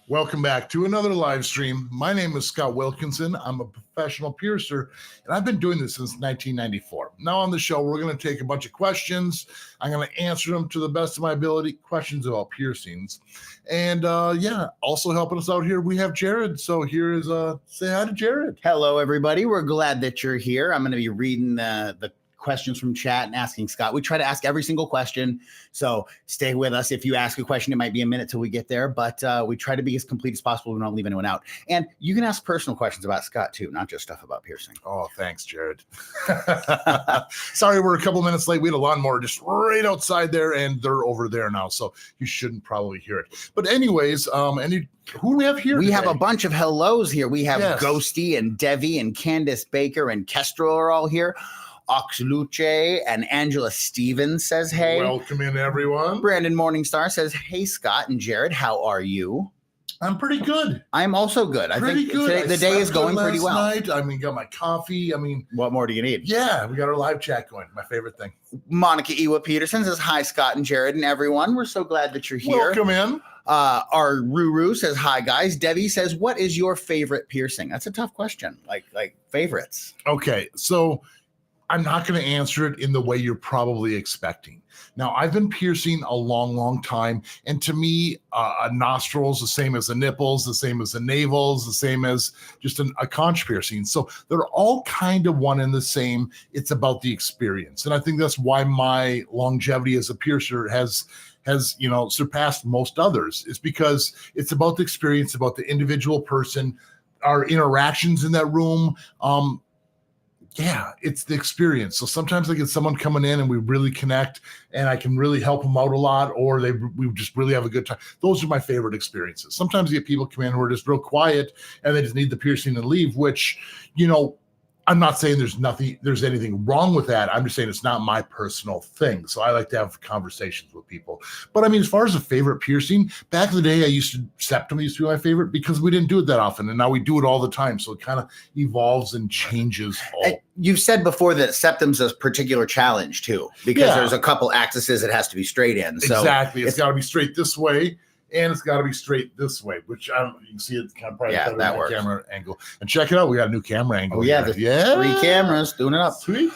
Welcome back to another live stream. My name is Scott Wilkinson. I'm a professional piercer, and I've been doing this since 1994. Now on the show, we're going to take a bunch of questions. I'm going to answer them to the best of my ability, questions about piercings. And also helping us out here, we have Jared. So here is, say hi to Jared. Hello, everybody. We're glad that you're here. I'm going to be reading the questions from chat and asking Scott. We try to ask every single question, so stay with us. If you ask a question, it might be a minute till we get there, but we try to be as complete as possible. We don't leave anyone out. And you can ask personal questions about Scott too, not just stuff about piercing. Oh, thanks, Jared. Sorry, we're a couple minutes late. We had a lawnmower just right outside there, and they're over there now, so you shouldn't probably hear it. But anyways, who do we have here? We today? have a bunch of hellos here. We have Ghosty and Devi and Candace Baker and Kestrel are all here. Oxluce and Angela Stevens says, hey. Welcome in, everyone. Brandon Morningstar says, hey, Scott and Jared, how are you? I'm pretty good. I'm also good. I think today, the day is going pretty well. Night. I mean, got my coffee. I mean, what more do you need? Yeah, we got our live chat going. My favorite thing. Monica Ewa Peterson says, hi, Scott and Jared and everyone. We're so glad that you're here. Welcome in. Our Ruru says, hi, guys. Debbie says, what is your favorite piercing? That's a tough question. Like favorites. Okay, so I'm not going to answer it in the way you're probably expecting. Now, I've been piercing a long, long time. And to me, a nostril is the same as the nipples, the same as the navels, the same as just a conch piercing. So they're all kind of one and the same. It's about the experience. And I think that's why my longevity as a piercer has surpassed most others. It's because it's about the experience, about the individual person, our interactions in that room. Yeah, it's the experience. So sometimes I get someone coming in and we really connect and I can really help them out a lot, or we just really have a good time. Those are my favorite experiences. Sometimes you get people come in who are just real quiet and they just need the piercing and leave, which, I'm not saying there's anything wrong with that. I'm just saying it's not my personal thing. So I like to have conversations with people. But I mean, as far as a favorite piercing, back in the day, septum used to be my favorite because we didn't do it that often. And now we do it all the time. So it kind of evolves and changes. You've said before that septum's a particular challenge too, because there's a couple axes it has to be straight in. So exactly. It's got to be straight this way. And it's got to be straight this way, which you can see it kind of probably better that in works. Camera angle. And check it out, we got a new camera angle. Oh yeah, 3 cameras doing it up. Sweet.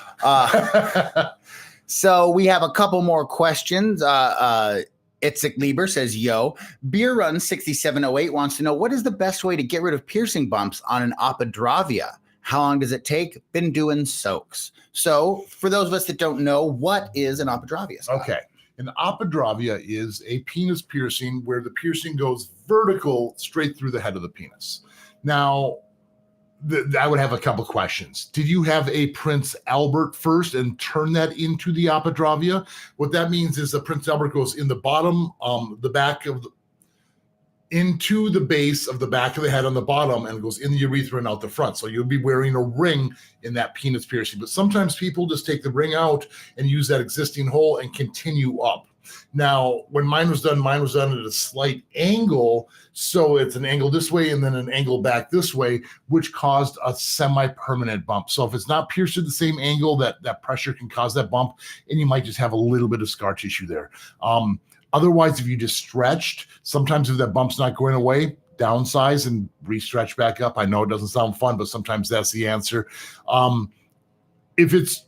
So we have a couple more questions. Itzik Lieber says, yo, Beer Run 6708 wants to know, what is the best way to get rid of piercing bumps on an apodravia? How long does it take? Been doing soaks. So for those of us that don't know, what is an apodravia, Scott? Okay. An apodravia is a penis piercing where the piercing goes vertical straight through the head of the penis. Now, I would have a couple questions. Did you have a Prince Albert first and turn that into the apodravia? What that means is the Prince Albert goes in the bottom, the back of into the base of the back of the head on the bottom and goes in the urethra and out the front. So you'll be wearing a ring in that penis piercing. But sometimes people just take the ring out and use that existing hole and continue up. Now, when mine was done at a slight angle. So it's an angle this way and then an angle back this way, which caused a semi-permanent bump. So if it's not pierced at the same angle, that pressure can cause that bump, and you might just have a little bit of scar tissue there. Otherwise, if you just stretched, sometimes if that bump's not going away, downsize and re-stretch back up. I know it doesn't sound fun, but sometimes that's the answer. If it's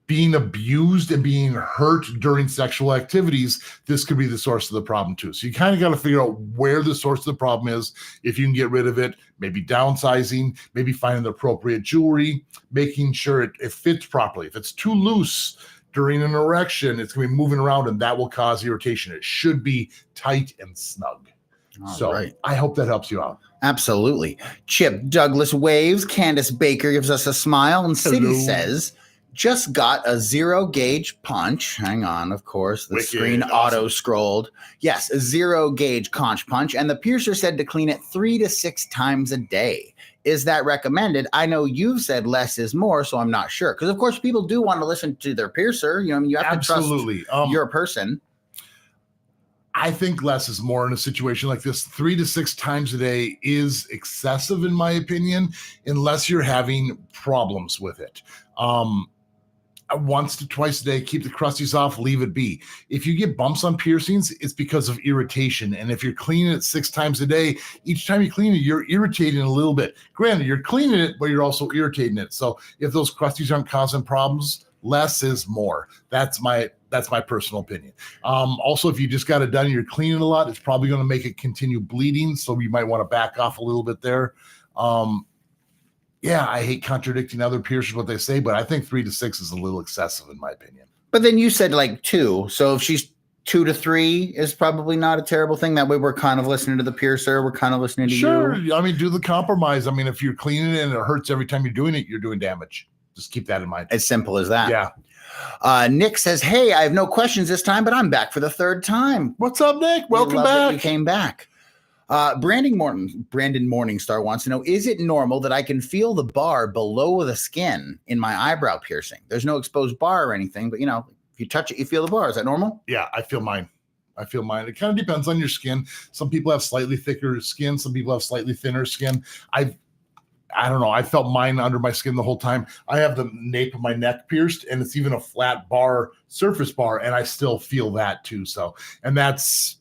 being abused and being hurt during sexual activities, this could be the source of the problem too. So you kind of got to figure out where the source of the problem is. If you can get rid of it, maybe downsizing, maybe finding the appropriate jewelry, making sure it fits properly. If it's too loose during an erection, it's going to be moving around and that will cause irritation. It should be tight and snug. Right. I hope that helps you out. Absolutely. Chip Douglas waves. Candace Baker gives us a smile. And City says, just got a 0 gauge punch. Hang on, of course. The screen auto-scrolled. Yes, a 0 gauge conch punch. And the piercer said to clean it 3 to 6 times a day. Is that recommended? I know you've said less is more, so I'm not sure. Because, of course, people do want to listen to their piercer. You have to trust your person. I think less is more in a situation like this. 3 to 6 times a day is excessive, in my opinion, unless you're having problems with it. once to twice a day, keep the crusties off, leave it be. If you get bumps on piercings, it's because of irritation. And if you're cleaning it 6 times a day, each time you clean it, you're irritating a little bit. Granted, you're cleaning it, but you're also irritating it. So if those crusties aren't causing problems, less is more. That's my personal opinion. Also, if you just got it done and you're cleaning a lot, it's probably going to make it continue bleeding. So you might want to back off a little bit there. Yeah, I hate contradicting other piercers what they say, but I think 3 to 6 is a little excessive in my opinion. But then you said like 2. So if she's 2 to 3 is probably not a terrible thing. That way we're kind of listening to the piercer. We're kind of listening to you. Sure. I mean, do the compromise. I mean, if you're cleaning it and it hurts every time you're doing it, you're doing damage. Just keep that in mind. As simple as that. Yeah. Nick says, hey, I have no questions this time, but I'm back for the 3rd time. What's up, Nick? Welcome back. You came back. Brandon Morningstar wants to know, is it normal that I can feel the bar below the skin in my eyebrow piercing? There's no exposed bar or anything, but if you touch it, you feel the bar. Is that normal? Yeah, I feel mine. It kind of depends on your skin. Some people have slightly thicker skin. Some people have slightly thinner skin. I don't know. I felt mine under my skin the whole time. I have the nape of my neck pierced, and it's even a flat bar, surface bar, and I still feel that too. So, and that's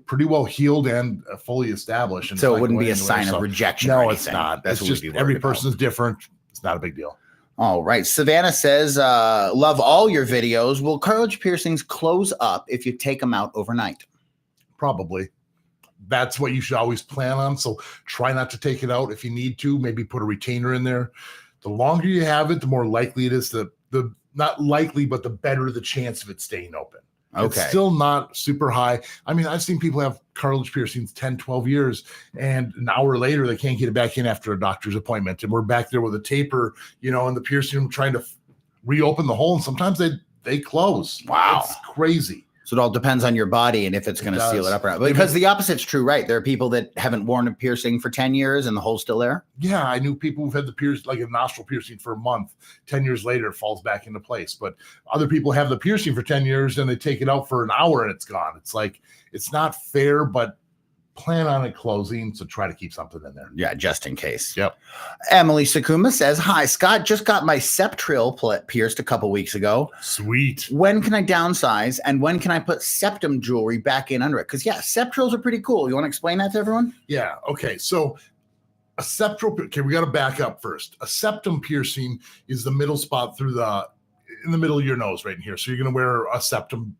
pretty well healed and fully established. And so it wouldn't be a sign of rejection. No, it's not. That's just every person's different. It's not a big deal. All right. Savannah says, love all your videos. Will cartilage piercings close up if you take them out overnight? Probably. That's what you should always plan on. So try not to take it out. If you need to, maybe put a retainer in there. The longer you have it, the more likely it is the not likely, but the better the chance of it staying open. Okay. It's still not super high. I mean, I've seen people have cartilage piercings 10, 12 years, and an hour later, they can't get it back in after a doctor's appointment. And we're back there with a taper, in the piercing room trying to reopen the hole. And sometimes they close. Wow. It's crazy. So it all depends on your body and if it's going to seal it up or not. Because the opposite's true, right? There are people that haven't worn a piercing for 10 years and the hole's still there. Yeah, I knew people who've had the piercing, like a nostril piercing for a month. 10 years later, it falls back into place. But other people have the piercing for 10 years and they take it out for an hour and it's gone. It's like, it's not fair, but plan on it closing, so try to keep something in there. Yeah, just in case. Yep. Emily Sakuma says, hi, Scott. Just got my septril pierced a couple weeks ago. Sweet. When can I downsize and when can I put septum jewelry back in under it? Because, septrils are pretty cool. You want to explain that to everyone? Yeah. Okay. So a septral, we got to back up first. A septum piercing is the middle spot in the middle of your nose right in here. So you're going to wear a septum.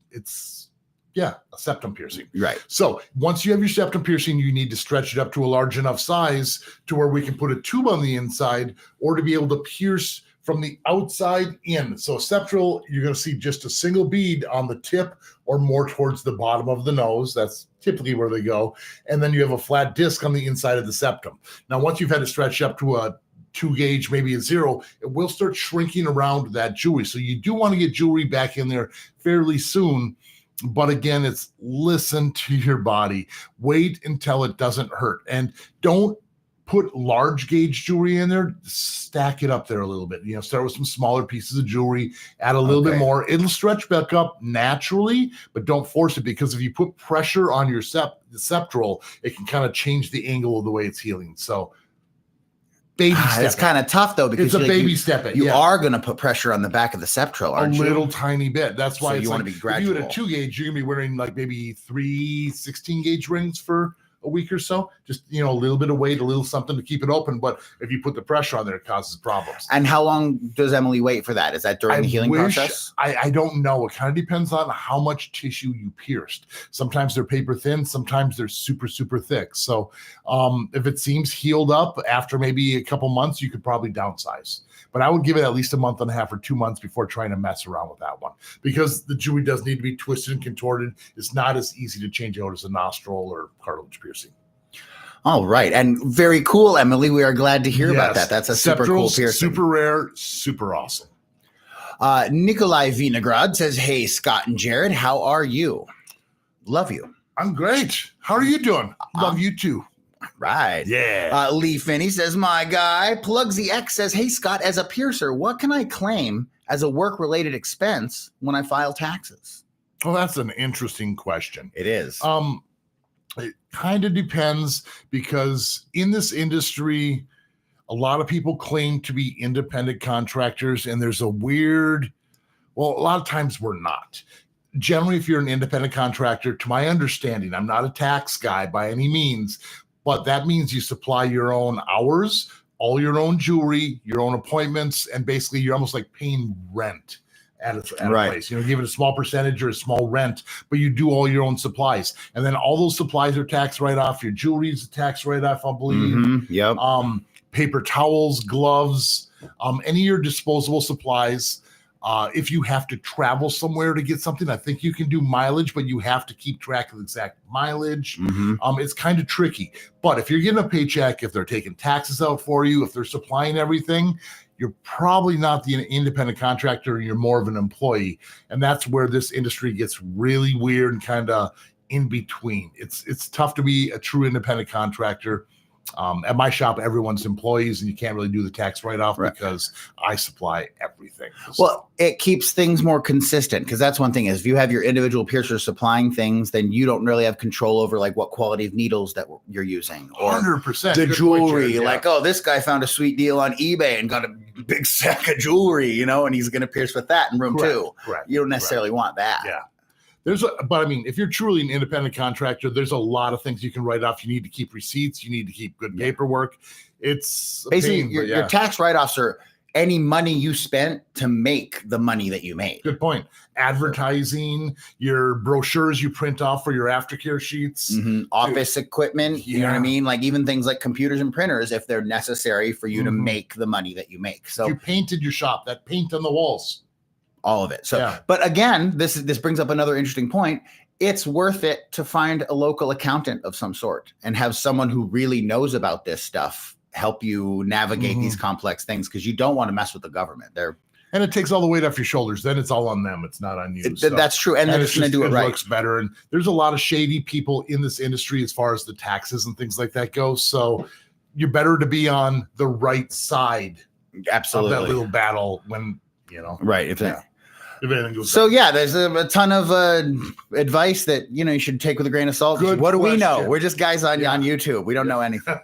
A septum piercing. Right. So once you have your septum piercing, you need to stretch it up to a large enough size to where we can put a tube on the inside or to be able to pierce from the outside in. So septral, you're going to see just a single bead on the tip or more towards the bottom of the nose. That's typically where they go. And then you have a flat disc on the inside of the septum. Now, once you've had to stretch up to a 2 gauge, maybe a 0, it will start shrinking around that jewelry. So you do want to get jewelry back in there fairly soon. But again, it's listen to your body. Wait until it doesn't hurt. And don't put large gauge jewelry in there. Stack it up there a little bit. Start with some smaller pieces of jewelry. Add a little bit more. It'll stretch back up naturally, but don't force it, because if you put pressure on your septral, it can kind of change the angle of the way it's healing. So baby step. It's kind of tough though, because it's a baby step. You are going to put pressure on the back of the septral, aren't you? A little tiny bit. That's why you want to be gradual. If you had a 2 gauge, you're going to be wearing like maybe 3 16 gauge rings for a week or so. Just, a little bit of weight, a little something to keep it open. But if you put the pressure on there, it causes problems. And how long does Emily wait for that? Is that during the healing process? I don't know. It kind of depends on how much tissue you pierced. Sometimes they're paper thin. Sometimes they're super, super thick. So if it seems healed up after maybe a couple months, you could probably downsize. But I would give it at least a month and a half or 2 months before trying to mess around with that one, because the jewelry does need to be twisted and contorted. It's not as easy to change out as a nostril or cartilage piercing. All right. And very cool, Emily. We are glad to hear about that. That's a super cool piercing. Super rare, super awesome. Nikolai Vinograd says, hey, Scott and Jared, how are you? Love you. I'm great. How are you doing? Love you too. Right. Yeah. Lee Finney says, my guy. Plugsy X says, hey, Scott, as a piercer, what can I claim as a work-related expense when I file taxes? Well, that's an interesting question. It is. It kind of depends, because in this industry, a lot of people claim to be independent contractors, and there's a weird Well, a lot of times we're not. Generally, if you're an independent contractor, to my understanding, I'm not a tax guy by any means, but that means you supply your own hours, all your own jewelry, your own appointments, and basically you're almost like paying rent at a place. You know, give it a small percentage or a small rent, but you do all your own supplies. And then all those supplies are tax write-off. Your jewelry is a tax write-off, I believe. Yep. Paper towels, gloves, any of your disposable supplies. If you have to travel somewhere to get something, I think you can do mileage, but you have to keep track of the exact mileage. It's kind of tricky. But if you're getting a paycheck, if they're taking taxes out for you, if they're supplying everything, you're probably not the independent contractor. You're more of an employee. And that's where this industry gets really weird and kind of in between. It's tough to be a true independent contractor. At my shop, everyone's employees, and you can't really do the tax write-off because I supply everything. So. Well, it keeps things more consistent, because that's one thing is if you have your individual piercers supplying things, then you don't really have control over like what quality of needles that you're using, or 100% the jewelry. Like, oh, this guy found a sweet deal on eBay and got a big sack of jewelry, you know, and he's going to pierce with that in room 2. You don't necessarily want that. Yeah. But I mean, if you're truly an independent contractor, there's a lot of things you can write off. You need to keep receipts. You need to keep good paperwork. It's basically your tax write-offs are any money you spent to make the money that you made. Good point. Advertising, your brochures you print off for your aftercare sheets, office equipment. You know what I mean? Like even things like computers and printers, if they're necessary for you to make the money that you make. So you painted your shop, that paint on the walls. All of it. So, but again, this brings up another interesting point. It's worth it to find a local accountant of some sort and have someone who really knows about this stuff help you navigate these complex things, because you don't want to mess with the government. And it takes all the weight off your shoulders. Then it's all on them. It's not on you. That's true. And they're just going to do it right. It works better. And there's a lot of shady people in this industry as far as the taxes and things like that go. So you're better to be on the right side of that little battle when, you know. Right. If anything goes so down. There's a ton of advice that you should take with a grain of salt. What do we know? We're just guys on YouTube. We don't know anything.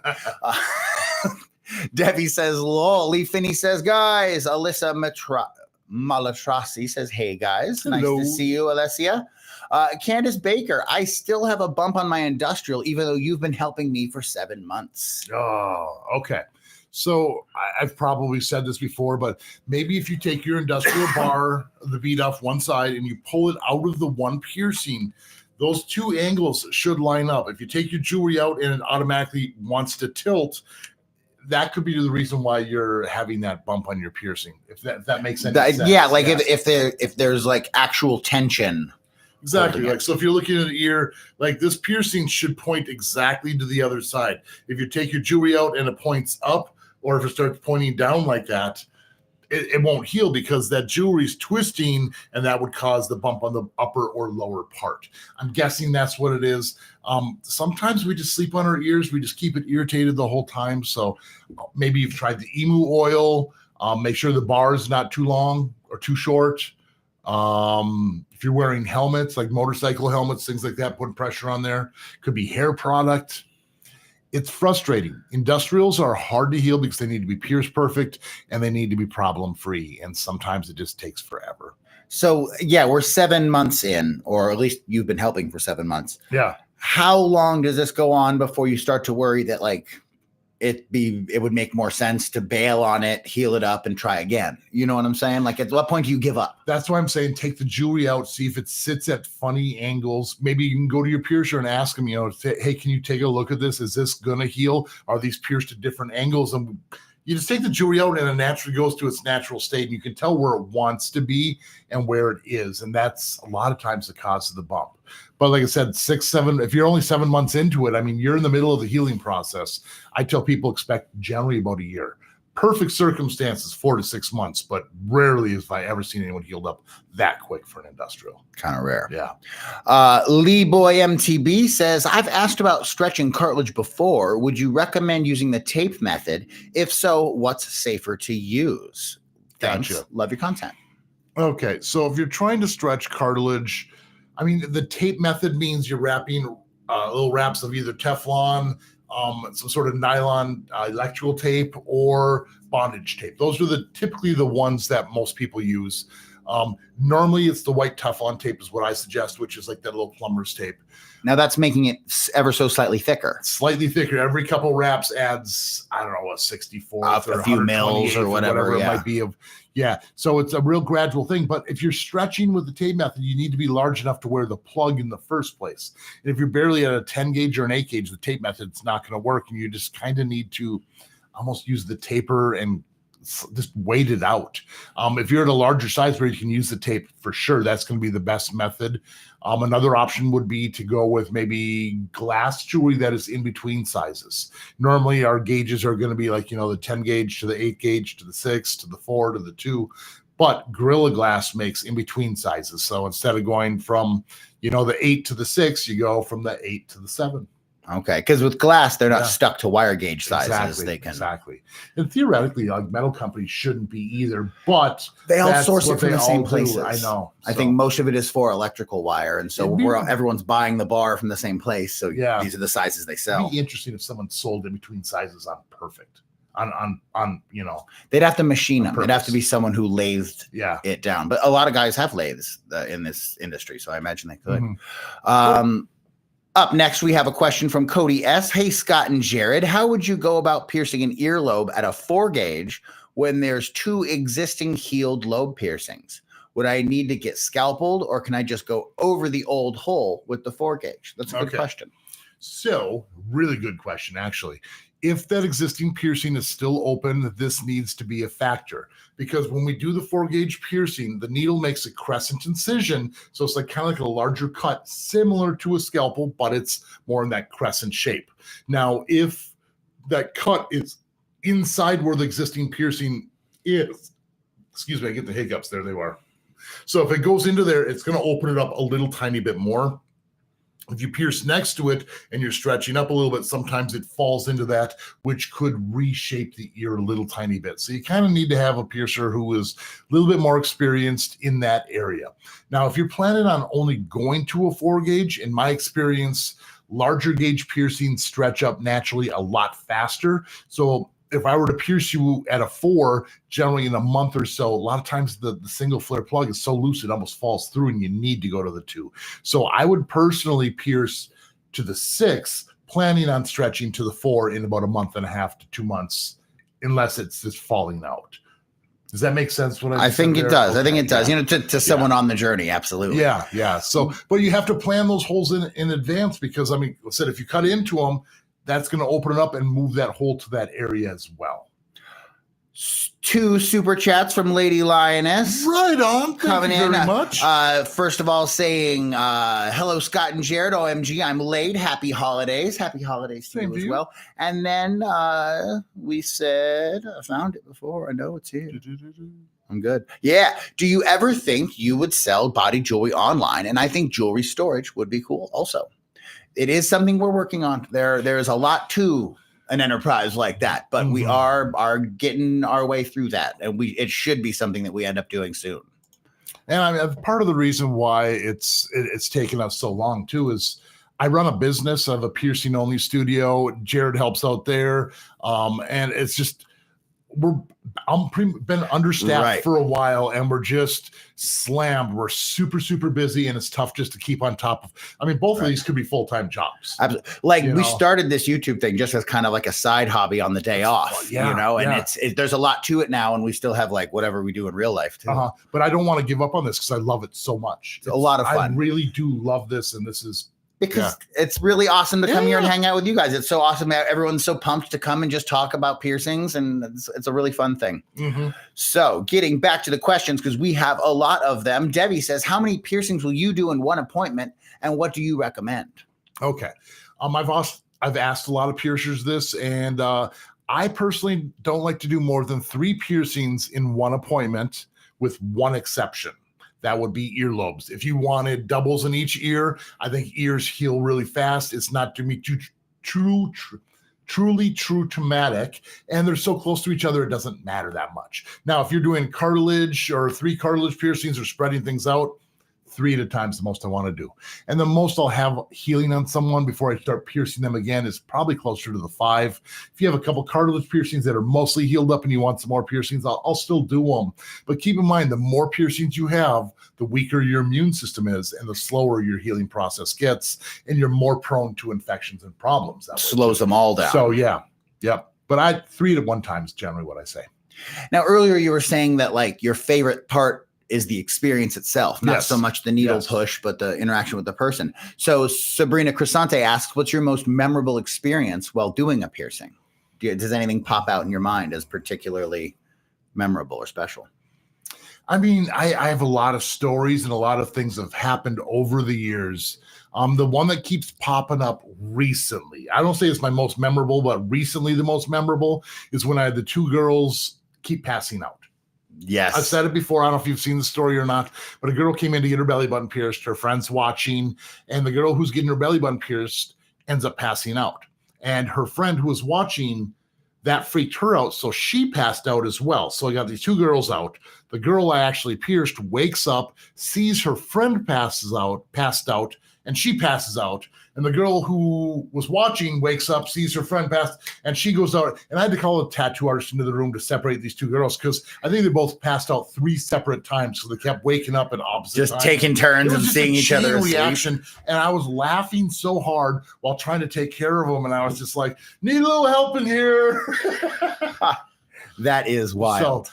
Debbie says, lol. Lee Finney says, guys. Alyssa Malatrasi says, hey, guys. Hello. Nice to see you, Alessia. Candace Baker, I still have a bump on my industrial, even though you've been helping me for 7 months. Oh, okay. So I've probably said this before, but maybe if you take your industrial bar, the bead off one side, and you pull it out of the one piercing, those two angles should line up. If you take your jewelry out and it automatically wants to tilt, that could be the reason why you're having that bump on your piercing. If that makes any sense. Yeah, like if there's like actual tension. Exactly. Like, so if you're looking at an ear, like this piercing should point exactly to the other side. If you take your jewelry out and it points up, or if it starts pointing down like that, it won't heal because that jewelry is twisting, and that would cause the bump on the upper or lower part. I'm guessing that's what it is. Sometimes we just sleep on our ears. We just keep it irritated the whole time. So maybe you've tried the emu oil. Make sure the bar is not too long or too short. If you're wearing helmets, like motorcycle helmets, things like that, putting pressure on there. Could be hair product. It's frustrating. Industrials are hard to heal because they need to be pierce perfect and they need to be problem free. And sometimes it just takes forever. So we're 7 months in, or at least you've been helping for 7 months. Yeah. How long does this go on before you start to worry that like it would make more sense to bail on it, heal it up, and try again? You know what I'm saying? Like, at what point do you give up? That's why I'm saying take the jewelry out, see if it sits at funny angles. Maybe you can go to your piercer and ask him, hey, can you take a look at this? Is this going to heal? Are these pierced at different angles? And you just take the jewelry out and it naturally goes to its natural state. And you can tell where it wants to be and where it is. And that's a lot of times the cause of the bump. But like I said, 6, 7, if you're only 7 months into it, I mean, you're in the middle of the healing process. I tell people expect generally about a year. Perfect circumstances, 4 to 6 months, but rarely have I ever seen anyone healed up that quick for an industrial. Kind of rare. Yeah. Lee Boy MTB says, I've asked about stretching cartilage before. Would you recommend using the tape method? If so, what's safer to use? Thanks. Gotcha. Love your content. Okay. So if you're trying to stretch cartilage, I mean, the tape method means you're wrapping little wraps of either Teflon, some sort of nylon electrical tape, or bondage tape. Those are typically the ones that most people use. Normally, it's the white Teflon tape is what I suggest, which is like that little plumber's tape. Now that's making it ever so slightly thicker. Slightly thicker. Every couple wraps adds, I don't know, a 64th or a few mils or whatever it might be. So it's a real gradual thing. But if you're stretching with the tape method, you need to be large enough to wear the plug in the first place. And if you're barely at a 10 gauge or an 8 gauge, the tape method's not going to work. And you just kind of need to almost use the taper and just wait it out. If you're at a larger size where you can use the tape, for sure, that's going to be the best method. Another option would be to go with maybe glass jewelry that is in between sizes. Normally our gauges are going to be like, the 10 gauge to the 8 gauge to the 6 to the 4 to the 2, but Gorilla Glass makes in between sizes. So instead of going from, the 8 to the 6, you go from the 8 to the 7. Okay, because with glass, they're not stuck to wire gauge sizes. Exactly. And theoretically, like metal companies shouldn't be either, but they all source it from the same places. I know. I think most of it is for electrical wire, and so everyone's buying the bar from the same place. So these are the sizes they sell. It'd be interesting if someone sold in between sizes on perfect. They'd have to machine them. It'd have to be someone who lathed it down. But a lot of guys have lathes in this industry, so I imagine they could. Mm-hmm. Up next, we have a question from Cody S. Hey, Scott and Jared, how would you go about piercing an earlobe at a 4 gauge when there's 2 existing healed lobe piercings? Would I need to get scalpeled, or can I just go over the old hole with the 4 gauge? That's a good question. So, really good question, actually. If that existing piercing is still open, this needs to be a factor, because when we do the 4 gauge piercing, the needle makes a crescent incision. So it's like kind of like a larger cut, similar to a scalpel, but it's more in that crescent shape. Now, if that cut is inside where the existing piercing is, excuse me, I get the hiccups, there they are. So if it goes into there, it's going to open it up a little tiny bit more. If you pierce next to it and you're stretching up a little bit, sometimes it falls into that, which could reshape the ear a little tiny bit. So you kind of need to have a piercer who is a little bit more experienced in that area. Now, if you're planning on only going to a 4 gauge, in my experience, larger gauge piercings stretch up naturally a lot faster. So if I were to pierce you at a 4, generally in a month or so, a lot of times the single flare plug is so loose it almost falls through and you need to go to the 2. So I would personally pierce to the 6, planning on stretching to the 4 in about a month and a half to 2 months, unless it's just falling out. Does that make sense? I think it does. Okay. I think it does. To someone on the journey, absolutely. Yeah. So, but you have to plan those holes in advance, because I said if you cut into them, that's going to open it up and move that hole to that area as well. 2 super chats from Lady Lioness. Right on. Coming Thank you very much. First of all, saying, hello, Scott and Jared. OMG, I'm late. Happy holidays. Happy holidays to you as well. And then we said, I found it before. I know it's here. I'm good. Yeah. Do you ever think you would sell body jewelry online? And I think jewelry storage would be cool also. It is something we're working on. There's a lot to an enterprise like that, but we are getting our way through that, and it should be something that we end up doing soon. And part of the reason why it's taken us so long too is I run a business. I have a piercing only studio. Jared helps out there, and it's just been understaffed for a while, and we're just slammed. We're super, super busy, and it's tough just to keep on top of. Both of these could be full-time jobs. Absolutely. We started this YouTube thing just as kind of like a side hobby on the day off, and there's a lot to it now, and we still have like whatever we do in real life too. But I don't want to give up on this because I love it so much. It's a lot of fun. I really do love this, and this is because it's really awesome to come here and hang out with you guys. It's so awesome. Everyone's so pumped to come and just talk about piercings, and it's a really fun thing. So getting back to the questions, because we have a lot of them. Debbie says, how many piercings will you do in one appointment, and what do you recommend? Okay. I've asked a lot of piercers this, and I personally don't like to do more than 3 piercings in one appointment, with one exception. That would be earlobes. If you wanted doubles in each ear, I think ears heal really fast. It's not to me truly traumatic, and they're so close to each other, it doesn't matter that much. Now, if you're doing cartilage or 3 cartilage piercings or spreading things out, 3 at a time is the most I want to do. And the most I'll have healing on someone before I start piercing them again is probably closer to the 5. If you have a couple cartilage piercings that are mostly healed up and you want some more piercings, I'll still do them. But keep in mind, the more piercings you have, the weaker your immune system is and the slower your healing process gets, and you're more prone to infections and problems. That slows them all down. So yeah. But 3 at one time is generally what I say. Now, earlier you were saying that like your favorite part is the experience itself, not so much the needle push, but the interaction with the person. So Sabrina Crescente asks, what's your most memorable experience while doing a piercing? Does anything pop out in your mind as particularly memorable or special? I mean, I have a lot of stories and a lot of things that have happened over the years. The one that keeps popping up recently, I don't say it's my most memorable, but recently the most memorable is when I had the 2 girls keep passing out. Yes. I've said it before. I don't know if you've seen the story or not, but a girl came in to get her belly button pierced, her friend's watching, and the girl who's getting her belly button pierced ends up passing out. And her friend who was watching, that freaked her out, so she passed out as well. So I got these 2 girls out. The girl I actually pierced wakes up, sees her friend passed out, and she passes out. And the girl who was watching wakes up, sees her friend pass, and she goes out. And I had to call a tattoo artist into the room to separate these 2 girls because I think they both passed out 3 separate times. So they kept waking up at opposite times. Taking turns and seeing each other reaction. And I was laughing so hard while trying to take care of them. And I was just like, need a little help in here. That is wild.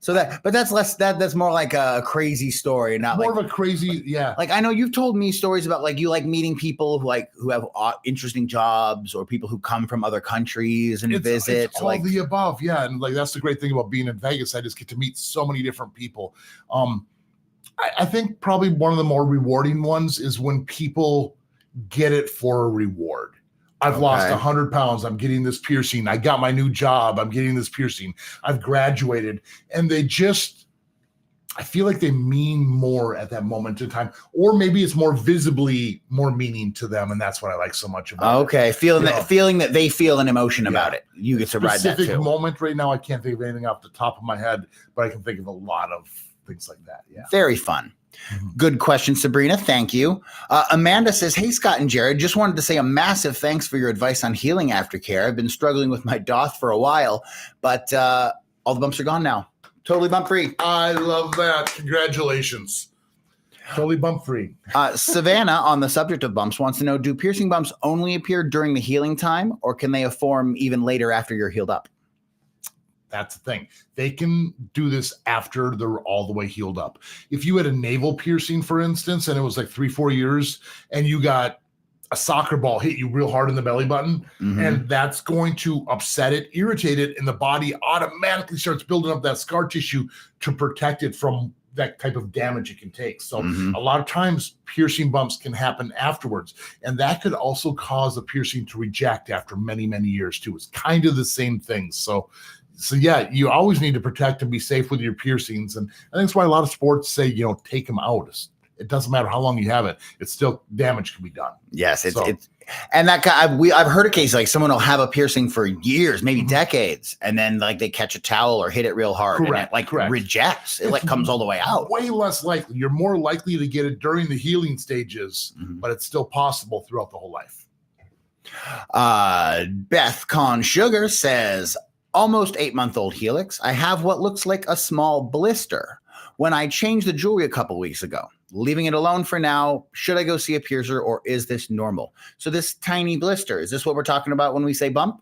That's more like a crazy story, not more like of a crazy, yeah. Like I know you've told me stories about like you like meeting people who have interesting jobs or people who come from other countries and visit. It's all the above, yeah. And like that's the great thing about being in Vegas. I just get to meet so many different people. I think probably one of the more rewarding ones is when people get it for a reward. I've lost 100 pounds. I'm getting this piercing. I got my new job. I'm getting this piercing. I've graduated. And I feel like they mean more at that moment in time. Or maybe it's more visibly more meaning to them. And that's what I like so much about it. Feeling that they feel an emotion about it. You get to ride that too. Specific moment right now, I can't think of anything off the top of my head, but I can think of a lot of things like that. Yeah. Very fun. Good question, Sabrina. Thank you. Amanda says, hey, Scott and Jared, just wanted to say a massive thanks for your advice on healing aftercare. I've been struggling with my doth for a while, but all the bumps are gone now. Totally bump free. I love that. Congratulations. Totally bump free. Savannah, on the subject of bumps, wants to know, do piercing bumps only appear during the healing time, or can they form even later after you're healed up? That's the thing. They can do this after they're all the way healed up. If you had a navel piercing, for instance, and it was like 3-4 years, and you got a soccer ball hit you real hard in the belly button, and that's going to upset it, irritate it, and the body automatically starts building up that scar tissue to protect it from that type of damage it can take. So a lot of times piercing bumps can happen afterwards, and that could also cause a piercing to reject after many, many years too. It's kind of the same thing. So yeah, you always need to protect and be safe with your piercings. And I think that's why a lot of sports say, take them out. It doesn't matter how long you have it. It's still damage can be done. Yes. And that I've heard a case like someone will have a piercing for years, maybe decades. And then like they catch a towel or hit it real hard. Correct, and it rejects. It comes all the way out. Way less likely. You're more likely to get it during the healing stages, but it's still possible throughout the whole life. Beth Con Sugar says, almost 8-month-old helix. I have what looks like a small blister. When I changed the jewelry a couple weeks ago, leaving it alone for now, should I go see a piercer or is this normal? So this tiny blister, is this what we're talking about when we say bump?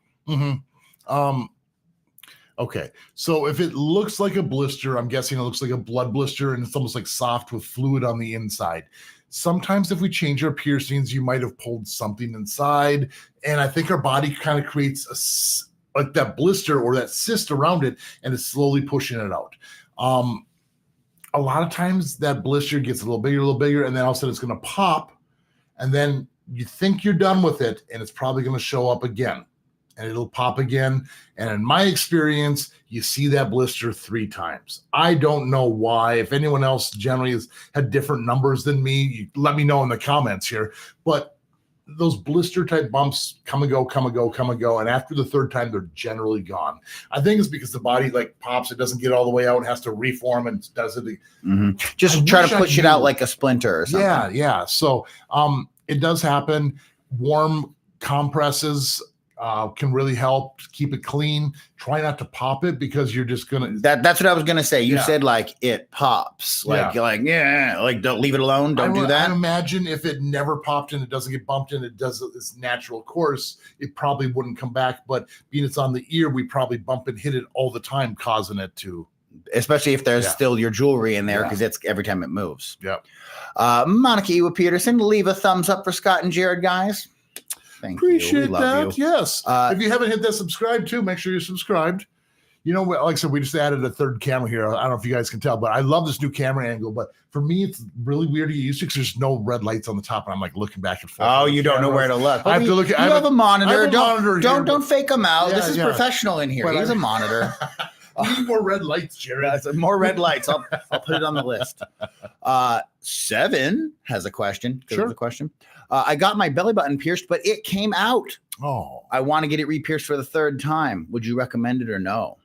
Okay. So if it looks like a blister, I'm guessing it looks like a blood blister and it's almost like soft with fluid on the inside. Sometimes if we change our piercings, you might have pulled something inside. And I think our body kind of creates like that blister or that cyst around it, and it's slowly pushing it out. A lot of times that blister gets a little bigger, and then all of a sudden it's going to pop, and then you think you're done with it, and it's probably going to show up again, and it'll pop again. And in my experience, you see that blister 3 times. I don't know why. If anyone else generally has had different numbers than me, you let me know in the comments here. But those blister type bumps come and go, come and go, come and go. And after the third time, they're generally gone. I think it's because the body like pops, it doesn't get all the way out, has to reform and does it. Just try to push it out like a splinter or something. Yeah. So it does happen. Warm compresses can really help keep it clean. Try not to pop it because you're just gonna. That's what I was gonna say. You said like it pops, like don't leave it alone. Don't do that. I imagine if it never popped and it doesn't get bumped and it does its natural course, it probably wouldn't come back. But being it's on the ear, we probably bump and hit it all the time, causing it to. Especially if there's still your jewelry in there because it's every time it moves. Yeah. Monica Ewa Peterson, leave a thumbs up for Scott and Jared, guys. Appreciate that. Yes. If you haven't hit that subscribe too, make sure you're subscribed. You know, like I said, we just added a third camera here. I don't know if you guys can tell, but I love this new camera angle. But for me, it's really weird to get used to because there's no red lights on the top, and I'm like looking back and forth. Oh, you don't know where to look. I have to look. You have a monitor. Don't fake them out. Yeah, this is professional in here. But He's a monitor. We need more red lights, Jared. More red lights. I'll put it on the list. Seven has a question. Sure. A question. I got my belly button pierced, but it came out. Oh. I want to get it re-pierced for the third time. Would you recommend it or no?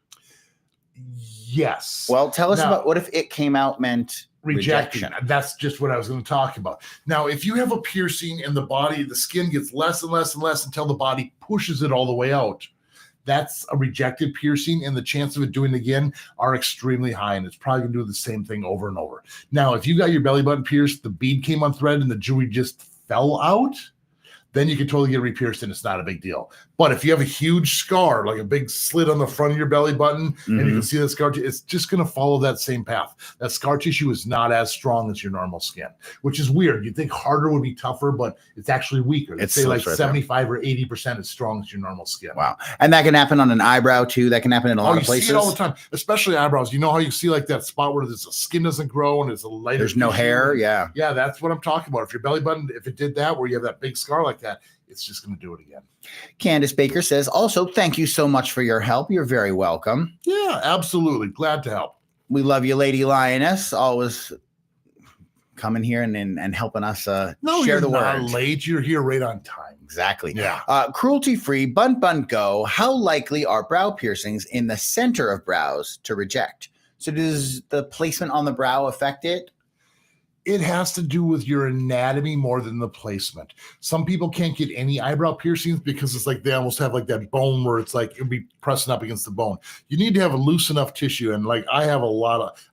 Yes. Well, tell us about what if it came out meant rejection. That's just what I was going to talk about. Now, if you have a piercing and the skin gets less and less and less until the body pushes it all the way out, that's a rejected piercing, and the chance of it doing it again are extremely high, and it's probably going to do the same thing over and over. Now, if you got your belly button pierced, the bead came unthreaded, and the jewelry just fell out, then you can totally get re-pierced, and it's not a big deal. But if you have a huge scar, like a big slit on the front of your belly button, and you can see the scar, it's just going to follow that same path. That scar tissue is not as strong as your normal skin, which is weird. You'd think harder would be tougher, but it's actually weaker. Let's say like 75 or 80% as strong as your normal skin. Wow. And that can happen on an eyebrow too. That can happen in a lot of places. You see it all the time, especially eyebrows. You know how you see like that spot where the skin doesn't grow and it's a lighter. There's no hair. Yeah. Yeah, that's what I'm talking about. If your belly button, if it did that, where you have that big scar like that, it's just going to do it again. Candace Baker says, also, thank you so much for your help. You're very welcome. Yeah, absolutely. Glad to help. We love you, Lady Lioness. Always coming here and helping us share the word. Not late. You're here right on time. Exactly. Yeah. Cruelty-free, bunt, go. How likely are brow piercings in the center of brows to reject? So does the placement on the brow affect it? It has to do with your anatomy more than the placement. Some people can't get any eyebrow piercings because it's like they almost have like that bone where it's like it'll be pressing up against the bone. You need to have a loose enough tissue. And like I have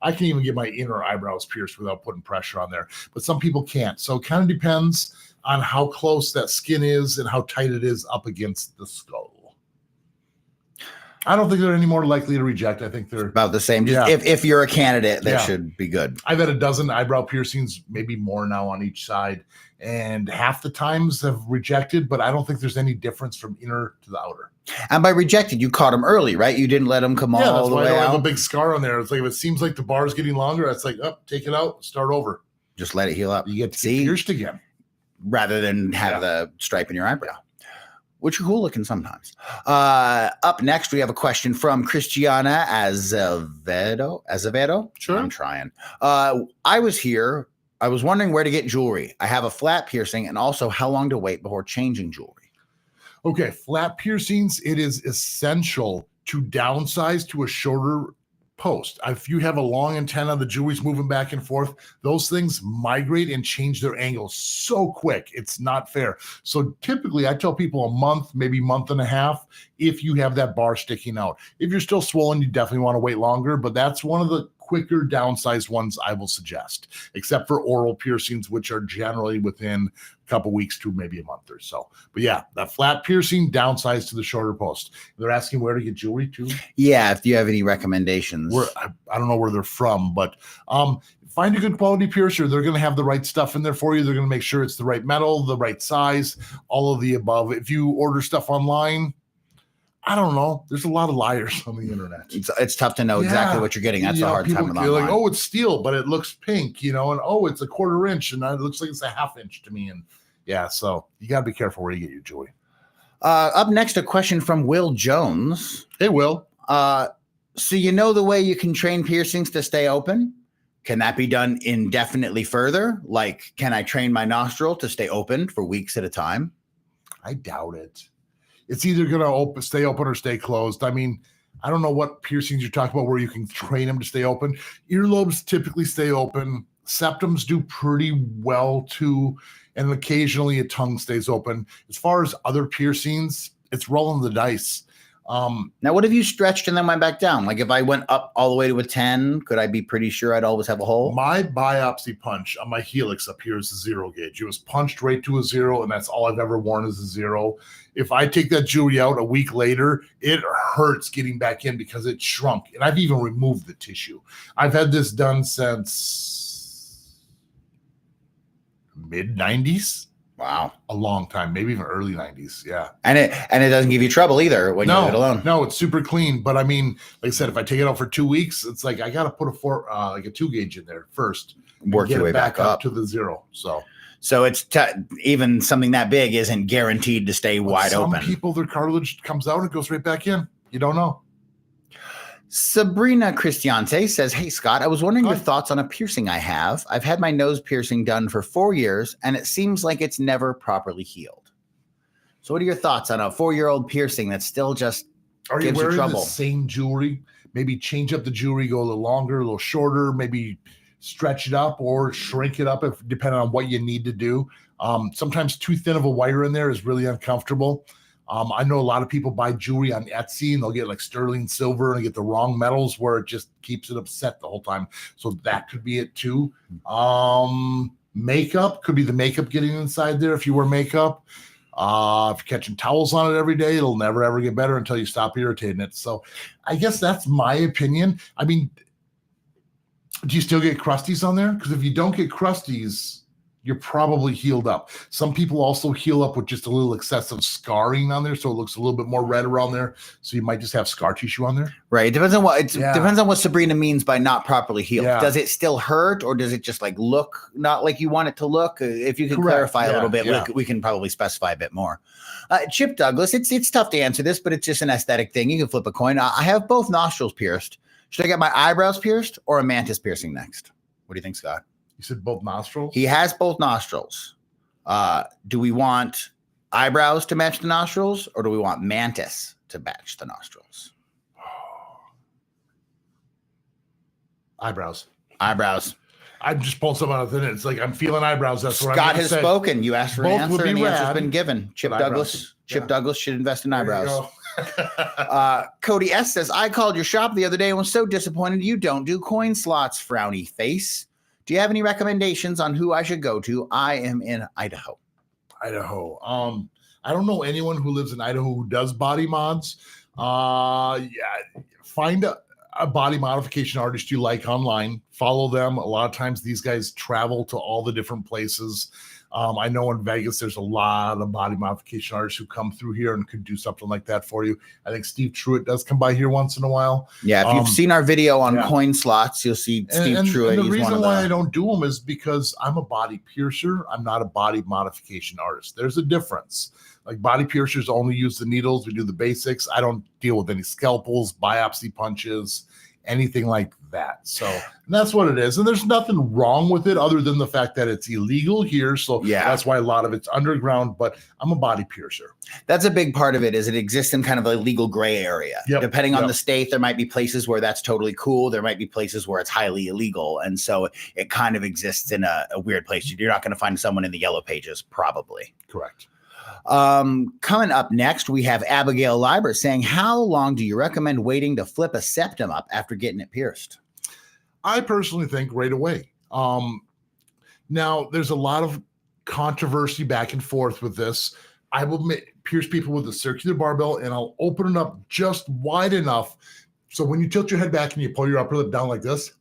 I can even get my inner eyebrows pierced without putting pressure on there. But some people can't. So it kind of depends on how close that skin is and how tight it is up against the skull. I don't think they're any more likely to reject. I think they're about the same. If you're a candidate, that should be good. I've had a dozen eyebrow piercings, maybe more now on each side, and half the times have rejected, but I don't think there's any difference from inner to the outer. And by rejected, you caught them early, right? You didn't let them come all the way out. Yeah, that's why I don't have a big scar on there. It's like if it seems like the bar is getting longer, it's like, take it out, start over. Just let it heal up. You get to get pierced again. Rather than have the stripe in your eyebrow. Which are cool looking sometimes. Up next, we have a question from Christiana Azevedo. Sure. I'm trying. I was wondering where to get jewelry. I have a flat piercing and also how long to wait before changing jewelry. Okay, flat piercings, it is essential to downsize to a shorter post. If you have a long antenna, the jewelry's moving back and forth, those things migrate and change their angle so quick. It's not fair. So typically I tell people a month, maybe month and a half, if you have that bar sticking out. If you're still swollen, you definitely want to wait longer, but that's one of the quicker downsized ones I will suggest, except for oral piercings, which are generally within a couple weeks to maybe a month or so. But yeah, that flat piercing, downsize to the shorter post. They're asking where to get jewelry too. Yeah, if you have any recommendations. I don't know where they're from, but find a good quality piercer. They're going to have the right stuff in there for you. They're going to make sure it's the right metal, the right size, all of the above. If you order stuff online, I don't know. There's a lot of liars on the internet. It's tough to know exactly what you're getting. That's the hard time with online. Like, it's steel, but it looks pink, and it's a 1/4 inch, and it looks like it's a 1/2 inch to me. And so you got to be careful where you get your jewelry. Up next, a question from Will Jones. Hey, Will. So the way you can train piercings to stay open? Can that be done indefinitely further? Like, can I train my nostril to stay open for weeks at a time? I doubt it. It's either going to stay open or stay closed. I mean, I don't know what piercings you're talking about where you can train them to stay open. Earlobes typically stay open. Septums do pretty well too. And occasionally a tongue stays open. As far as other piercings, it's rolling the dice. Now, what if you stretched and then went back down? Like if I went up all the way to a 10, could I be pretty sure I'd always have a hole? My biopsy punch on my helix up here is a 0 gauge. It was punched right to a 0, and that's all I've ever worn is a 0. If I take that jewelry out a week later, it hurts getting back in because it shrunk. And I've even removed the tissue. I've had this done since mid-90s. Wow. A long time, maybe even early 90s. Yeah. And it doesn't give you trouble either when you leave it alone. No, it's super clean. But I mean, like I said, if I take it out for 2 weeks, it's like I got to put a 2 gauge in there first. Work your way back up to the 0. So it's even something that big isn't guaranteed to stay wide open. Some people, their cartilage comes out and goes right back in. You don't know. Sabrina Cristiante says, hey, Scott, I was wondering your thoughts on a piercing I have. I've had my nose piercing done for 4 years, and it seems like it's never properly healed. So what are your thoughts on a 4-year-old piercing that still just gives you trouble? Are you wearing the same jewelry? Maybe change up the jewelry, go a little longer, a little shorter, maybe stretch it up or shrink it up depending on what you need to do. Sometimes too thin of a wire in there is really uncomfortable. I know a lot of people buy jewelry on Etsy and they'll get like sterling silver and get the wrong metals where it just keeps it upset the whole time. So that could be it too. Makeup could be the makeup getting inside there if you wear makeup. If you're catching towels on it every day, it'll never ever get better until you stop irritating it. So I guess that's my opinion. I mean, do you still get crusties on there? Because if you don't get crusties, you're probably healed up. Some people also heal up with just a little excessive scarring on there, so it looks a little bit more red around there. So you might just have scar tissue on there. Right. It depends on depends on what Sabrina means by not properly healed. Yeah. Does it still hurt, or does it just like look not like you want it to look? If you can clarify a little bit, we can probably specify a bit more. Chip Douglas, it's tough to answer this, but it's just an aesthetic thing. You can flip a coin. I have both nostrils pierced. Should I get my eyebrows pierced or a mantis piercing next? What do you think, Scott? You said both nostrils? He has both nostrils. Do we want eyebrows to match the nostrils, or do we want mantis to match the nostrils? Eyebrows. I'm just pulling something out of thin air. It's like I'm feeling eyebrows. That's what Scott has spoken. You asked for an answer, and the answer's been given. Chip Eyebrows. Douglas should invest in eyebrows. Cody S says, I called your shop the other day and was so disappointed you don't do coin slots, frowny face. Do you have any recommendations on who I should go to? I am in Idaho. I don't know anyone who lives in Idaho who does body mods. Find a body modification artist you like online. Follow them. A lot of times these guys travel to all the different places. I know in Vegas, there's a lot of body modification artists who come through here and could do something like that for you. I think Steve Truitt does come by here once in a while. Yeah, if you've seen our video on coin slots, you'll see Steve Truitt. And the reason why I don't do them is because I'm a body piercer. I'm not a body modification artist. There's a difference. Like body piercers only use the needles. We do the basics. I don't deal with any scalpels, biopsy punches, anything like that. So that's what it is. And there's nothing wrong with it other than the fact that it's illegal here. So that's why a lot of it's underground, but I'm a body piercer. That's a big part of it, is it exists in kind of a legal gray area. Depending on the state, there might be places where that's totally cool. There might be places where it's highly illegal. And so it kind of exists in a weird place. You're not going to find someone in the yellow pages, probably. Correct. Coming up next, we have Abigail Leiber saying, how long do you recommend waiting to flip a septum up after getting it pierced? I personally think right away. Now, there's a lot of controversy back and forth with this. I will pierce people with a circular barbell, and I'll open it up just wide enough so when you tilt your head back and you pull your upper lip down like this,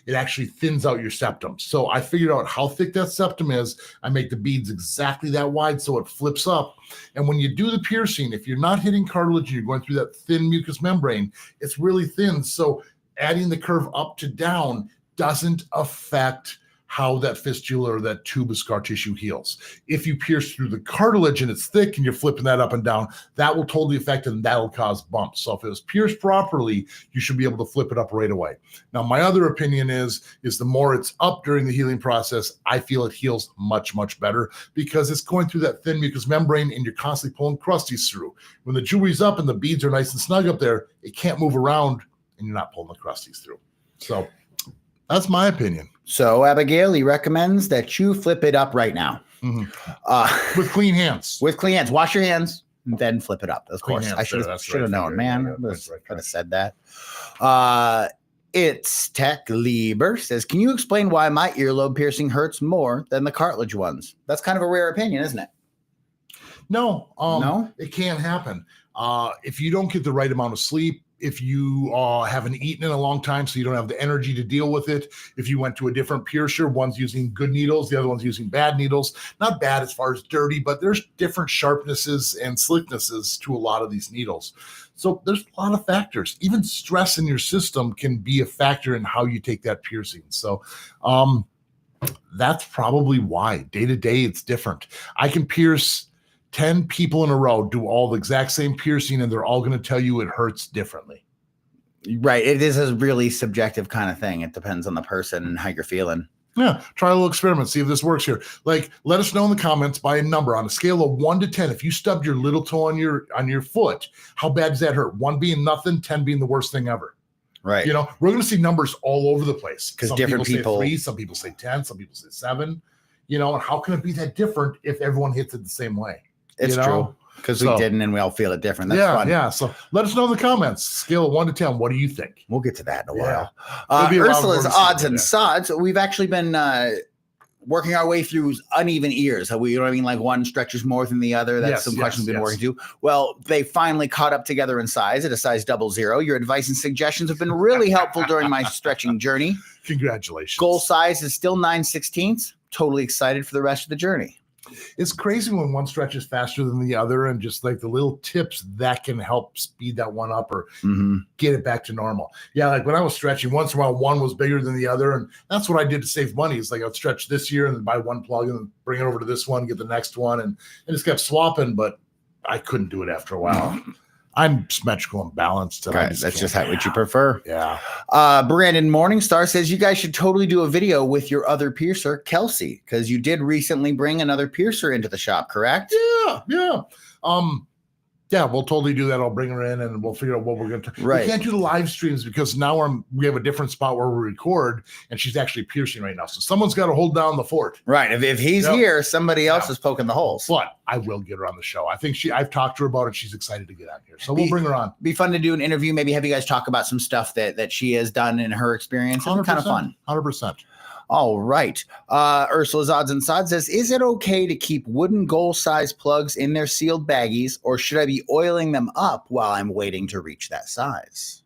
it actually thins out your septum. So I figured out how thick that septum is. I make the beads exactly that wide so it flips up. And when you do the piercing, if you're not hitting cartilage and you're going through that thin mucous membrane, it's really thin. So adding the curve up to down doesn't affect how that fistula or that tube of scar tissue heals. If you pierce through the cartilage and it's thick and you're flipping that up and down, that will totally affect it and that'll cause bumps. So if it was pierced properly, you should be able to flip it up right away. Now, my other opinion is the more it's up during the healing process, I feel it heals much, much better because it's going through that thin mucous membrane and you're constantly pulling crusties through. When the jewelry's up and the beads are nice and snug up there, it can't move around and you're not pulling the crusties through. So that's my opinion. So Abigail, he recommends that you flip it up right now. With clean hands. With clean hands. Wash your hands, then flip it up. Of Clean course. hands, I should have known, man. I could have said that. It's Tech Lieber says, can you explain why my earlobe piercing hurts more than the cartilage ones? That's kind of a rare opinion, isn't it? No. No? It can happen. If you don't get the right amount of sleep, if you haven't eaten in a long time, so you don't have the energy to deal with it. If you went to a different piercer, one's using good needles, the other one's using bad needles. Not bad as far as dirty, but there's different sharpnesses and slicknesses to a lot of these needles. So there's a lot of factors. Even stress in your system can be a factor in how you take that piercing. So that's probably why. Day to day, it's different. I can pierce 10 people in a row, do all the exact same piercing, and they're all going to tell you it hurts differently. Right. It is a really subjective kind of thing. It depends on the person and how you're feeling. Yeah. Try a little experiment. See if this works here. Like, let us know in the comments by a number on a scale of 1 to 10. If you stubbed your little toe on your foot, how bad does that hurt? 1 being nothing, 10 being the worst thing ever. Right. You know, we're going to see numbers all over the place. Because Some different people say 3, some people say 10, some people say 7. You know, how can it be that different if everyone hits it the same way? It's true. Because we didn't and we all feel it different. That's fun. Yeah. So let us know in the comments. Scale of 1 to 10. What do you think? We'll get to that in a while. Yeah. Ursula's odds and sods. We've actually been working our way through uneven ears. You know what I mean? Like one stretches more than the other. That's some questions we've been working through. Well, they finally caught up together in size at a size 00. Your advice and suggestions have been really helpful during my stretching journey. Congratulations. Goal size is still 9/16. Totally excited for the rest of the journey. It's crazy when one stretches faster than the other, and just like the little tips that can help speed that one up or get it back to normal. Yeah, like when I was stretching, once in a while one was bigger than the other, and that's what I did to save money. It's like I'd stretch this year and then buy one plug and then bring it over to this one, get the next one, and just kept swapping, but I couldn't do it after a while. I'm symmetrical and balanced. And that's just what you prefer. Yeah. Brandon Morningstar says you guys should totally do a video with your other piercer, Kelsey, because you did recently bring another piercer into the shop, correct? Yeah. Yeah, we'll totally do that. I'll bring her in and we'll figure out what we're going to. Right. We can't do the live streams because now we have a different spot where we record, and she's actually piercing right now. So someone's got to hold down the fort. Right. If he's here, somebody else is poking the holes. But I will get her on the show. I think I've talked to her about it. She's excited to get on here. So we'll bring her on. Be fun to do an interview. Maybe have you guys talk about some stuff that she has done in her experience. It's kind of fun. 100%. All right. Ursula's odds and sods says, is it okay to keep wooden goal size plugs in their sealed baggies, or should I be oiling them up while I'm waiting to reach that size?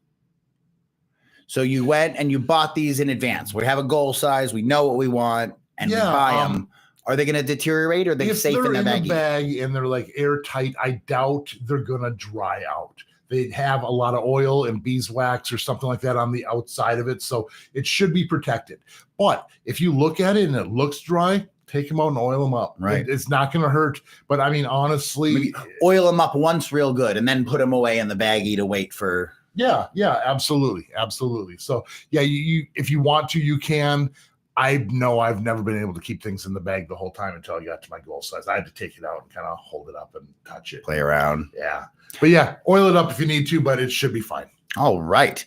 So you went and you bought these in advance. We have a goal size. We know what we want and we buy them. Are they going to deteriorate, or are they safe in the baggie? The bag and they're like airtight, I doubt they're going to dry out. They have a lot of oil and beeswax or something like that on the outside of it. So it should be protected. But if you look at it and it looks dry, take them out and oil them up. Right. It's not going to hurt. But I mean, honestly, oil them up once real good and then put them away in the baggie to wait for. Yeah, absolutely. So yeah, you if you want to, you can. I know I've never been able to keep things in the bag the whole time until I got to my goal size. I had to take it out and kind of hold it up and touch it. Play around. Yeah. But yeah, oil it up if you need to, but it should be fine. All right.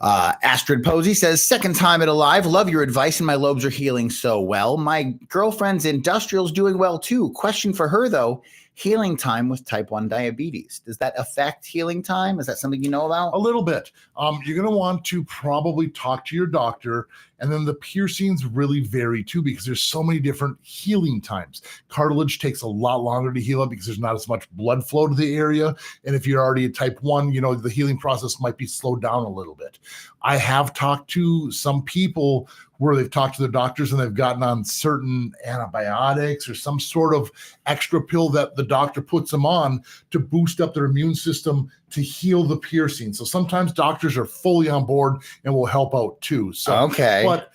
Astrid Posey says, second time at Alive. Love your advice and my lobes are healing so well. My girlfriend's industrial's doing well too. Question for her though, healing time with type 1 diabetes. Does that affect healing time? Is that something you know about? A little bit. You're going to want to probably talk to your doctor, and then the piercings really vary too because there's so many different healing times. Cartilage takes a lot longer to heal up because there's not as much blood flow to the area. And if you're already a type 1, you know, the healing process might be slowed down a little bit. I have talked to some people where they've talked to their doctors and they've gotten on certain antibiotics or some sort of extra pill that the doctor puts them on to boost up their immune system to heal the piercing. So sometimes doctors are fully on board and will help out too. So, okay. But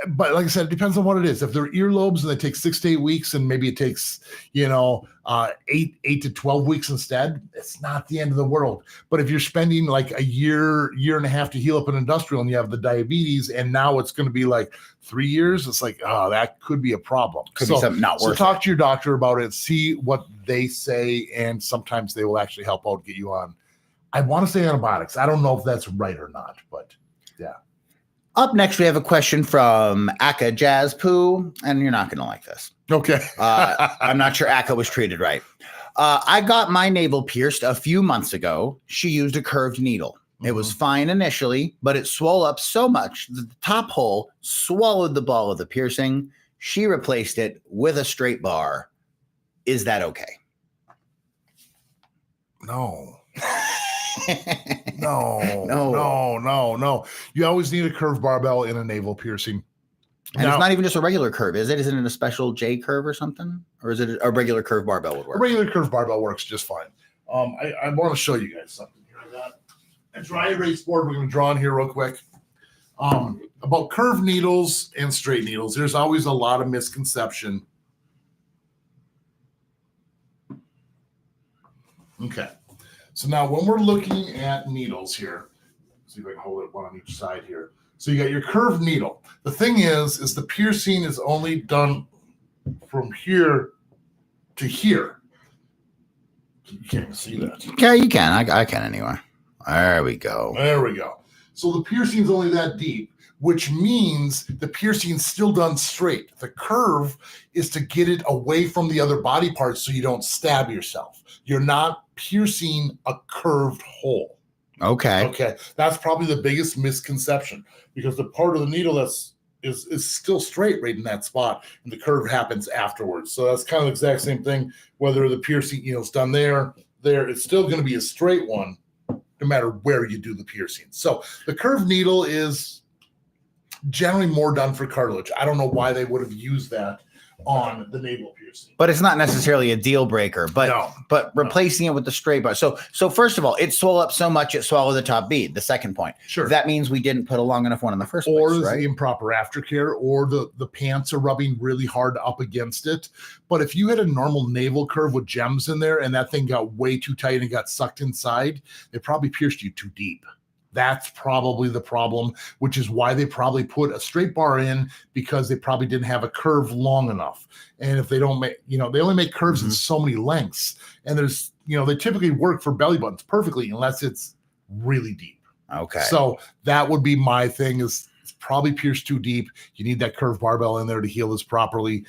but like I said, it depends on what it is. If they're earlobes and they take 6 to 8 weeks, and maybe it takes, 8 to 12 weeks instead, it's not the end of the world. But if you're spending like a year and a half to heal up an industrial, and you have the diabetes, and now it's going to be like 3 years, it's like, oh, that could be a problem. Could be something not worth it. So talk to your doctor about it, see what they say, and sometimes they will actually help out, get you on. I want to say antibiotics. I don't know if that's right or not, but yeah. Up next, we have a question from Aka Jazz Poo, and you're not going to like this. Okay. I'm not sure Aka was treated right. I got my navel pierced a few months ago. She used a curved needle. It was fine initially, but it swelled up so much that the top hole swallowed the ball of the piercing. She replaced it with a straight bar. Is that okay? No. No. You always need a curved barbell in a navel piercing. And it's not even just a regular curve, is it? Isn't it a special J curve or something? Or is it a regular curved barbell would work? A regular curved barbell works just fine. I want to show you guys something here. I got a dry erase board we're going to draw on here real quick. About curved needles and straight needles, there's always a lot of misconception. Okay. So now when we're looking at needles here, see if I can hold it one on each side here. So you got your curved needle. The thing is the piercing is only done from here to here. You can't even see that. Yeah, you can. I can anyway. There we go. There we go. So the piercing is only that deep, which means the piercing is still done straight. The curve is to get it away from the other body parts so you don't stab yourself. You're not piercing a curved hole. Okay. That's probably the biggest misconception, because the part of the needle is still straight right in that spot, and the curve happens afterwards. So that's kind of the exact same thing. Whether the piercing is done there, it's still going to be a straight one, no matter where you do the piercing. So the curved needle is generally more done for cartilage. I don't know why they would have used that on the navel piercing. But it's not necessarily a deal breaker. But replacing it with the straight bar. So first of all, it swelled up so much it swallowed the top bead. The second point. Sure. That means we didn't put a long enough one in the first place. Or right? the improper aftercare, or the pants are rubbing really hard up against it. But if you had a normal navel curve with gems in there and that thing got way too tight and got sucked inside, it probably pierced you too deep. That's probably the problem, which is why they probably put a straight bar in, because they probably didn't have a curve long enough. And if they don't make, they only make curves in so many lengths. And there's, they typically work for belly buttons perfectly unless it's really deep. Okay. So that would be my thing, is it's probably pierced too deep. You need that curved barbell in there to heal this properly.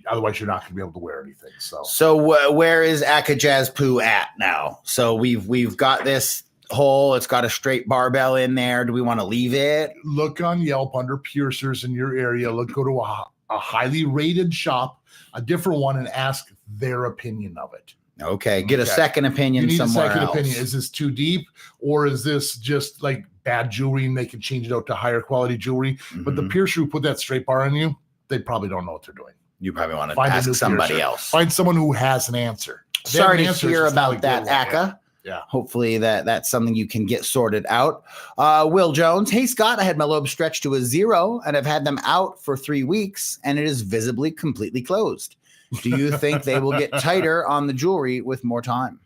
Otherwise, you're not going to be able to wear anything. So where is Aka Jazz Poo at now? So we've got this hole. It's got a straight barbell in there. Do we want to leave it? Look on Yelp under piercers in your area. Go to a highly rated shop, a different one, and ask their opinion of it. Okay. Get a second opinion somewhere else. Is this too deep, or is this just like bad jewelry and they can change it out to higher quality jewelry? But the piercer who put that straight bar on you, they probably don't know what they're doing. You probably want to ask somebody else. Find someone who has an answer. Sorry to hear about that, Aka. Yeah. Hopefully that's something you can get sorted out. Will Jones. Hey, Scott, I had my lobe stretched to a 0 and I've had them out for 3 weeks and it is visibly completely closed. Do you think they will get tighter on the jewelry with more time?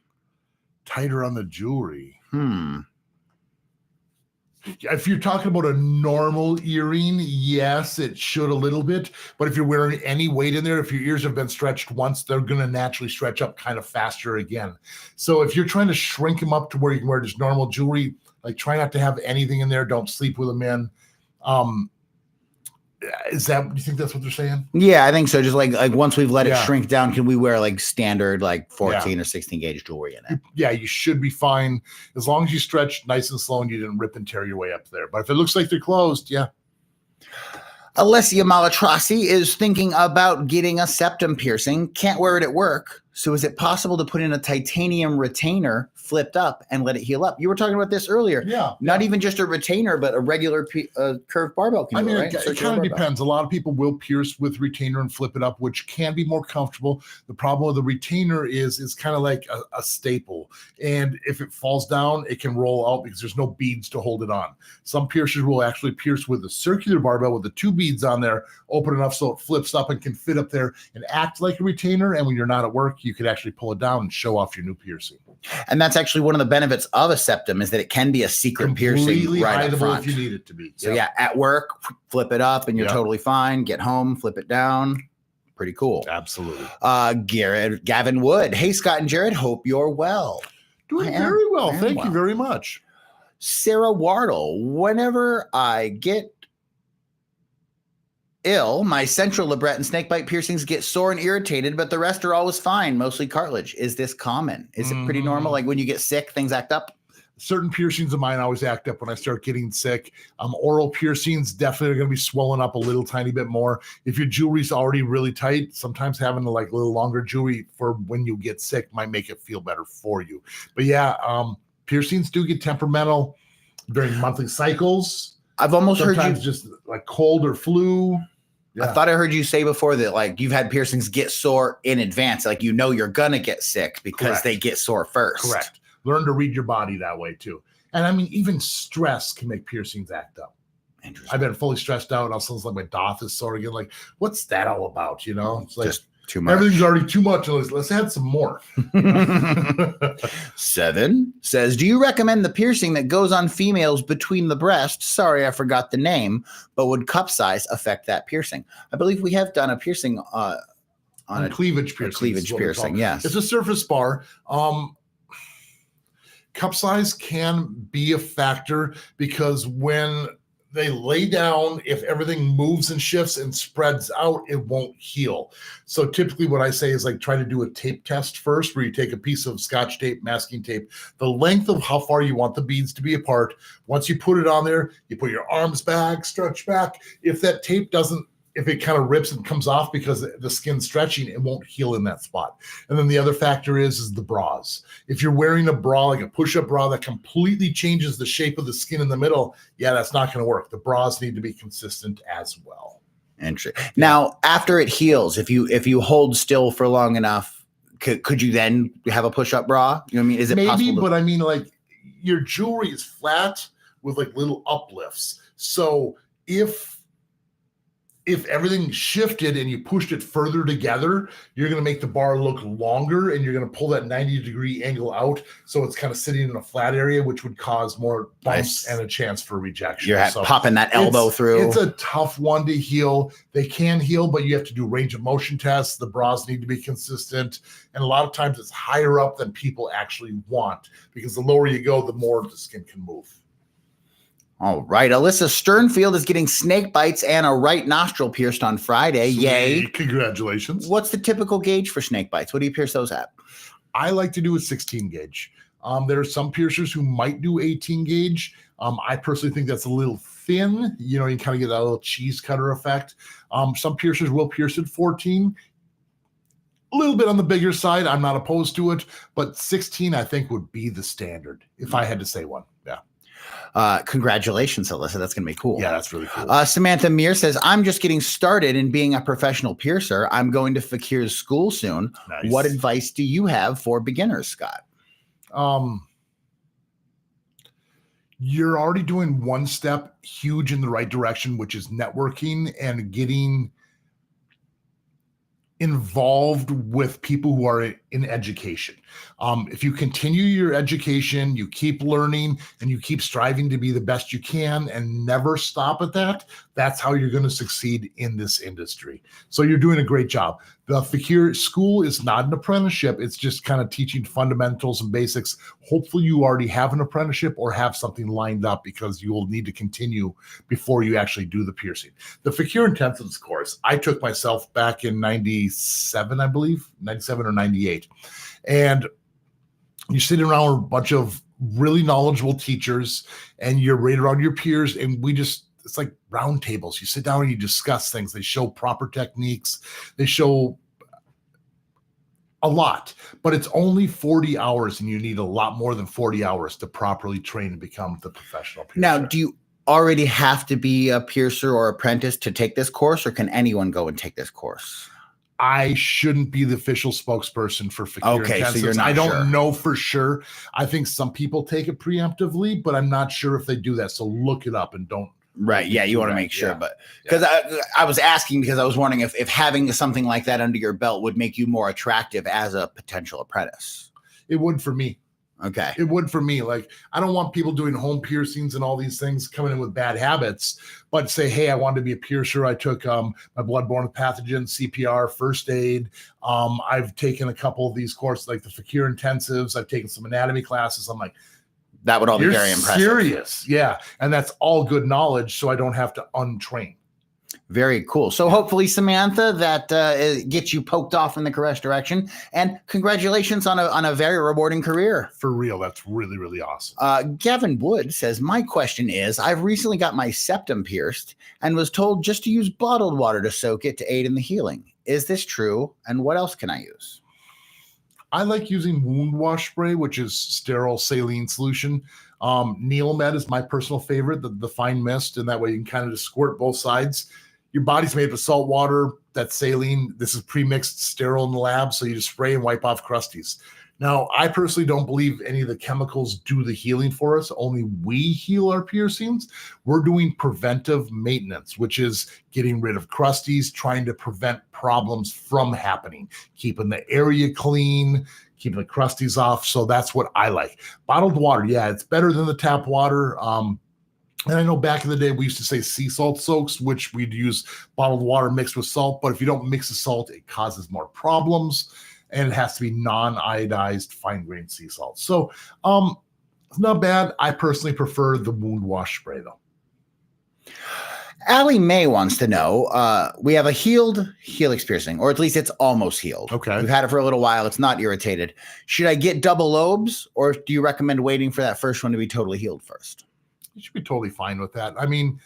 Tighter on the jewelry? If you're talking about a normal earring, yes, it should a little bit. But if you're wearing any weight in there, if your ears have been stretched once, they're going to naturally stretch up kind of faster again. So if you're trying to shrink them up to where you can wear just normal jewelry, like try not to have anything in there. Don't sleep with them in. Do you think that's what they're saying? Yeah, I think so. Just like once we've let it shrink down, can we wear like standard like 14 or 16 gauge jewelry in it? Yeah, you should be fine as long as you stretch nice and slow and you didn't rip and tear your way up there. But if it looks like they're closed, yeah. Alessia Malatrasi is thinking about getting a septum piercing. Can't wear it at work, So is it possible to put in a titanium retainer flipped up and let it heal up? You were talking about this earlier. Yeah. Not even just a retainer, but a regular curved barbell can do it, right? It kind of depends. A lot of people will pierce with retainer and flip it up, which can be more comfortable. The problem with the retainer is it's kind of like a staple. And if it falls down, it can roll out because there's no beads to hold it on. Some piercers will actually pierce with a circular barbell with the 2 beads on there, open enough so it flips up and can fit up there and act like a retainer. And when you're not at work, you could actually pull it down and show off your new piercing. And that's actually one of the benefits of a septum is that it can be a secret piercing right up front if you need it to be. So yeah, at work, flip it up and you're totally fine. Get home, flip it down. Pretty cool. Absolutely. Gavin Wood. Hey, Scott and Jared. Hope you're well. Doing very well. Thank you very much. Sarah Wardle. Whenever I get ill, my central labret and snakebite piercings get sore and irritated, but the rest are always fine, mostly cartilage. Is this common? Is it pretty normal? Like when you get sick, things act up? Certain piercings of mine always act up when I start getting sick. Oral piercings definitely are going to be swollen up a little tiny bit more. If your jewelry's already really tight, sometimes having like a little longer jewelry for when you get sick might make it feel better for you. But yeah, piercings do get temperamental during monthly cycles. I've almost heard you just like cold or flu. Yeah. I thought I heard you say before that like you've had piercings get sore in advance. Like you know you're going to get sick because they get sore first. Correct. Learn to read your body that way too. And I mean, even stress can make piercings act up. Interesting. I've been fully stressed out and all of a sudden like my doth is sore again. Like, what's that all about? You know, it's like just too much. Everything's already too much. Let's add some more. 7 says, do you recommend the piercing that goes on females between the breasts? Sorry, I forgot the name, but would cup size affect that piercing? I believe we have done a piercing on a cleavage piercing. Cleavage piercing, yes. It's a surface bar. Cup size can be a factor because when they lay down, if everything moves and shifts and spreads out, it won't heal. So typically what I say is like try to do a tape test first where you take a piece of Scotch tape, masking tape, the length of how far you want the beads to be apart. Once you put it on there, you put your arms back, stretch back. If that tape doesn't, if it kind of rips and comes off because the skin's stretching, it won't heal in that spot. And then the other factor is the bras. If you're wearing a bra, like a push-up bra that completely changes the shape of the skin in the middle, yeah, that's not going to work. The bras need to be consistent as well. Interesting. Now, after it heals, if you hold still for long enough, could you then have a push-up bra? You know what I mean? Is it maybe possible? But I mean, like your jewelry is flat with like little uplifts. So if everything shifted and you pushed it further together, you're going to make the bar look longer and you're going to pull that 90-degree angle out. So it's kind of sitting in a flat area, which would cause more bumps and a chance for rejection. You're popping that elbow through. It's a tough one to heal. They can heal, but you have to do range of motion tests. The bras need to be consistent. And a lot of times it's higher up than people actually want because the lower you go, the more the skin can move. All right. Alyssa Sternfield is getting snake bites and a right nostril pierced on Friday. Sweet. Yay. Congratulations. What's the typical gauge for snake bites? What do you pierce those at? I like to do a 16 gauge. There are some piercers who might do 18 gauge. I personally think that's a little thin. You know, you kind of get that little cheese cutter effect. Some piercers will pierce at 14. A little bit on the bigger side. I'm not opposed to it, but 16 I think would be the standard if I had to say one. Yeah. Congratulations, Alyssa. That's going to be cool. Yeah, that's really cool. Samantha Meir says, I'm just getting started in being a professional piercer. I'm going to Fakir's school soon. Nice. What advice do you have for beginners, Scott? You're already doing one step huge in the right direction, which is networking and getting involved with people who are in education. If you continue your education, you keep learning and you keep striving to be the best you can and never stop at that, that's how you're going to succeed in this industry. So you're doing a great job. The Fakir School is not an apprenticeship. It's just kind of teaching fundamentals and basics. Hopefully you already have an apprenticeship or have something lined up because you will need to continue before you actually do the piercing. The Fakir Intensives course, I took myself back in 97, I believe, 97 or 98. And you're sitting around with a bunch of really knowledgeable teachers and you're right around your peers. And it's like round tables. You sit down and you discuss things. They show proper techniques. They show A lot, but it's only 40 hours, and you need a lot more than 40 hours to properly train and become the professional piercer. Now, do you already have to be a piercer or apprentice to take this course, or can anyone go and take this course? I shouldn't be the official spokesperson for Fakir Okay, Intensives. so you're not I don't sure. know for sure. I think some people take it preemptively, but I'm not sure if they do that. So look it up and don't. Right. Yeah, you want to make sure. Yeah. But because I was asking because I was wondering if having something like that under your belt would make you more attractive as a potential apprentice. It would for me. Okay. It would for me. Like, I don't want people doing home piercings and all these things coming in with bad habits, but say, hey, I wanted to be a piercer. I took my bloodborne pathogen, CPR, first aid. I've taken a couple of these courses, like the Fakir Intensives. I've taken some anatomy classes. I'm like, that would all be very impressive. Serious. Yeah. And that's all good knowledge. So I don't have to untrain. Very cool. So hopefully, Samantha, that gets you poked off in the correct direction. And congratulations on a very rewarding career. For real. That's really, really awesome. Gavin Wood says, my question is, I've recently got my septum pierced and was told just to use bottled water to soak it to aid in the healing. Is this true? And what else can I use? I like using wound wash spray, which is sterile saline solution. Neomed is my personal favorite, the fine mist, and that way you can kind of just squirt both sides. Your body's made of salt water, that's saline. This is pre-mixed, sterile in the lab, so you just spray and wipe off crusties. Now, I personally don't believe any of the chemicals do the healing for us. Only we heal our piercings. We're doing preventive maintenance, which is getting rid of crusties, trying to prevent problems from happening, keeping the area clean, keeping the crusties off. So that's what I like. Bottled water, yeah, it's better than the tap water. And I know back in the day, we used to say sea salt soaks, which we'd use bottled water mixed with salt. But if you don't mix the salt, it causes more problems. And it has to be non-iodized fine-grained sea salt. So it's not bad. I personally prefer the wound wash spray, though. Allie Mae wants to know, we have a healed helix piercing, or at least it's almost healed. Okay. We've had it for a little while. It's not irritated. Should I get double lobes, or do you recommend waiting for that first one to be totally healed first? You should be totally fine with that. I mean,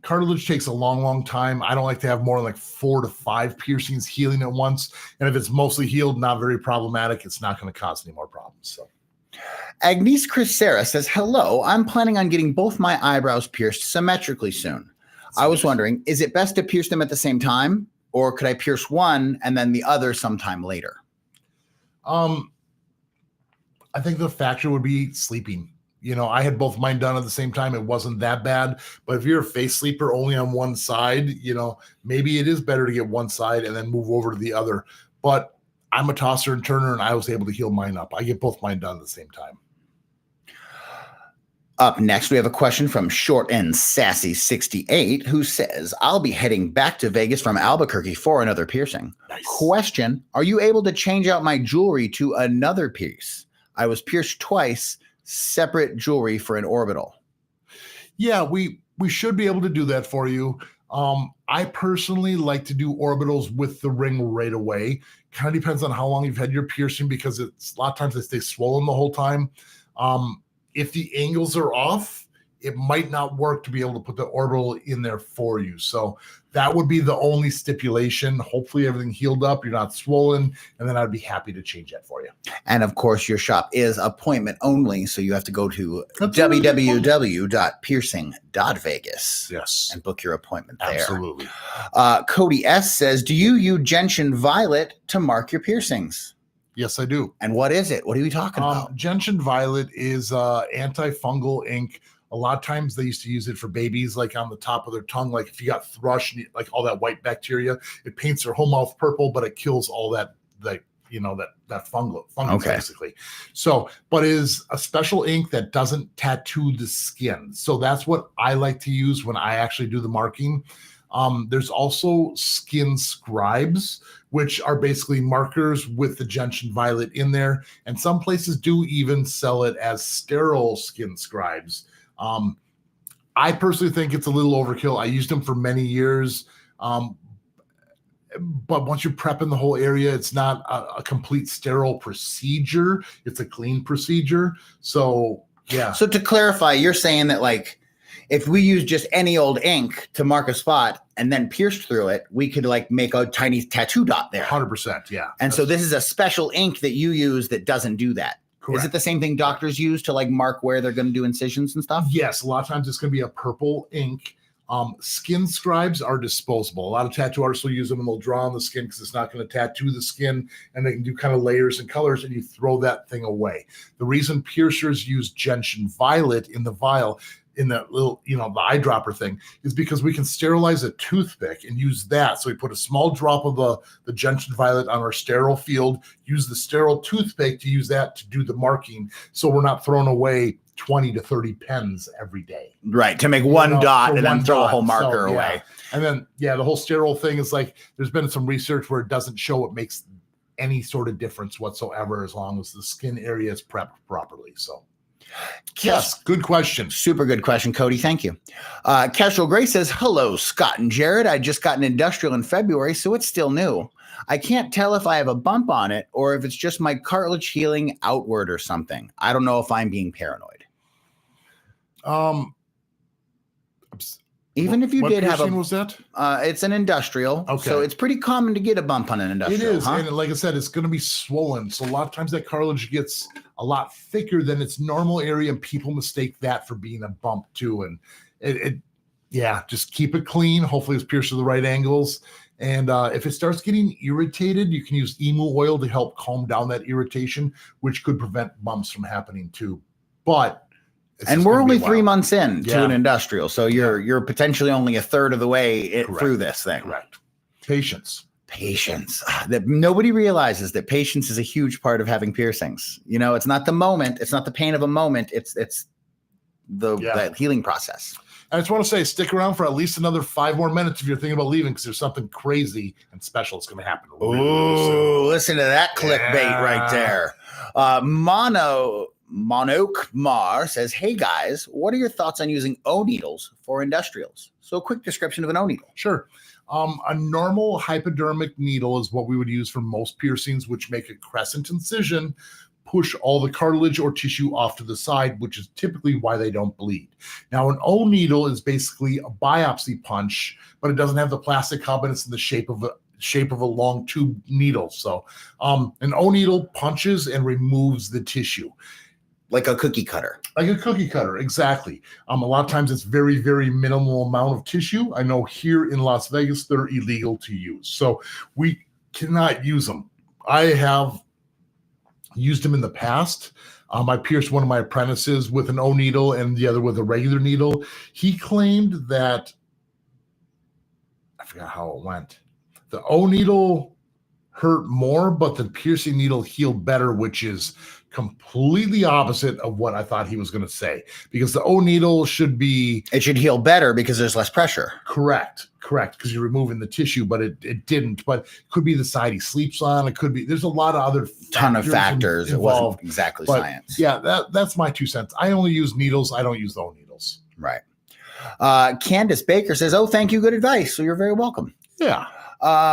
cartilage takes a long, long time. I don't like to have more than like 4 to 5 piercings healing at once. And if it's mostly healed, not very problematic, it's not going to cause any more problems. So, Agnes Crisera says, hello, I'm planning on getting both my eyebrows pierced symmetrically soon. I was wondering, is it best to pierce them at the same time, or could I pierce one and then the other sometime later? I think the factor would be sleeping. You know, I had both mine done at the same time. It wasn't that bad. But if you're a face sleeper only on one side, you know, maybe it is better to get one side and then move over to the other. But I'm a tosser and turner, and I was able to heal mine up. I get both mine done at the same time. Up next, we have a question from Short and Sassy 68, who says, I'll be heading back to Vegas from Albuquerque for another piercing. Nice. Question, are you able to change out my jewelry to another piece? I was pierced twice, separate jewelry for an orbital. Yeah, we should be able to do that for you. I personally like to do orbitals with the ring right away. Kind of depends on how long you've had your piercing, because it's a lot of times they stay swollen the whole time. If the angles are off, it might not work to be able to put the orbital in there for you. So that would be the only stipulation. Hopefully everything healed up, you're not swollen, and then I'd be happy to change that for you. And of course, your shop is appointment only, so you have to go to www.piercing.vegas. Yes. And book your appointment there. Absolutely. Cody S. says, do you use gentian violet to mark your piercings? Yes, I do. And what is it? What are we talking about? Gentian violet is antifungal ink. A lot of times they used to use it for babies, like on the top of their tongue. Like if you got thrush, like all that white bacteria, it paints their whole mouth purple, but it kills all that fungus basically. So, but is a special ink that doesn't tattoo the skin. So that's what I like to use when I actually do the marking. There's also skin scribes, which are basically markers with the gentian violet in there. And some places do even sell it as sterile skin scribes. I personally think it's a little overkill. I used them for many years. But once you're prepping the whole area, it's not a complete sterile procedure. It's a clean procedure. So, yeah. So to clarify, you're saying that like if we use just any old ink to mark a spot and then pierce through it, we could like make a tiny tattoo dot there. 100%. Yeah. And so this is a special ink that you use that doesn't do that. Correct. Is it the same thing doctors use to like mark where they're going to do incisions and stuff? Yes. A lot of times it's going to be a purple ink. Skin scribes are disposable. A lot of tattoo artists will use them and they'll draw on the skin because it's not going to tattoo the skin, and they can do kind of layers and colors, and you throw that thing away. The reason piercers use gentian violet in the vial, in that little, the eyedropper thing, is because we can sterilize a toothpick and use that. So we put a small drop of the gentian violet on our sterile field, use the sterile toothpick to use that to do the marking. So we're not throwing away 20 to 30 pens every day. Right. To make one dot and then throw a whole marker away. And then, the whole sterile thing is like, there's been some research where it doesn't show it makes any sort of difference whatsoever as long as the skin area is prepped properly. So. Yes, good question. Super good question, Cody. Thank you. Casual Gray says, hello, Scott and Jared. I just got an industrial in February, so it's still new. I can't tell if I have a bump on it or if it's just my cartilage healing outward or something. I don't know if I'm being paranoid. Even if you did have was that? It's an industrial. Okay. So it's pretty common to get a bump on an industrial. It is. Huh? And like I said, it's going to be swollen. So a lot of times that cartilage gets a lot thicker than its normal area, and people mistake that for being a bump too. And just keep it clean. Hopefully it's pierced to the right angles. And if it starts getting irritated, you can use emu oil to help calm down that irritation, which could prevent bumps from happening too. But and we're only 3 months in to an industrial, so you're potentially only a third of the way through this thing. Correct. Patience. That nobody realizes that patience is a huge part of having piercings. It's not the moment, it's not the pain of a moment. It's the healing process. I just want to say, stick around for at least another 5 more minutes if you're thinking about leaving, because there's something crazy and special that's going to happen. Ooh, listen to that clickbait right there. Monok Mar says, hey guys, what are your thoughts on using O needles for industrials? So a quick description of an O needle. Sure. A normal hypodermic needle is what we would use for most piercings, which make a crescent incision, push all the cartilage or tissue off to the side, which is typically why they don't bleed. Now, an O needle is basically a biopsy punch, but it doesn't have the plastic hub, and it's in the shape of a long tube needle. So an O needle punches and removes the tissue. Like a cookie cutter. Exactly. A lot of times it's very, very minimal amount of tissue. I know here in Las Vegas, they're illegal to use. So we cannot use them. I have used them in the past. I pierced one of my apprentices with an O needle and the other with a regular needle. He claimed that, I forgot how it went. The O needle hurt more, but the piercing needle healed better, which is completely opposite of what I thought he was going to say, because the O needle should heal better because there's less pressure. Correct. Because you're removing the tissue, but it didn't. But it could be the side he sleeps on. It could be, there's a lot of other factors. It wasn't exactly science. Yeah, that's my 2 cents. I only use needles. I don't use the O needles. Right. Candace Baker says, oh, thank you. Good advice. So you're very welcome. Yeah.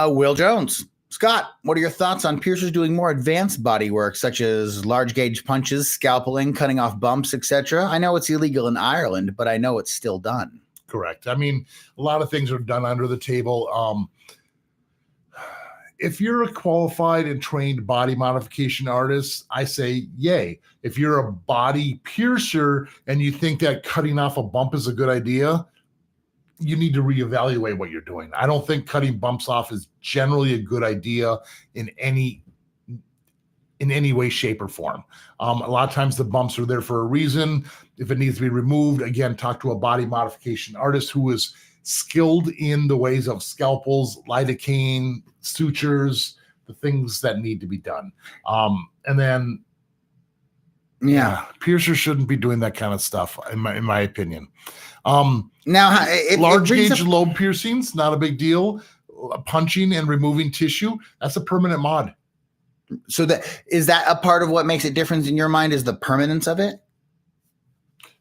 Will Jones. Scott, what are your thoughts on piercers doing more advanced body work, such as large gauge punches, scalpeling, cutting off bumps, etc.? I know it's illegal in Ireland, but I know it's still done. Correct. I mean, a lot of things are done under the table. If you're a qualified and trained body modification artist, I say yay. If you're a body piercer and you think that cutting off a bump is a good idea, you need to reevaluate what you're doing. I don't think cutting bumps off is generally a good idea in any way, shape, or form. A lot of times the bumps are there for a reason. If it needs to be removed, again, talk to a body modification artist who is skilled in the ways of scalpels, lidocaine, sutures, the things that need to be done. And then, piercers shouldn't be doing that kind of stuff, in my opinion. Now, large gauge lobe piercings, not a big deal. Punching and removing tissue, that's a permanent mod. So is that a part of what makes it different in your mind, is the permanence of it?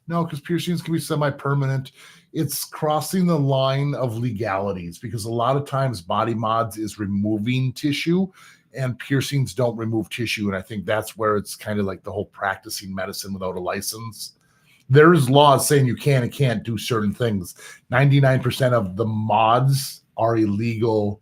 No, because piercings can be semi-permanent. It's crossing the line of legalities, because a lot of times body mods is removing tissue and piercings don't remove tissue. And I think that's where it's kind of like the whole practicing medicine without a license. there's laws saying you can and can't do certain things. 99% of the mods are illegal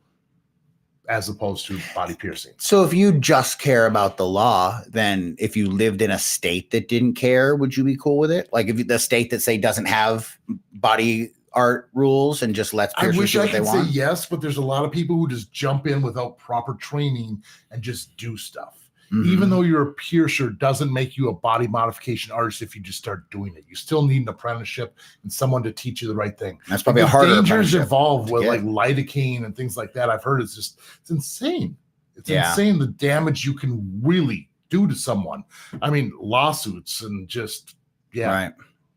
as opposed to body piercing. So if you just care about the law, then if you lived in a state that didn't care, would you be cool with it? Like if the state that say doesn't have body art rules and just lets piercers I wish do I what they could say want? yes, but there's a lot of people who just jump in without proper training and just do stuff. Mhm. Even though you're a piercer, doesn't make you a body modification artist if you just start doing it. You still need an apprenticeship and someone to teach you the right thing. That's probably a Because harder dangers apprenticeship involved to with get. like lidocaine and things like that. I've heard it's insane. It's Yeah. insane the damage you can really do to someone. I mean, lawsuits and just Right.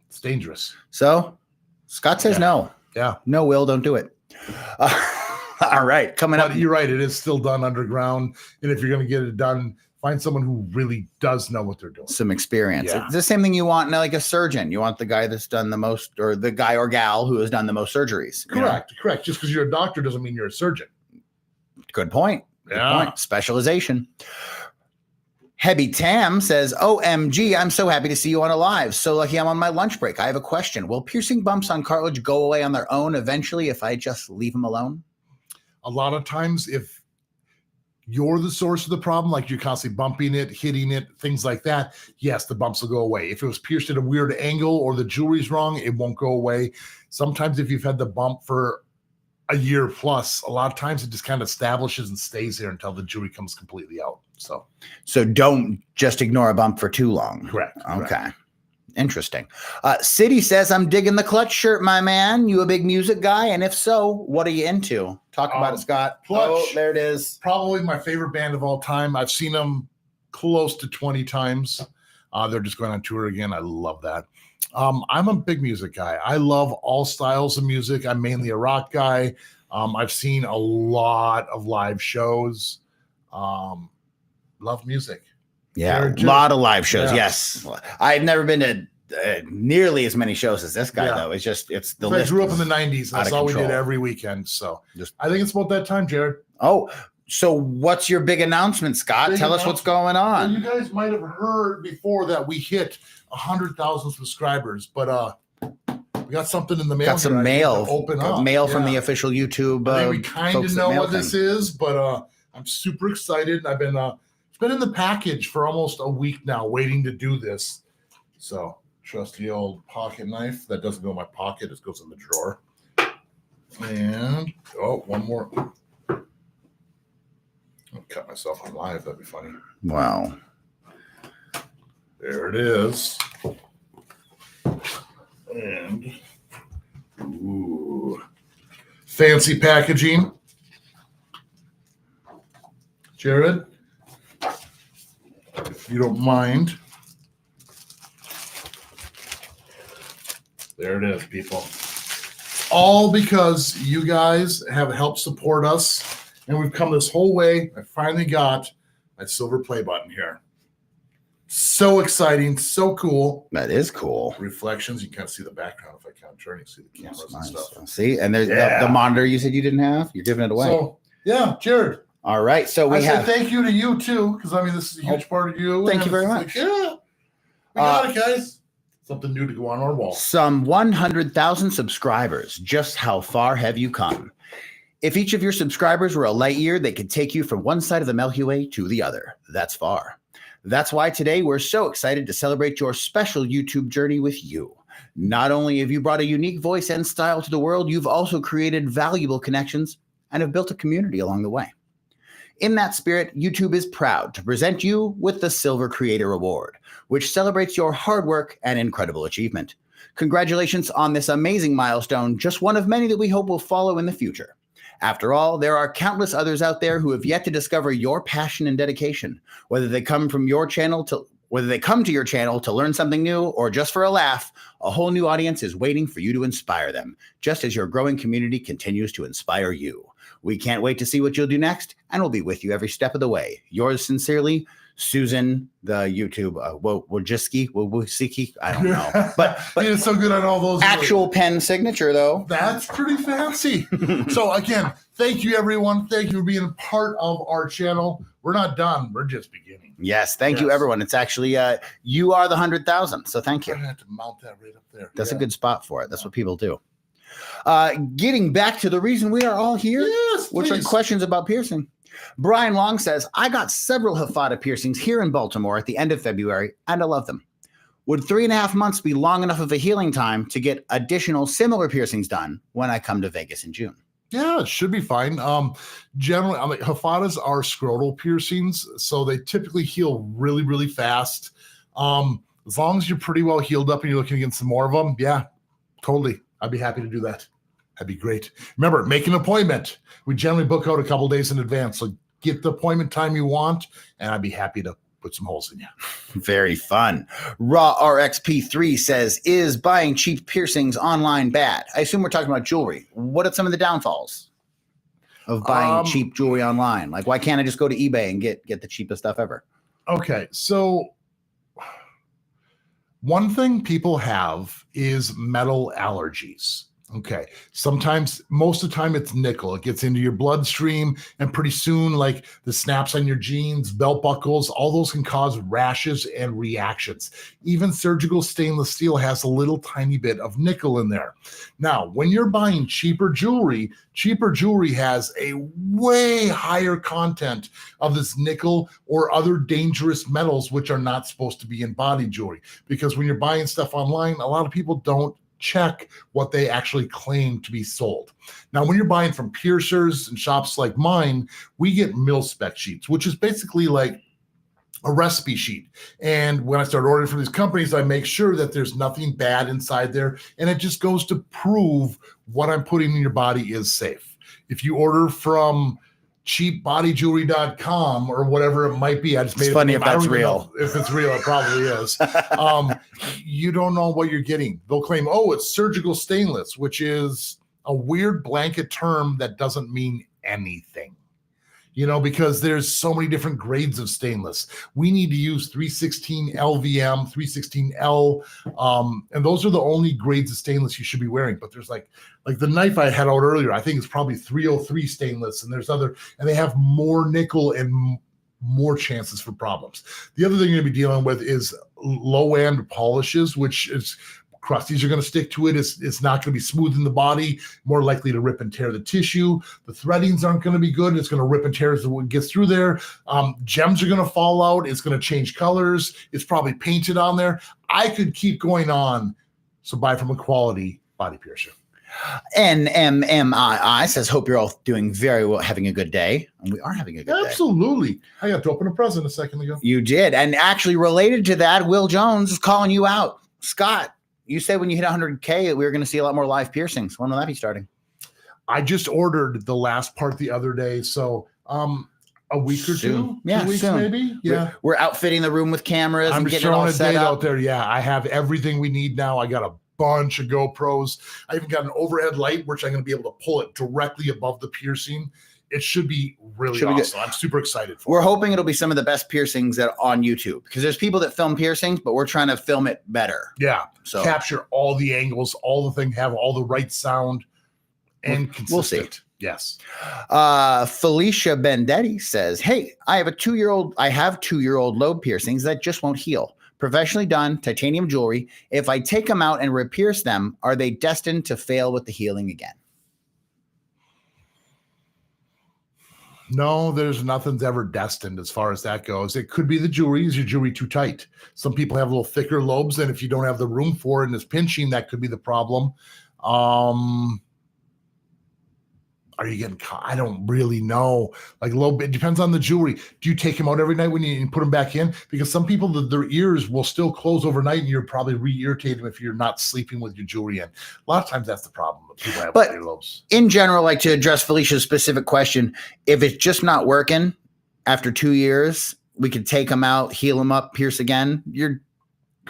it's dangerous. So Scott says no. Yeah. No, Will, don't do it. All right. Coming up. But you're right. It is still done underground. And if you're going to get it done, find someone who really does know what they're doing. Some experience. Yeah. It's the same thing you want in like a surgeon. You want the guy that's done the most, or the guy or gal who has done the most surgeries. you know? Correct. Just because you're a doctor doesn't mean you're a surgeon. Good point. Good Yeah. point. Specialization. Hebby Tam says, OMG, I'm so happy to see you on a live. So lucky I'm on my lunch break. I have a question. Will piercing bumps on cartilage go away on their own eventually if I just leave them alone? A lot of times, if you're the source of the problem, like you're constantly bumping it, hitting it, things like that, yes, the bumps will go away. If it was pierced at a weird angle or the jewelry's wrong, it won't go away. Sometimes if you've had the bump for a year plus, a lot of times it just kind of establishes and stays there until the jewelry comes completely out. So don't just ignore a bump for too long. Correct. Okay. Interesting. City says, I'm digging the Clutch shirt, my man. You a big music guy? And if so, what are you into? Talk about it, Scott. Clutch. Oh, there it is. Probably my favorite band of all time. I've seen them close to 20 times. They're just going on tour again. I love that. I'm a big music guy. I love all styles of music. I'm mainly a rock guy. I've seen a lot of live shows. Love music. Yeah, a lot of live shows. Yes. I've never been to nearly as many shows as this guy, though. It's just, it's the list. I grew up in the 90s. That's all we did control. every weekend. So I think it's about that time, Jared. Oh, so what's your big announcement, Scott? Tell us what's going on. Well, you guys might have heard before that we hit 100,000 subscribers, but we got something in the mail. Got some mail. Open up. Mail from the official YouTube. I think we kind of know what this is, but I'm super excited. I've been it's been in the package for almost a week now, waiting to do this. So trusty old pocket knife that doesn't go in my pocket; it goes in the drawer. And one more. I'll cut myself on live. That'd be funny. Wow. There it is. And fancy packaging. Jared, if you don't mind. There it is, people. All because you guys have helped support us. And we've come this whole way. I finally got my silver play button here. So exciting, so cool. That is cool. Reflections. You can kind of see the background if I count turning, see the cameras and stuff. See, and there's the monitor you said you didn't have. You're giving it away. So, yeah, Jared. All right. So we have. Thank you to you too, because I mean, this is a huge part of you. Thank you very much. We got it, guys. Something new to go on our wall. Some 100,000 subscribers. Just how far have you come? If each of your subscribers were a light year, they could take you from one side of the Milky Way to the other. That's far. That's why today we're so excited to celebrate your special YouTube journey with you. Not only have you brought a unique voice and style to the world, you've also created valuable connections and have built a community along the way. In that spirit, YouTube is proud to present you with the Silver Creator Award, which celebrates your hard work and incredible achievement. Congratulations on this amazing milestone, just one of many that we hope will follow in the future. After all, there are countless others out there who have yet to discover your passion and dedication, whether they come to your channel to learn something new or just for a laugh. A whole new audience is waiting for you to inspire them, just as your growing community continues to inspire you. We can't wait to see what you'll do next, and we'll be with you every step of the way. Yours sincerely, Susan, the YouTube Wojcicki, I don't know, but it's so good on all those. Actual pen signature though. That's pretty fancy. So again, thank you everyone. Thank you for being a part of our channel. We're not done. We're just beginning. Yes, thank you everyone. It's actually you are the 100,000. So thank you. I have to mount that right up there. That's a good spot for it. That's what people do. Getting back to the reason we are all here, which are questions about piercing. Brian Long says, I got several Hafada piercings here in Baltimore at the end of February, and I love them. Would 3.5 months be long enough of a healing time to get additional similar piercings done when I come to Vegas in June? Yeah, it should be fine. Generally, Hafadas are scrotal piercings, so they typically heal really, really fast. As long as you're pretty well healed up and you're looking to get some more of them, yeah, totally. I'd be happy to do that. That'd be great. Remember, make an appointment. We generally book out a couple days in advance, so get the appointment time you want, and I'd be happy to put some holes in you. Very fun. Raw RXP3 says, is buying cheap piercings online bad? I assume we're talking about jewelry. What are some of the downfalls of buying cheap jewelry online? Like, why can't I just go to eBay and get the cheapest stuff ever? Okay, so one thing people have is metal allergies. Okay. Sometimes, most of the time it's nickel. It gets into your bloodstream, and pretty soon, like the snaps on your jeans, belt buckles, all those can cause rashes and reactions. Even surgical stainless steel has a little tiny bit of nickel in there. Now, when you're buying cheaper jewelry has a way higher content of this nickel or other dangerous metals, which are not supposed to be in body jewelry. Because when you're buying stuff online, a lot of people don't check what they actually claim to be sold. Now, when you're buying from piercers and shops like mine, we get mil spec sheets, which is basically like a recipe sheet. And when I start ordering from these companies, I make sure that there's nothing bad inside there. And it just goes to prove what I'm putting in your body is safe. If you order from cheapbodyjewelry.com or whatever it might be. I just made it funny if that's real. If it's real, it probably is. You don't know what you're getting. They'll claim, oh, it's surgical stainless, which is a weird blanket term that doesn't mean anything. You know, because there's so many different grades of stainless. We need to use 316 LVM, 316L, and those are the only grades of stainless you should be wearing. But there's like the knife I had out earlier, I think it's probably 303 stainless, and there's other, and they have more nickel and more chances for problems. The other thing you're gonna be dealing with is low-end polishes, which is crusties are going to stick to it. It's not going to be smooth in the body, more likely to rip and tear the tissue. The threadings aren't going to be good. It's going to rip and tear as it gets through there. Gems are going to fall out. It's going to change colors. It's probably painted on there. I could keep going on. So buy from a quality body piercer. NMMII says, hope you're all doing very well, having a good day. And we are having a good day. Absolutely. I got to open a present a second ago. You did. And actually related to that, Will Jones is calling you out. Scott, you said when you hit 100K, we were going to see a lot more live piercings. When will that be starting? I just ordered the last part the other day. So a week or soon. 2 weeks soon. Maybe. Yeah. We're outfitting the room with cameras. I'm and just getting throwing it all a set date up out there. Yeah. I have everything we need now. I got a bunch of GoPros. I even got an overhead light, which I'm going to be able to pull it directly above the piercing. It should be really awesome. I'm super excited for it. We're hoping it'll be some of the best piercings that are on YouTube, because there's people that film piercings, but we're trying to film it better. Yeah. So capture all the angles, all the thing, have all the right sound and consistent. We'll see. Yes. Felicia Bendetti says, hey, I have 2-year-old lobe piercings that just won't heal. Professionally done titanium jewelry. If I take them out and re-pierce them, are they destined to fail with the healing again? No, there's nothing's ever destined as far as that goes. It could be the jewelry. Is your jewelry too tight? Some people have a little thicker lobes, and if you don't have the room for it and it's pinching, that could be the problem. Are you getting caught? I don't really know. Like lobe, it depends on the jewelry. Do you take them out every night when you put them back in? Because some people, their ears will still close overnight, and you're probably re-irritating them if you're not sleeping with your jewelry in. A lot of times that's the problem that people have with their lobes. In general, like to address Felicia's specific question, if it's just not working after 2 years, we could take them out, heal them up, pierce again.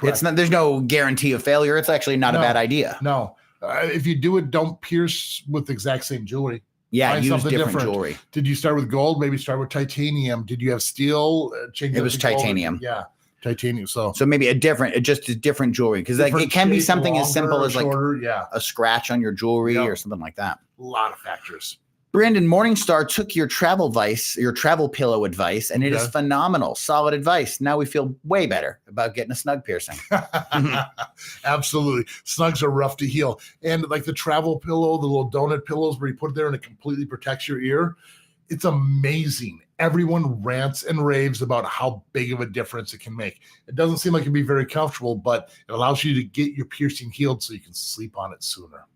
There's no guarantee of failure. It's actually not a bad idea. No. If you do it, don't pierce with the exact same jewelry. Yeah, Find use something different jewelry. Did you start with gold? Maybe start with titanium. Did you have steel? It was titanium. Yeah, titanium. So maybe a different jewelry, because like it can be something as simple as like a scratch on your jewelry or something like that. A lot of factors. Brandon Morningstar took your travel pillow advice, and it is phenomenal. Solid advice. Now we feel way better about getting a snug piercing. Absolutely. Snugs are rough to heal. And like the travel pillow, the little donut pillows where you put it there and it completely protects your ear. It's amazing. Everyone rants and raves about how big of a difference it can make. It doesn't seem like it can be very comfortable, but it allows you to get your piercing healed so you can sleep on it sooner.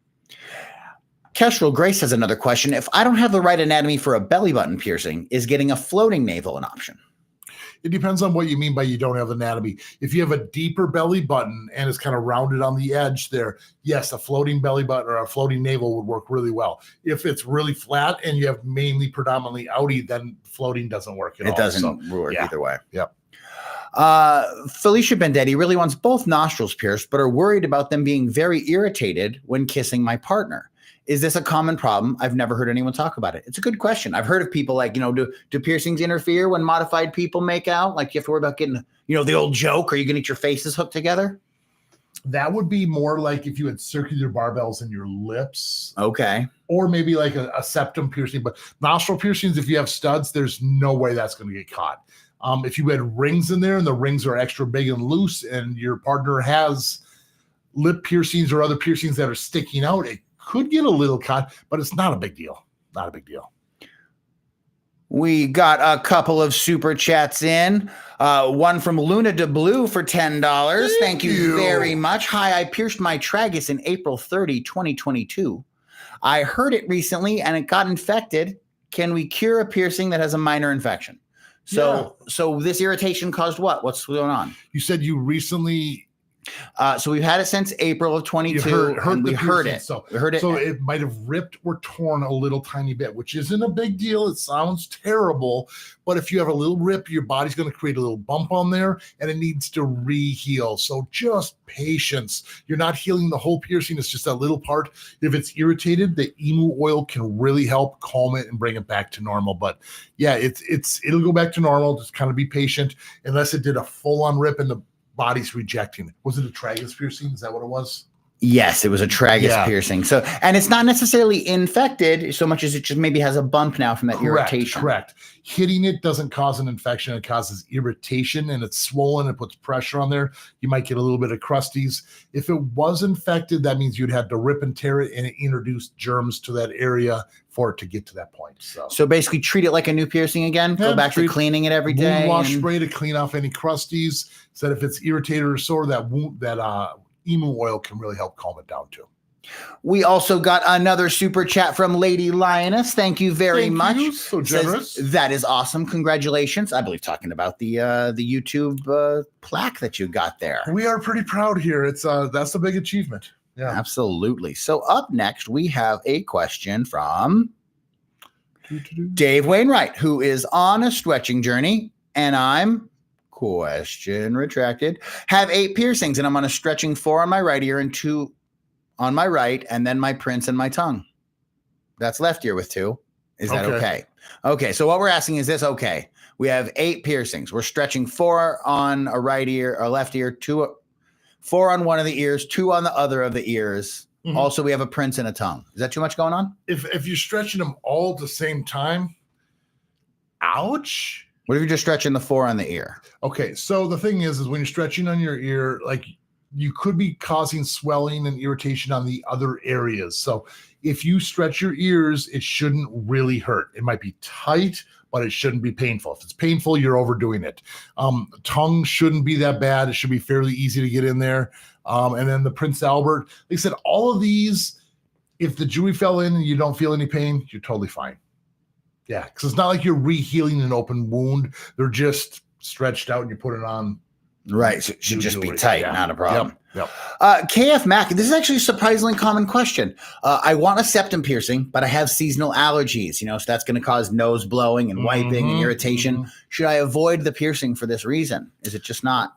Kestrel Grace has another question. If I don't have the right anatomy for a belly button piercing, is getting a floating navel an option? It depends on what you mean by you don't have anatomy. If you have a deeper belly button and it's kind of rounded on the edge there, yes, a floating belly button or a floating navel would work really well. If it's really flat and you have predominantly outie, then floating doesn't work at all. It doesn't work either way. Yep. Felicia Bendetti really wants both nostrils pierced, but are worried about them being very irritated when kissing my partner. Is this a common problem? I've never heard anyone talk about it. It's a good question. I've heard of people like, do piercings interfere when modified people make out? Like you have to worry about getting, the old joke, are you going to get your faces hooked together? That would be more like if you had circular barbells in your lips. Okay. Or maybe like a septum piercing. But nostril piercings, if you have studs, there's no way that's going to get caught. If you had rings in there and the rings are extra big and loose and your partner has lip piercings or other piercings that are sticking out, it could get a little caught, but it's not a big deal. Not a big deal. We got a couple of super chats in. One from Luna de Blue for $10. Thank you very much. Hi, I pierced my tragus in April 30, 2022. I heard it recently and it got infected. Can we cure a piercing that has a minor infection? So this irritation caused what? What's going on? You said you recently... So we've had it since April of 22. We heard it. So it might have ripped or torn a little tiny bit, which isn't a big deal. It sounds terrible, but if you have a little rip, your body's going to create a little bump on there, and it needs to re-heal. So just patience. You're not healing the whole piercing. It's just a little part. If it's irritated, the emu oil can really help calm it and bring it back to normal. But yeah, it'll go back to normal. Just kind of be patient, unless it did a full-on rip and the body's rejecting it. Was it a tragus piercing? Is that what it was? Yes, it was a tragus piercing. So, and it's not necessarily infected so much as it just maybe has a bump now from that irritation. Correct. Hitting it doesn't cause an infection. It causes irritation and it's swollen. It puts pressure on there. You might get a little bit of crusties. If it was infected, that means you'd have to rip and tear it and it introduced germs to that area for it to get to that point. So basically treat it like a new piercing again. Go back to cleaning it every day. Wash spray to clean off any crusties. So that if it's irritated or sore, that emu oil can really help calm it down too. We also got another super chat from Lady Lioness. Thank you very much. You. So generous. That is awesome. Congratulations. I believe talking about the YouTube plaque that you got there. We are pretty proud here. It's that's a big achievement. Yeah, absolutely. So up next, we have a question from Dave Wainwright, who is on a stretching journey, and I'm question retracted. Have 8 piercings, and I'm on a stretching 4 on my right ear and 2 on my right, and then my prince and my tongue. That's left ear with 2. Is that okay? Okay. So what we're asking is this okay? We have 8 piercings. We're stretching 4 on a right ear, or left ear, 4 on one of the ears, 2 on the other of the ears. Mm-hmm. Also, we have a prince and a tongue. Is that too much going on? If you're stretching them all at the same time, ouch. What if you're just stretching the 4 on the ear? Okay, so the thing is when you're stretching on your ear, like you could be causing swelling and irritation on the other areas. So if you stretch your ears, it shouldn't really hurt. It might be tight, but it shouldn't be painful. If it's painful, you're overdoing it. Tongue shouldn't be that bad. It should be fairly easy to get in there. And then the Prince Albert, like I said, all of these, if the jewelry fell in and you don't feel any pain, you're totally fine. Yeah, because it's not like you're re-healing an open wound. They're just stretched out and you put it on. Right. So it should just be tight, not a problem. Yep. KF Mack, this is actually a surprisingly common question. I want a septum piercing, but I have seasonal allergies, so that's going to cause nose blowing and wiping and irritation. Mm-hmm. Should I avoid the piercing for this reason? Is it just not?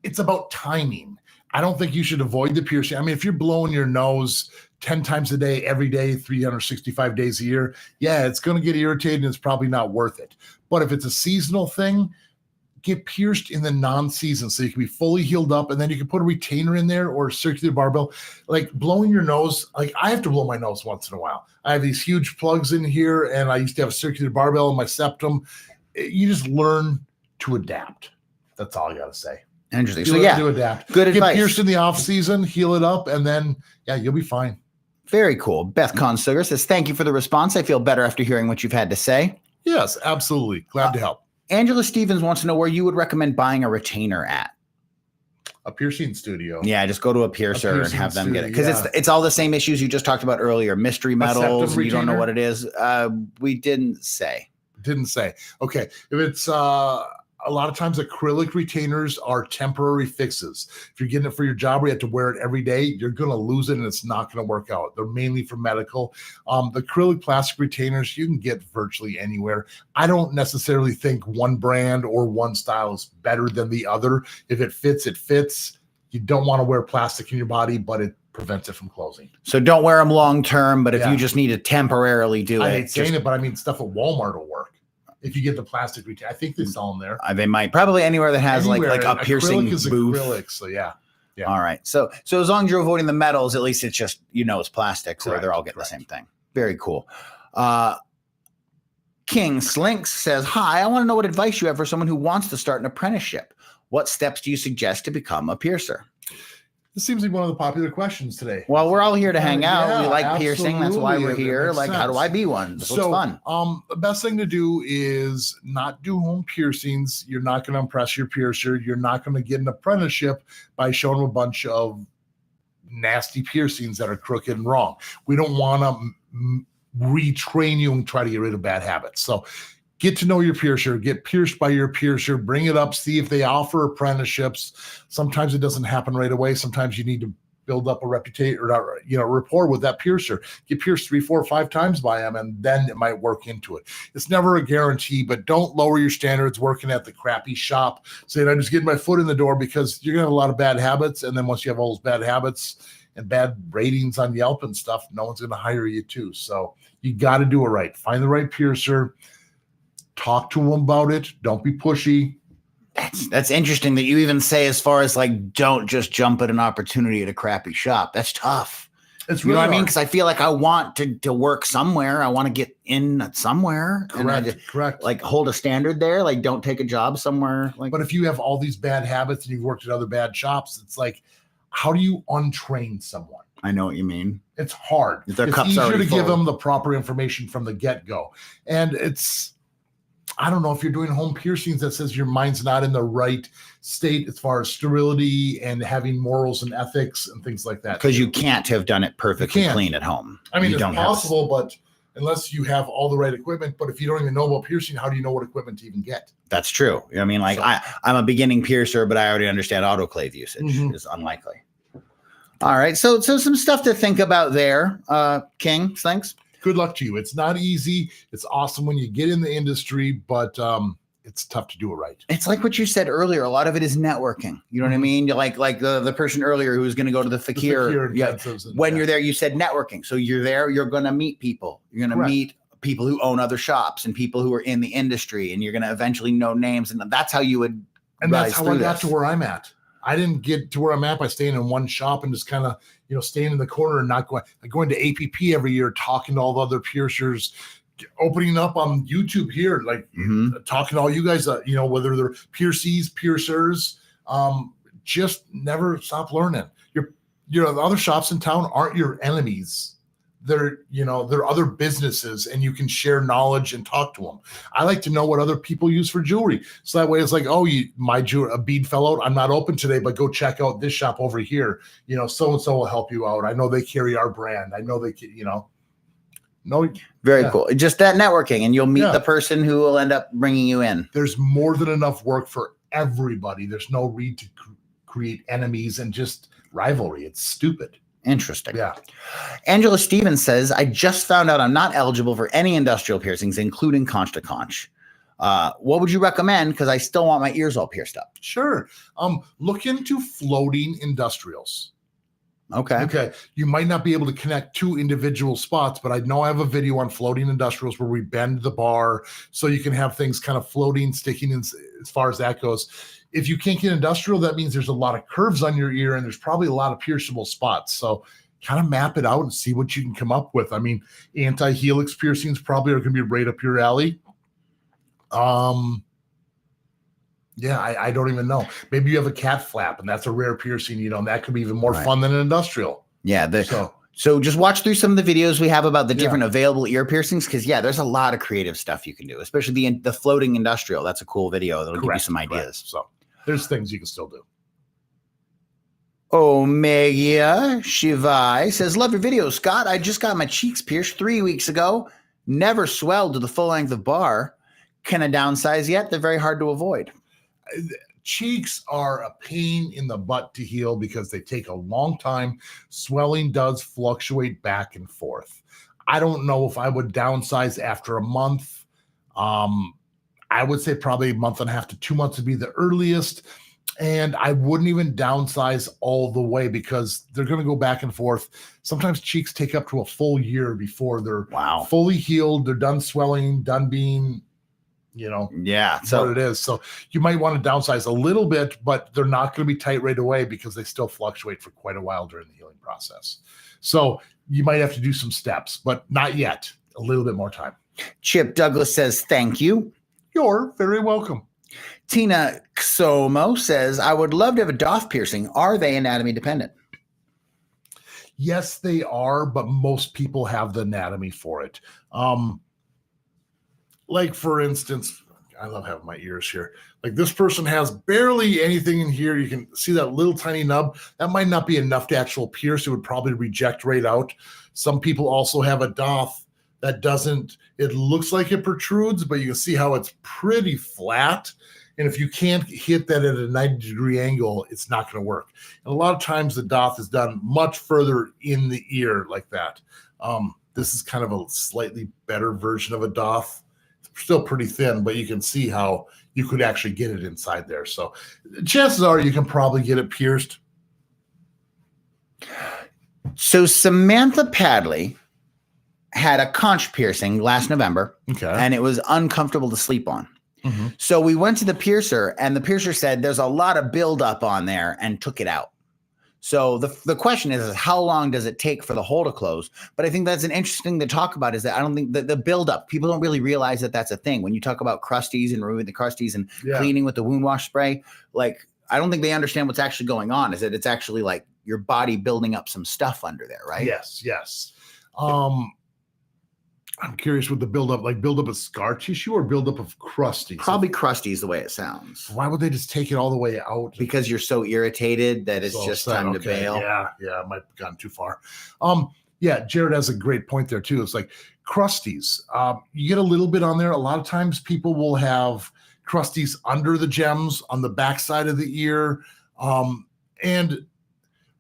It's about timing. I don't think you should avoid the piercing. I mean, if you're blowing your nose 10 times a day, every day, 365 days a year, yeah, it's going to get irritated and it's probably not worth it. But if it's a seasonal thing, get pierced in the non-season so you can be fully healed up, and then you can put a retainer in there or a circular barbell. Like blowing your nose, like I have to blow my nose once in a while. I have these huge plugs in here, and I used to have a circular barbell in my septum. You just learn to adapt. That's all I got to say. Interesting. You So yeah, to adapt. good advice. Get pierced in the off season, heal it up, and then you'll be fine. Very cool. Beth Consugar says, thank you for the response. I feel better after hearing what you've had to say. Yes, absolutely. Glad to help. Angela Stevens wants to know where you would recommend buying a retainer at. A piercing studio. Yeah, just go to a piercer and have them get it, because it's all the same issues you just talked about earlier. Mystery metals. You don't know what it is. We didn't say. Okay. If it's a lot of times acrylic retainers are temporary fixes. If you're getting it for your job where you have to wear it every day, you're going to lose it and it's not going to work out. They're mainly for medical. The acrylic plastic retainers you can get virtually anywhere. I don't necessarily think one brand or one style is better than the other. If it fits, it fits. You don't want to wear plastic in your body, but it prevents it from closing. So don't wear them long term, but if you just need to temporarily do it. I hate saying it, but I mean, stuff at Walmart will work. If you get the plastic retainer, I think they sell them there. They might probably anywhere that has like a piercing booth. Acrylic, so yeah. All right. So as long as you're avoiding the metals, at least it's just it's plastic, so they're all getting the same thing. Very cool. King Slinks says, "Hi, I want to know what advice you have for someone who wants to start an apprenticeship. What steps do you suggest to become a piercer?" This seems like one of the popular questions today. Well, we're all here to hang out. We like piercing. That's why we're here. Like, how do I be one? This looks fun. The best thing to do is not do home piercings. You're not going to impress your piercer. You're not going to get an apprenticeship by showing them a bunch of nasty piercings that are crooked and wrong. We don't want to retrain you and try to get rid of bad habits. So get to know your piercer, get pierced by your piercer, bring it up, see if they offer apprenticeships. Sometimes it doesn't happen right away. Sometimes you need to build up a reputation or rapport with that piercer. Get pierced 3, 4, 5 times by them, and then it might work into it. It's never a guarantee, but don't lower your standards working at the crappy shop, saying I'm just getting my foot in the door, because you're gonna have a lot of bad habits. And then once you have all those bad habits and bad ratings on Yelp and stuff, no one's gonna hire you too. So you got to do it right. Find the right piercer. Talk to them about it. Don't be pushy. That's interesting that you even say, as far as like, don't just jump at an opportunity at a crappy shop. That's tough. It's really, you know what I mean? Because I feel like I want to work somewhere. I want to get in somewhere. Correct. Like hold a standard there. Like don't take a job somewhere. Like, but if you have all these bad habits and you've worked at other bad shops, it's like, how do you untrain someone? I know what you mean. It's hard. It's easier to give them the proper information from the get-go. And I don't know if you're doing home piercings that says your mind's not in the right state as far as sterility and having morals and ethics and things like that. Because you can't have done it perfectly clean at home. I mean, it's possible, but unless you have all the right equipment. But if you don't even know about piercing, how do you know what equipment to even get? That's true. I mean, like I'm a beginning piercer, but I already understand autoclave usage is unlikely. All right. So some stuff to think about there. King, thanks. Good luck to you. It's not easy. It's awesome when you get in the industry, but it's tough to do it right. It's like what you said earlier. A lot of it is networking. You know what I mean? You're like the person earlier who was going to go to the fakir. When you're there, you said networking. So you're there, you're going to meet people. You're going to meet people who own other shops and people who are in the industry, and you're going to eventually know names. And that's how you would. And that's how I got to where I'm at. I didn't get to where I'm at by staying in one shop and just kind of, staying in the corner and not going to APP every year, talking to all the other piercers, opening up on YouTube here, like talking to all you guys, whether they're piercers, just never stop learning. The other shops in town aren't your enemies. They're other businesses, and you can share knowledge and talk to them. I like to know what other people use for jewelry. So that way it's like, my jewelry, a bead fell out. I'm not open today, but go check out this shop over here. So-and-so will help you out. I know they carry our brand. I know they can, No, very cool. Just that networking, and you'll meet the person who will end up bringing you in. There's more than enough work for everybody. There's no need to create enemies and just rivalry. It's stupid. Interesting. Yeah. Angela Stevens says, I just found out I'm not eligible for any industrial piercings, including conch to conch. What would you recommend? Because I still want my ears all pierced up. Sure. Look into floating industrials. Okay. You might not be able to connect two individual spots, but I know I have a video on floating industrials where we bend the bar so you can have things kind of floating, sticking in as far as that goes. If you can't get industrial, that means there's a lot of curves on your ear and there's probably a lot of pierceable spots. So kind of map it out and see what you can come up with. I mean, anti-helix piercings probably are going to be right up your alley. Yeah, I don't even know. Maybe you have a cat flap and that's a rare piercing, and that could be even more fun than an industrial. Yeah. So just watch through some of the videos we have about the different available ear piercings. Cause there's a lot of creative stuff you can do, especially the floating industrial. That's a cool video. That'll give you some ideas. So there's things you can still do. Omega Shivai says, love your video, Scott. I just got my cheeks pierced 3 weeks ago. Never swelled to the full length of bar. Can I downsize yet? They're very hard to avoid. Cheeks are a pain in the butt to heal because they take a long time. Swelling does fluctuate back and forth. I don't know if I would downsize after a month. I would say probably a month and a half to 2 months would be the earliest. And I wouldn't even downsize all the way because they're going to go back and forth. Sometimes cheeks take up to a full year before they're fully healed. They're done swelling, done being, what it is. So you might want to downsize a little bit, but they're not going to be tight right away because they still fluctuate for quite a while during the healing process. So you might have to do some steps, but not yet. A little bit more time. Chip Douglas says, thank you. You're very welcome. Tina Xomo says, I would love to have a doff piercing. Are they anatomy dependent? Yes, they are, but most people have the anatomy for it. Like, for instance, I love having my ears here. Like this person has barely anything in here. You can see that little tiny nub. That might not be enough to actual pierce. It would probably reject right out. Some people also have a doff that doesn't, it looks like it protrudes, but you can see how it's pretty flat. And if you can't hit that at a 90-degree angle, it's not going to work. And a lot of times the doff is done much further in the ear like that. This is kind of a slightly better version of a doff. It's still pretty thin, but you can see how you could actually get it inside there. So chances are you can probably get it pierced. So Samantha Padley had a conch piercing last November, and it was uncomfortable to sleep on. Mm-hmm. So we went to the piercer, and the piercer said there's a lot of buildup on there and took it out. So the question is how long does it take for the hole to close? But I think that's an interesting thing to talk about is that I don't think that the buildup, people don't really realize that that's a thing. When you talk about crusties and removing the crusties and cleaning with the wound wash spray, like I don't think they understand what's actually going on is that it's actually like your body building up some stuff under there, right? Yes. I'm curious with the buildup, like buildup of scar tissue or buildup of crusties? Probably crusties the way it sounds. Why would they just take it all the way out? Because you're so irritated that it's just time to bail. Yeah, I might have gone too far. Jared has a great point there too. It's like crusties. You get a little bit on there. A lot of times people will have crusties under the gems on the backside of the ear. And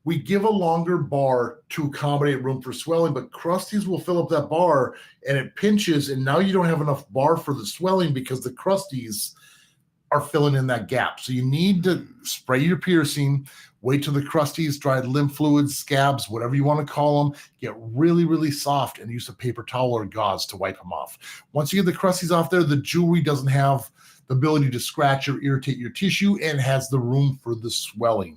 we give a longer bar to accommodate room for swelling, but crusties will fill up that bar and it pinches, and now you don't have enough bar for the swelling because the crusties are filling in that gap. So you need to spray your piercing, wait till the crusties, dried lymph fluids, scabs, whatever you want to call them, get really, really soft and use a paper towel or gauze to wipe them off. Once you get the crusties off there, the jewelry doesn't have the ability to scratch or irritate your tissue and has the room for the swelling.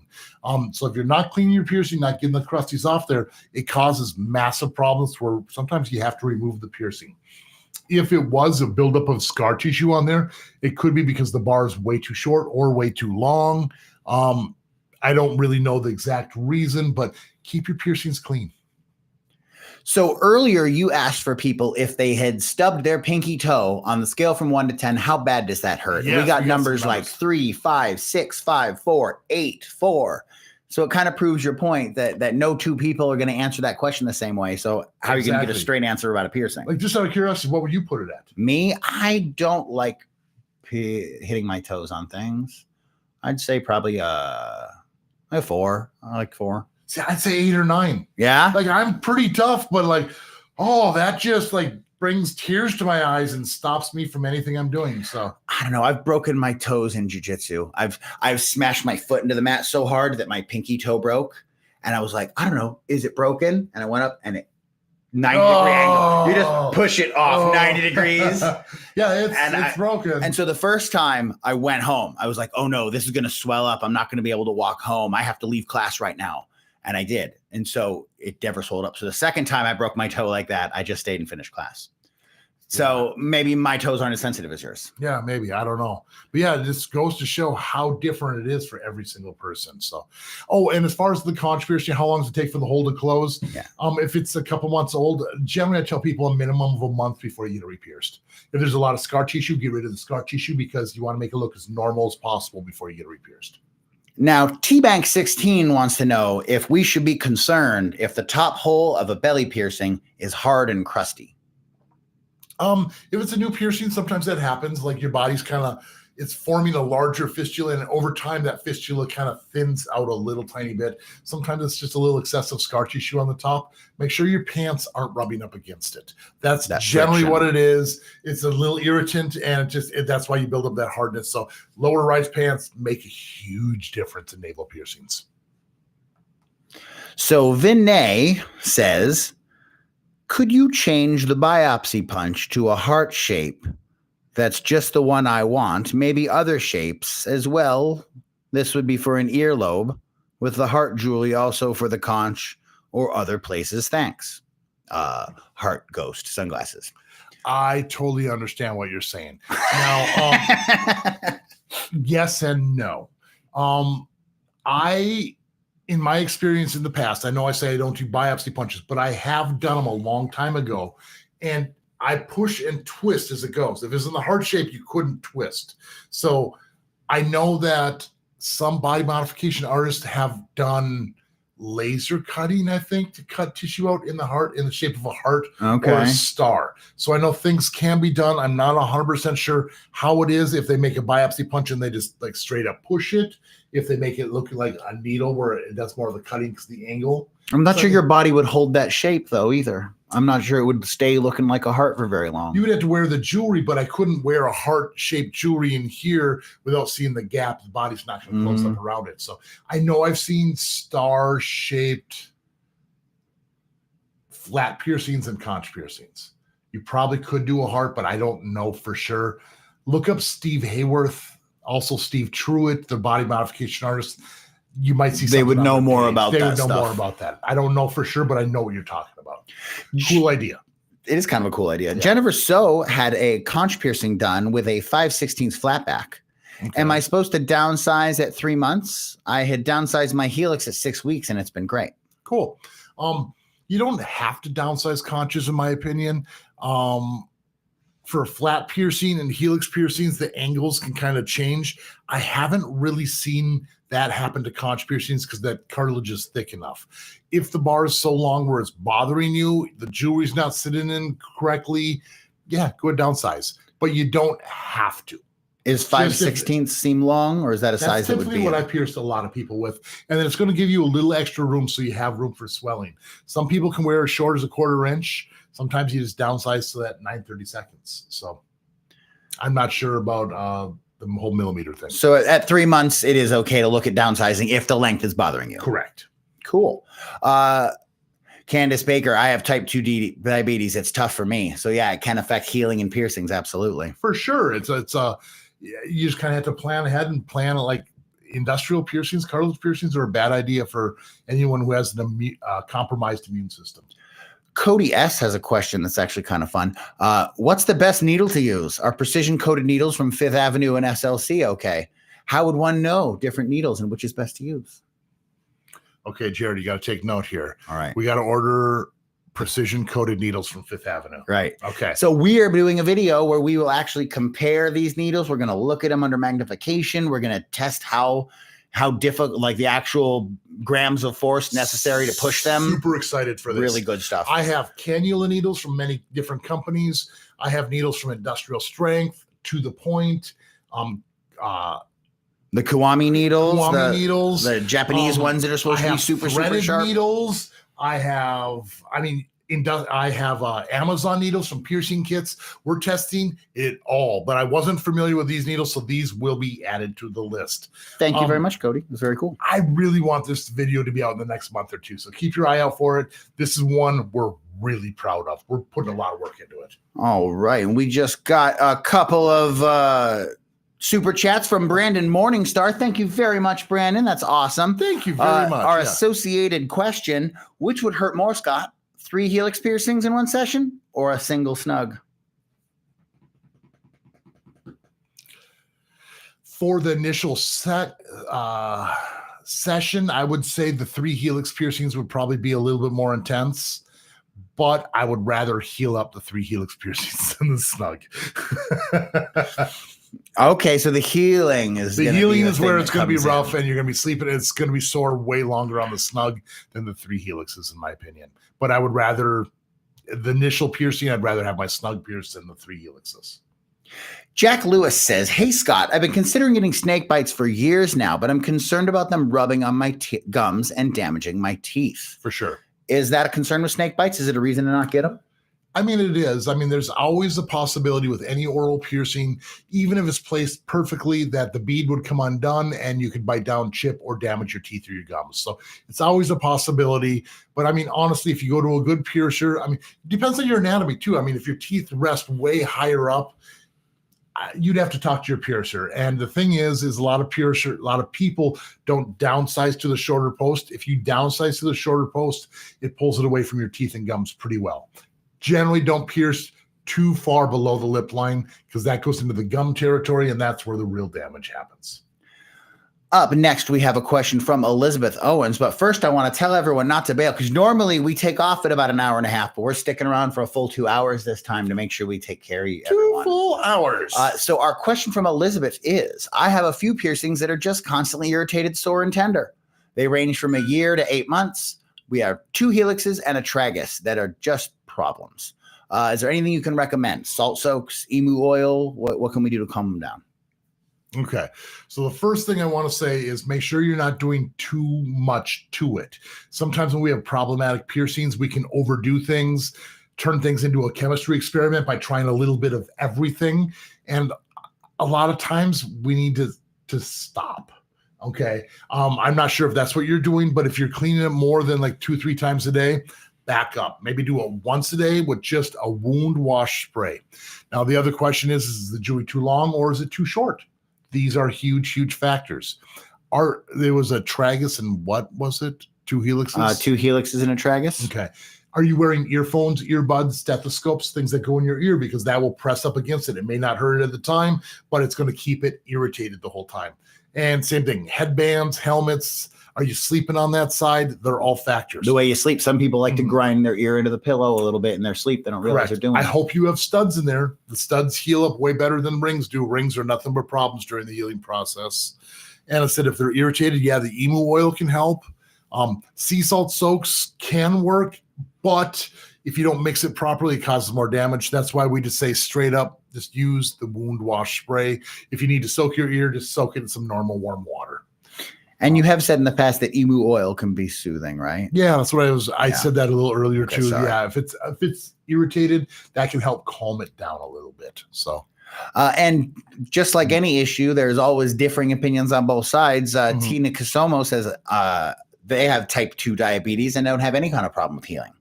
So if you're not cleaning your piercing, not getting the crusties off there, it causes massive problems where sometimes you have to remove the piercing. If it was a buildup of scar tissue on there, it could be because the bar is way too short or way too long. I don't really know the exact reason, but keep your piercings clean. So earlier you asked for people if they had stubbed their pinky toe on the scale from 1 to 10, how bad does that hurt? Yes, we got numbers like 3, 5, 6, 5, 4, 8, 4. So it kind of proves your point that no two people are going to answer that question the same way. So how are you going to get a straight answer about a piercing? Like, just out of curiosity, what would you put it at? Me, I don't like hitting my toes on things. I'd say probably a 4. I like 4. See, I'd say 8 or 9. Yeah. Like I'm pretty tough, but like, that just like brings tears to my eyes and stops me from anything I'm doing. So I don't know. I've broken my toes in jiu-jitsu. I've smashed my foot into the mat so hard that my pinky toe broke. And I was like, I don't know, is it broken? And I went up and it 90-degree angle. You just push it off 90 degrees. Yeah, it's broken. And so the first time I went home, I was like, oh no, this is going to swell up. I'm not going to be able to walk home. I have to leave class right now. And I did. And so it never swelled up. So the second time I broke my toe like that, I just stayed and finished class. So maybe my toes aren't as sensitive as yours. Yeah, maybe. I don't know. But yeah, this goes to show how different it is for every single person. So, and as far as the conch piercing, how long does it take for the hole to close? Yeah. If it's a couple months old, generally I tell people a minimum of a month before you get it re-pierced. If there's a lot of scar tissue, get rid of the scar tissue because you want to make it look as normal as possible before you get it re-pierced. Now, T-Bank16 wants to know if we should be concerned if the top hole of a belly piercing is hard and crusty. If it's a new piercing, sometimes that happens. Like your body's it's forming a larger fistula, and over time that fistula kind of thins out a little tiny bit. Sometimes it's just a little excessive scar tissue on the top. Make sure your pants aren't rubbing up against it. That's generally friction. What it is. It's a little irritant, and that's why you build up that hardness. So lower rise pants make a huge difference in navel piercings. So Vinay says, could you change the biopsy punch to a heart shape that's just the one I want? Maybe other shapes as well. This would be for an earlobe with the heart jewelry also for the conch or other places. Thanks. Heart ghost sunglasses. I totally understand what you're saying. Now, yes and no. In my experience in the past, I know I say I don't do biopsy punches, but I have done them a long time ago. And I push and twist as it goes. If it's in the heart shape, you couldn't twist. So I know that some body modification artists have done laser cutting, I think, to cut tissue out in the heart in the shape of a heart or a star. So I know things can be done. I'm not 100% sure how it is if they make a biopsy punch and they just like straight up push it. If they make it look like a needle where that's more of the cutting because the angle. I'm not sure your body would hold that shape though either. I'm not sure it would stay looking like a heart for very long. You would have to wear the jewelry, but I couldn't wear a heart-shaped jewelry in here without seeing the gap. The body's not going to close up around it. So I know I've seen star-shaped flat piercings and conch piercings. You probably could do a heart, but I don't know for sure. Look up Steve Hayworth, also Steve Truitt, the body modification artist. You might see they would know more about that. They would know more about that. I don't know for sure, but I know what you're talking about. Cool idea. It is kind of a cool idea. Yeah. Jennifer So had a conch piercing done with a 5/16 flat back. Okay. Am I supposed to downsize at 3 months? I had downsized my helix at 6 weeks and it's been great. Cool. You don't have to downsize conches, in my opinion. For flat piercing and helix piercings, the angles can kind of change. I haven't really seen that happen to conch piercings because that cartilage is thick enough. If the bar is so long where it's bothering you, the jewelry's not sitting in correctly, yeah, go ahead downsize. But you don't have to. Is 5/16 seem long, or is that a size that would be? That's typically what I pierced a lot of people with. And then it's going to give you a little extra room so you have room for swelling. Some people can wear as short as a 1/4 inch. Sometimes you just downsize to that 9/32. So I'm not sure about the whole millimeter thing. So at 3 months, it is okay to look at downsizing if the length is bothering you. Correct. Cool. Candace Baker, I have type 2 diabetes. It's tough for me. So yeah, it can affect healing and piercings. Absolutely. For sure. It's you just kind of have to plan ahead and plan like industrial piercings, cartilage piercings are a bad idea for anyone who has an compromised immune system. Cody S has a question that's actually kind of fun. What's the best needle to use? Are precision coated needles from Fifth Avenue and SLC okay? How would one know different needles and which is best to use? Okay, Jared, you got to take note here. All right. We got to order precision coated needles from Fifth Avenue. Right. Okay. So we are doing a video where we will actually compare these needles. We're going to look at them under magnification. We're going to test how difficult, like the actual grams of force necessary to push them. Super excited for this. Really good stuff. I have cannula needles from many different companies. I have needles from Industrial Strength, To The Point, the Kiwami needles, the Japanese ones that are supposed to be super sharp. Needles. I have, I have Amazon needles from piercing kits. We're testing it all, but I wasn't familiar with these needles, so these will be added to the list. Thank you very much, Cody. It was very cool. I really want this video to be out in the next month or two, so keep your eye out for it. This is one we're really proud of. We're putting a lot of work into it. All right, and we just got a couple of super chats from Brandon Morningstar. Thank you very much, Brandon. That's awesome. Thank you very much. Our associated question, which would hurt more, Scott? 3 helix piercings in one session or a single snug? For the initial session, I would say the 3 helix piercings would probably be a little bit more intense, but I would rather heal up the 3 helix piercings than the snug. Okay, so the healing is where it's going to be rough and you're going to be sleeping. It's going to be sore way longer on the snug than the 3 helixes, in my opinion. But I would rather the initial piercing. I'd rather have my snug pierced than the 3 helixes. Jack Lewis says, "Hey Scott, I've been considering getting snake bites for years now, but I'm concerned about them rubbing on my gums and damaging my teeth." For sure. Is that a concern with snake bites? Is it a reason to not get them? I mean, it is. I mean, there's always a possibility with any oral piercing, even if it's placed perfectly, that the bead would come undone and you could bite down, chip, or damage your teeth or your gums. So it's always a possibility. But I mean, honestly, if you go to a good piercer, I mean, it depends on your anatomy too. I mean, if your teeth rest way higher up, you'd have to talk to your piercer. And the thing is a lot of people don't downsize to the shorter post. If you downsize to the shorter post, it pulls it away from your teeth and gums pretty well. Generally don't pierce too far below the lip line because that goes into the gum territory and that's where the real damage happens. Up next, we have a question from Elizabeth Owens. But first, I want to tell everyone not to bail because normally we take off at about an hour and a half, but we're sticking around for a full 2 hours this time to make sure we take care of everyone. 2 full hours. So our question from Elizabeth is, I have a few piercings that are just constantly irritated, sore, and tender. They range from a year to 8 months. We have 2 helixes and a tragus that are just problems. Is there anything you can recommend? Salt soaks, emu oil? What can we do to calm them down? Okay. So the first thing I want to say is make sure you're not doing too much to it. Sometimes when we have problematic piercings, we can overdo things, turn things into a chemistry experiment by trying a little bit of everything. And a lot of times we need to stop. Okay. I'm not sure if that's what you're doing, but if you're cleaning it more than like 2-3 times a day, back up. Maybe do it once a day with just a wound wash spray. Now, the other question is the jewelry too long or is it too short? These are huge, huge factors. There was a tragus and what was it? 2 helixes? 2 helixes and a tragus. Okay. Are you wearing earphones, earbuds, stethoscopes, things that go in your ear? Because that will press up against it. It may not hurt it at the time, but it's going to keep it irritated the whole time. And same thing, headbands, helmets. Are you sleeping on that side? They're all factors. The way you sleep, some people like to grind their ear into the pillow a little bit in their sleep. They don't realize they're doing it. I hope you have studs in there. The studs heal up way better than rings do. Rings are nothing but problems during the healing process. And I said, if they're irritated, yeah, the emu oil can help. Sea salt soaks can work, but if you don't mix it properly, it causes more damage. That's why we just say straight up, just use the wound wash spray. If you need to soak your ear, just soak it in some normal warm water. And you have said in the past that emu oil can be soothing, right? Yeah, that's what I said that a little earlier too. Sorry. Yeah, if it's irritated, that can help calm it down a little bit. So, and just like any issue, there's always differing opinions on both sides. Tina Kasomo says they have type 2 diabetes and don't have any kind of problem with healing.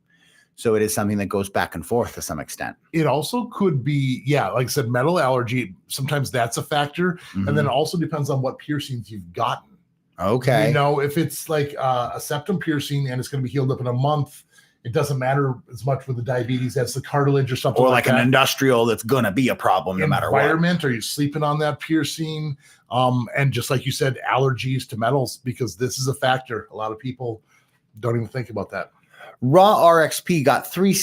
So it is something that goes back and forth to some extent. It also could be, like I said, metal allergy. Sometimes that's a factor. And then it also depends on what piercings you've gotten. Okay. You know, if it's like a septum piercing and it's going to be healed up in a month, it doesn't matter as much with the diabetes as the cartilage or something or like an industrial that's going to be a problem no matter what. Environment, are you sleeping on that piercing? And just like you said, allergies to metals, because this is a factor. A lot of people don't even think about that. Raw RXP got 3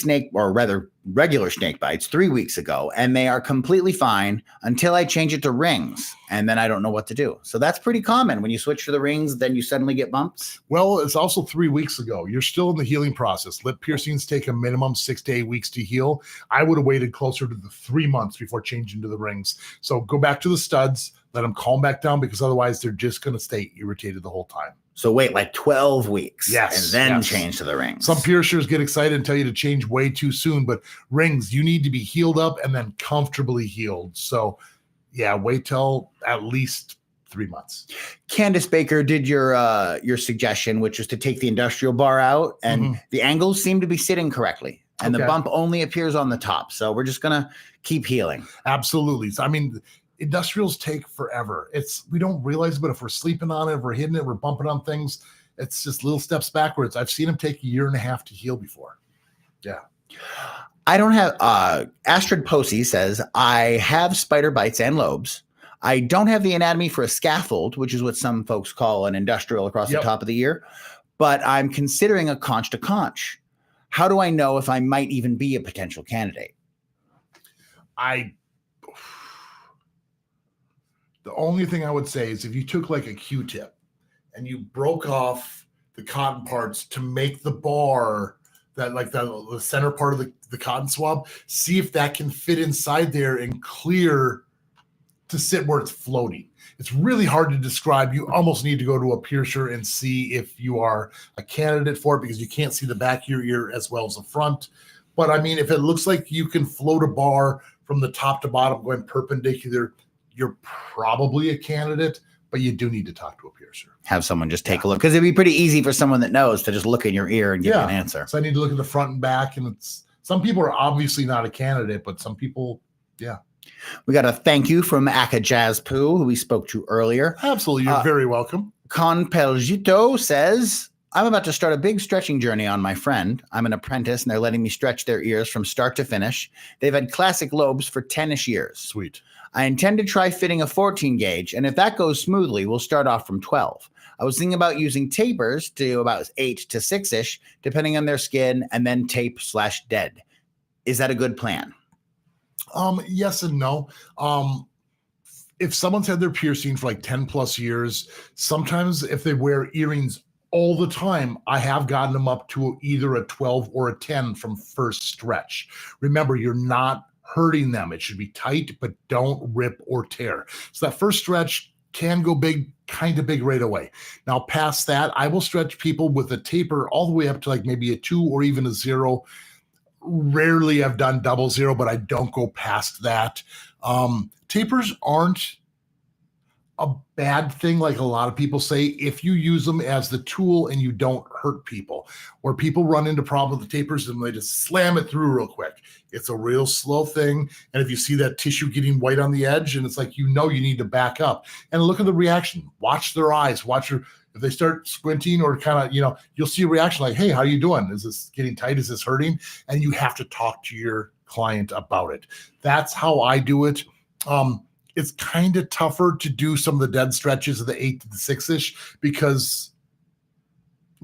regular snake bites 3 weeks ago, and they are completely fine until I change it to rings, and then I don't know what to do. So that's pretty common. When you switch to the rings, then you suddenly get bumps. Well, it's also 3 weeks ago. You're still in the healing process. Lip piercings take a minimum 6 to 8 weeks to heal. I would have waited closer to the 3 months before changing to the rings. So go back to the studs, let them calm back down, because otherwise they're just going to stay irritated the whole time. So wait like 12 weeks Yes, and then yes. change to the rings. Some piercers get excited and tell you to change way too soon, but rings, you need to be healed up and then comfortably healed. So yeah, wait till at least 3 months. Candace Baker did your suggestion, which was to take the industrial bar out, and the angles seem to be sitting correctly, and the bump only appears on the top. So we're just gonna keep healing. Absolutely. So I mean, industrials take forever. We don't realize it, but if we're sleeping on it, if we're hitting it, we're bumping on things, it's just little steps backwards. I've seen them take 1.5 years to heal before. Yeah. I don't have Astrid Posey says, I have spider bites and lobes. I don't have the anatomy for a scaffold, which is what some folks call an industrial across the top of the ear, but I'm considering a conch to conch. How do I know if I might even be a potential candidate? The only thing I would say is if you took like a Q-tip and you broke off the cotton parts to make the bar, that like the center part of the cotton swab, see if that can fit inside there and clear to sit where it's floating. It's really hard to describe. You almost need to go to a piercer and see if you are a candidate for it, because you can't see the back of your ear as well as the front. But I mean, if it looks like you can float a bar from the top to bottom going perpendicular, you're probably a candidate, but you do need to talk to a piercer. Have someone just take a look, because it'd be pretty easy for someone that knows to just look in your ear and give you an answer. So I need to look at the front and back, and some people are obviously not a candidate, but some people, yeah. We got a thank you from Aka Jazz Poo, who we spoke to earlier. Absolutely. You're very welcome. Con Pelgito says, I'm about to start a big stretching journey on my friend. I'm an apprentice, and they're letting me stretch their ears from start to finish. They've had classic lobes for 10-ish years. Sweet. I intend to try fitting a 14 gauge, and if that goes smoothly, we'll start off from 12. I was thinking about using tapers to about 8 to 6-ish, depending on their skin, and then tape/dead. Is that a good plan? Yes and no. If someone's had their piercing for like 10 plus years, sometimes if they wear earrings all the time, I have gotten them up to either a 12 or a 10 from first stretch. Remember, you're not hurting them. It should be tight, but don't rip or tear. So that first stretch can go big, kind of big right away. Now, past that, I will stretch people with a taper all the way up to like maybe a 2 or even a 0. Rarely I've done 00, but I don't go past that. Tapers aren't a bad thing, like a lot of people say, if you use them as the tool and you don't hurt people. Where people run into problems with the tapers and they just slam it through real quick. It's a real slow thing. And if you see that tissue getting white on the edge, and it's like, you need to back up and look at the reaction. Watch their eyes. If they start squinting or kind of, you'll see a reaction like, hey, how are you doing? Is this getting tight? Is this hurting? And you have to talk to your client about it. That's how I do it. It's kind of tougher to do some of the dead stretches of the 8 to the 6-ish, because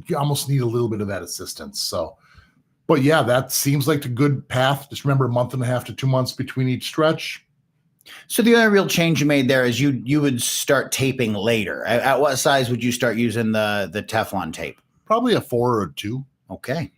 you almost need a little bit of that assistance. So, but yeah, that seems like a good path. Just remember, 1.5 to 2 months between each stretch. So the only real change you made there is you would start taping later. At what size would you start using the Teflon tape? Probably a 4 or a 2. Okay.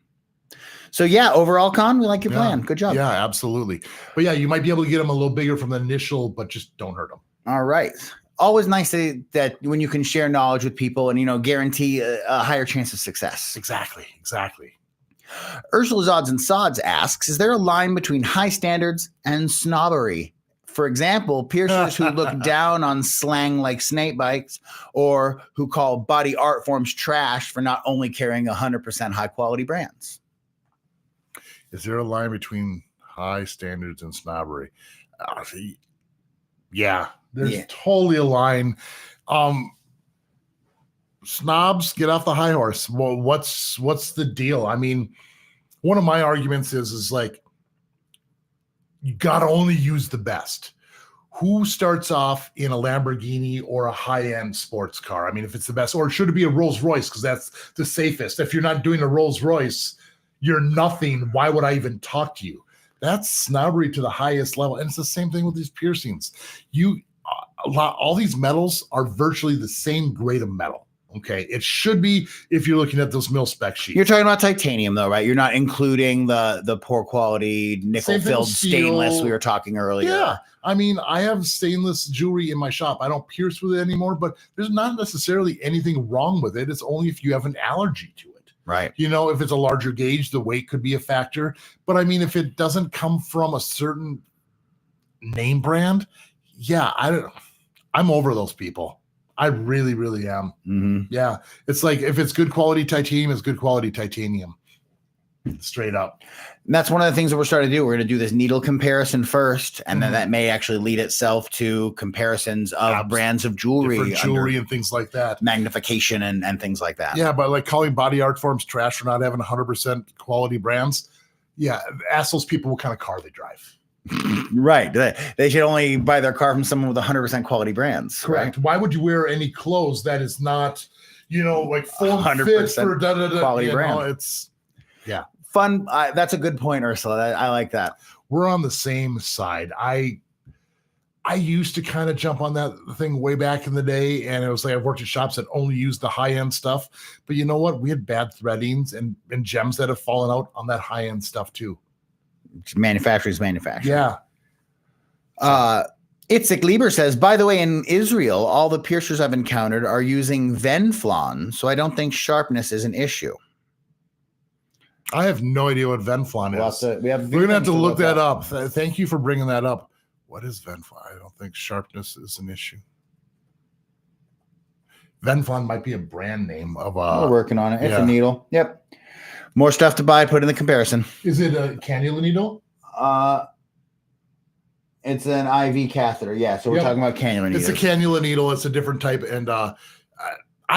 So yeah, overall, Con, we like your plan. Good job. Yeah, absolutely. But yeah, you might be able to get them a little bigger from the initial, but just don't hurt them. All right. Always nice that when you can share knowledge with people and, guarantee a higher chance of success. Exactly. Ursula's Odds and Sods asks, is there a line between high standards and snobbery? For example, piercers who look down on slang like snake bites, or who call body art forms trash for not only carrying 100% high quality brands. Is there a line between high standards and snobbery? Yeah, there's totally a line. Snobs, get off the high horse. Well, what's the deal? I mean, one of my arguments is like, you got to only use the best. Who starts off in a Lamborghini or a high-end sports car? I mean, if it's the best, or should it be a Rolls Royce? Because that's the safest. If you're not doing a Rolls Royce, you're nothing. Why would I even talk to you? That's snobbery to the highest level. And it's the same thing with these piercings. All these metals are virtually the same grade of metal. Okay, it should be if you're looking at those mil spec sheets. You're talking about titanium, though, right? You're not including the poor quality nickel-filled stainless we were talking earlier. Yeah, I mean, I have stainless jewelry in my shop. I don't pierce with it anymore, but there's not necessarily anything wrong with it. It's only if you have an allergy to it. Right. You know, if it's a larger gauge, the weight could be a factor. But I mean, if it doesn't come from a certain name brand, yeah, I'm over those people. I really, really am. Mm-hmm. Yeah. It's like if it's good quality titanium, it's good quality titanium. Straight up. And that's one of the things that we're starting to do. We're going to do this needle comparison first, and then that may actually lead itself to comparisons of brands of jewelry and things like that. Magnification and things like that. Yeah, but like calling body art forms trash for not having 100% quality brands. Yeah, ask those people what kind of car they drive. Right. They should only buy their car from someone with 100% quality brands. Correct. Right? Why would you wear any clothes that is not, like form fit for quality brand? It's fun. That's a good point, Ursula. I like that. We're on the same side. I used to kind of jump on that thing way back in the day, and it was like I've worked at shops that only used the high-end stuff. But you know what? We had bad threadings and gems that have fallen out on that high-end stuff too. Manufacturer's manufacturing. Yeah. Itzik Lieber says, by the way, in Israel, all the piercers I've encountered are using Venflon, so I don't think sharpness is an issue. I have no idea what Venflon is. We're going to have to look that up. Thank you for bringing that up. What is Venflon? I don't think sharpness is an issue. Venflon might be a brand name of We're working on it. It's a needle. Yep. More stuff to buy. Put in the comparison. Is it a cannula needle? It's an IV catheter. Yeah. So we're talking about cannula needles. It's a cannula needle. It's a different type. And I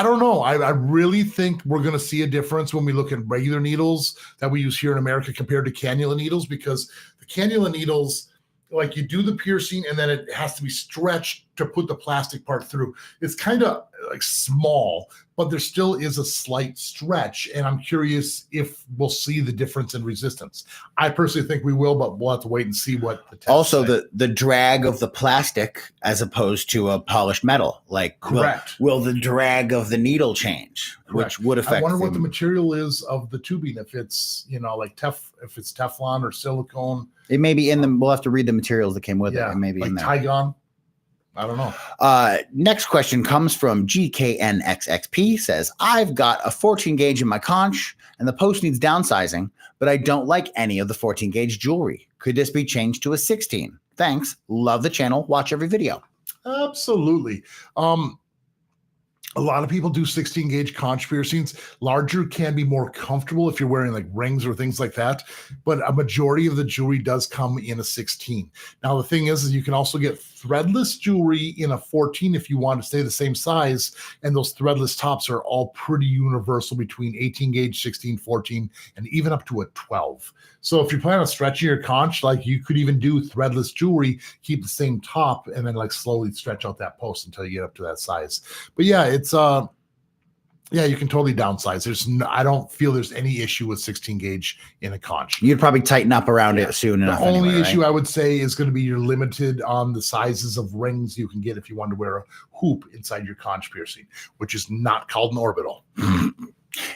don't know. I really think we're going to see a difference when we look at regular needles that we use here in America compared to cannula needles, because the cannula needles, like you do the piercing and then it has to be stretched to put the plastic part through. It's kind of like small, but there still is a slight stretch. And I'm curious if we'll see the difference in resistance. I personally think we will, but we'll have to wait and see what the test also say. the drag of the plastic as opposed to a polished metal. Like, correct. Will the drag of the needle change, correct. Which would affect? I wonder what the material is of the tubing. If it's like if it's Teflon or silicone. It may be in them. We'll have to read the materials that came with it. It may be like in there. Tygon. I don't know. Next question comes from GKNXXP. Says, I've got a 14 gauge in my conch and the post needs downsizing, but I don't like any of the 14 gauge jewelry. Could this be changed to a 16? Thanks. Love the channel. Watch every video. Absolutely. A lot of people do 16 gauge conch piercings. Larger can be more comfortable if you're wearing like rings or things like that. But a majority of the jewelry does come in a 16. Now, the thing is you can also get threadless jewelry in a 14 if you want to stay the same size. And those threadless tops are all pretty universal between 18 gauge, 16, 14, and even up to a 12. So if you plan on stretching your conch, like you could even do threadless jewelry, keep the same top, and then like slowly stretch out that post until you get up to that size. But yeah, it's you can totally downsize. I don't feel there's any issue with 16 gauge in a conch. You'd probably tighten up around it soon enough. The only issue I would say is going to be you're limited on the sizes of rings you can get if you want to wear a hoop inside your conch piercing, which is not called an orbital.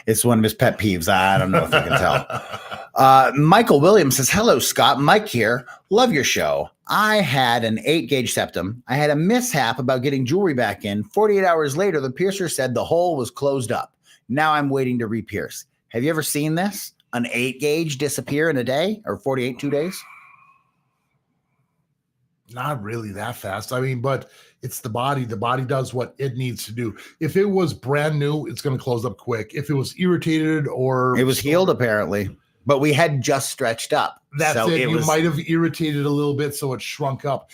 It's one of his pet peeves. I don't know if you can tell. Michael Williams says, hello, Scott. Mike here. Love your show. I had an 8 gauge septum. I had a mishap about getting jewelry back in. 48 hours later, the piercer said the hole was closed up. Now I'm waiting to re-pierce. Have you ever seen this? An 8 gauge disappear in a day or 48, 2 days? Not really that fast. I mean, but it's the body. The body does what it needs to do. If it was brand new, it's going to close up quick. If it was irritated or... It was healed, apparently. But we had just stretched up. That's so it. You might have irritated a little bit, so it shrunk up.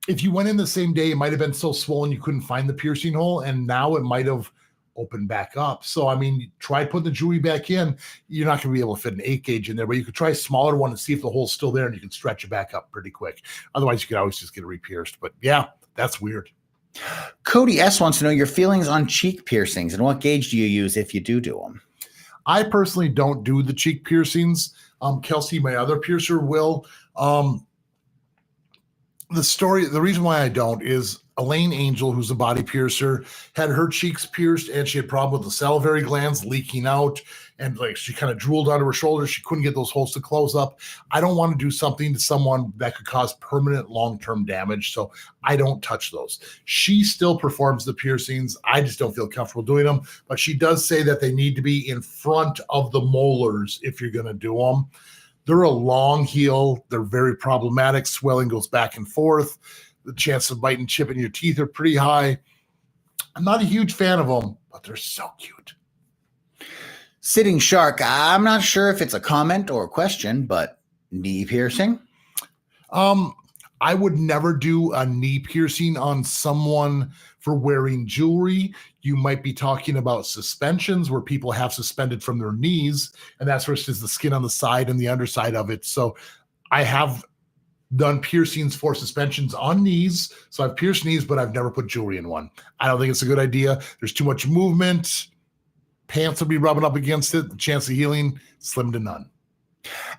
If you went in the same day, it might have been so swollen you couldn't find the piercing hole, and now it might have opened back up. So, I mean, try putting the jewelry back in. You're not going to be able to fit an 8 gauge in there, but you could try a smaller one and see if the hole's still there, and you can stretch it back up pretty quick. Otherwise, you could always just get it re-pierced. But yeah, that's weird. Cody S. wants to know your feelings on cheek piercings and what gauge do you use if you do them? I personally don't do the cheek piercings. Kelsey, my other piercer, will. The reason why I don't is Elaine Angel, who's a body piercer, had her cheeks pierced and she had problem with the salivary glands leaking out, and like she kind of drooled onto her shoulder. She couldn't get those holes to close up. I don't want to do something to someone that could cause permanent long-term damage, so I don't touch those. She still performs the piercings. I just don't feel comfortable doing them, but she does say that they need to be in front of the molars if you're going to do them. They're a long heel. They're very problematic. Swelling goes back and forth. The chance of biting, chipping your teeth are pretty high. I'm not a huge fan of them, but they're so cute. Sitting Shark, I'm not sure if it's a comment or a question, but knee piercing? I would never do a knee piercing on someone for wearing jewelry. You might be talking about suspensions where people have suspended from their knees, and that's versus the skin on the side and the underside of it. So I have done piercings for suspensions on knees. So I've pierced knees, but I've never put jewelry in one. I don't think it's a good idea. There's too much movement. Pants will be rubbing up against it. The chance of healing, slim to none.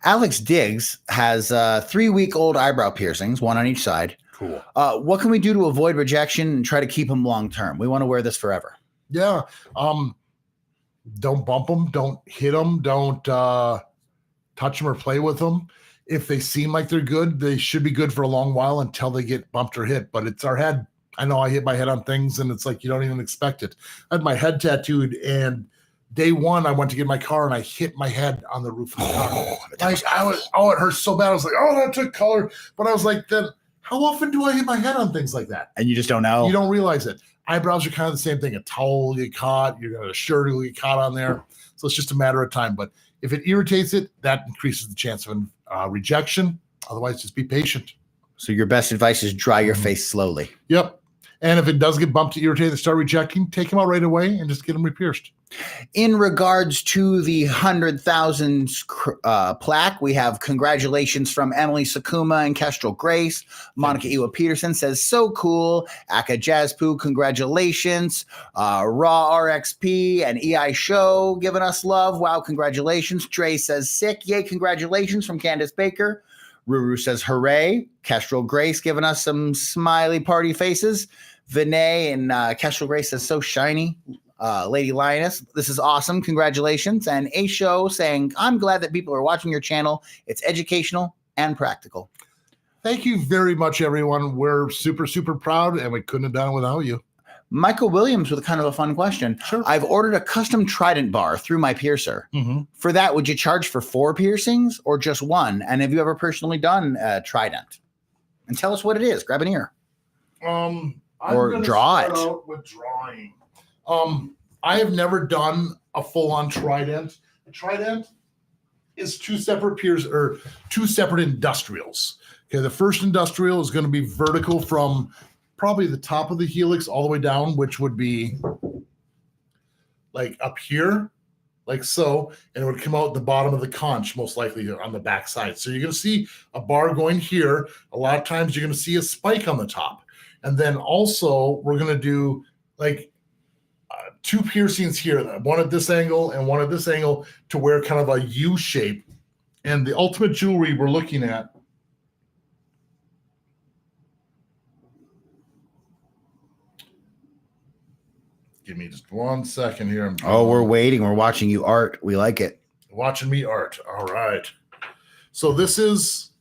Alex Diggs has 3-week-old eyebrow piercings, one on each side. Cool. What can we do to avoid rejection and try to keep them long term? We want to wear this forever. Yeah. Don't bump them. Don't hit them. Don't touch them or play with them. If they seem like they're good, they should be good for a long while until they get bumped or hit. But it's our head. I know I hit my head on things, and it's like you don't even expect it. I had my head tattooed, and day one, I went to get my car, and I hit my head on the roof of the car. It hurt so bad. I was like, oh, that took color. But I was like, then how often do I hit my head on things like that? And you just don't know. You don't realize it. Eyebrows are kind of the same thing. A towel will get caught. You're going to a shirt will get caught on there. So it's just a matter of time. But if it irritates it, that increases the chance of rejection. Otherwise, just be patient. So your best advice is dry your face slowly. Yep. And if it does get bumped to irritate and start rejecting, take them out right away and just get them repierced. In regards to the 100,000 plaque, we have congratulations from Emily Sakuma and Kestrel Grace. Monica Iwa Peterson says, so cool. Aka Jazzpoo, congratulations. Raw RXP and EI Show giving us love. Wow, congratulations. Dre says, sick. Yay, congratulations from Candace Baker. Ruru says, hooray. Kestrel Grace giving us some smiley party faces. Vinay and Kestrel Grace says, so shiny. Lady Lioness, this is awesome. Congratulations. And A Show saying, I'm glad that people are watching your channel. It's educational and practical. Thank you very much, everyone. We're super, super proud, and we couldn't have done it without you. Michael Williams with a kind of a fun question. Sure. I've ordered a custom trident bar through my piercer. Mm-hmm. For that, would you charge for 4 piercings or just 1? And have you ever personally done a trident? And tell us what it is. Grab an ear. Or draw it. Out with drawing. I have never done a full-on trident. A trident is 2 separate piers or 2 separate industrials. Okay, the first industrial is going to be vertical from probably the top of the helix all the way down, which would be like up here, like so, and it would come out the bottom of the conch, most likely on the back side. So you're going to see a bar going here. A lot of times you're going to see a spike on the top. And then also we're going to do like 2 piercings here, one at this angle and one at this angle to wear kind of a U shape. And the ultimate jewelry we're looking at give me just 1 second here. We're waiting. We're watching you art. We like it. Watching me art. All right. So this is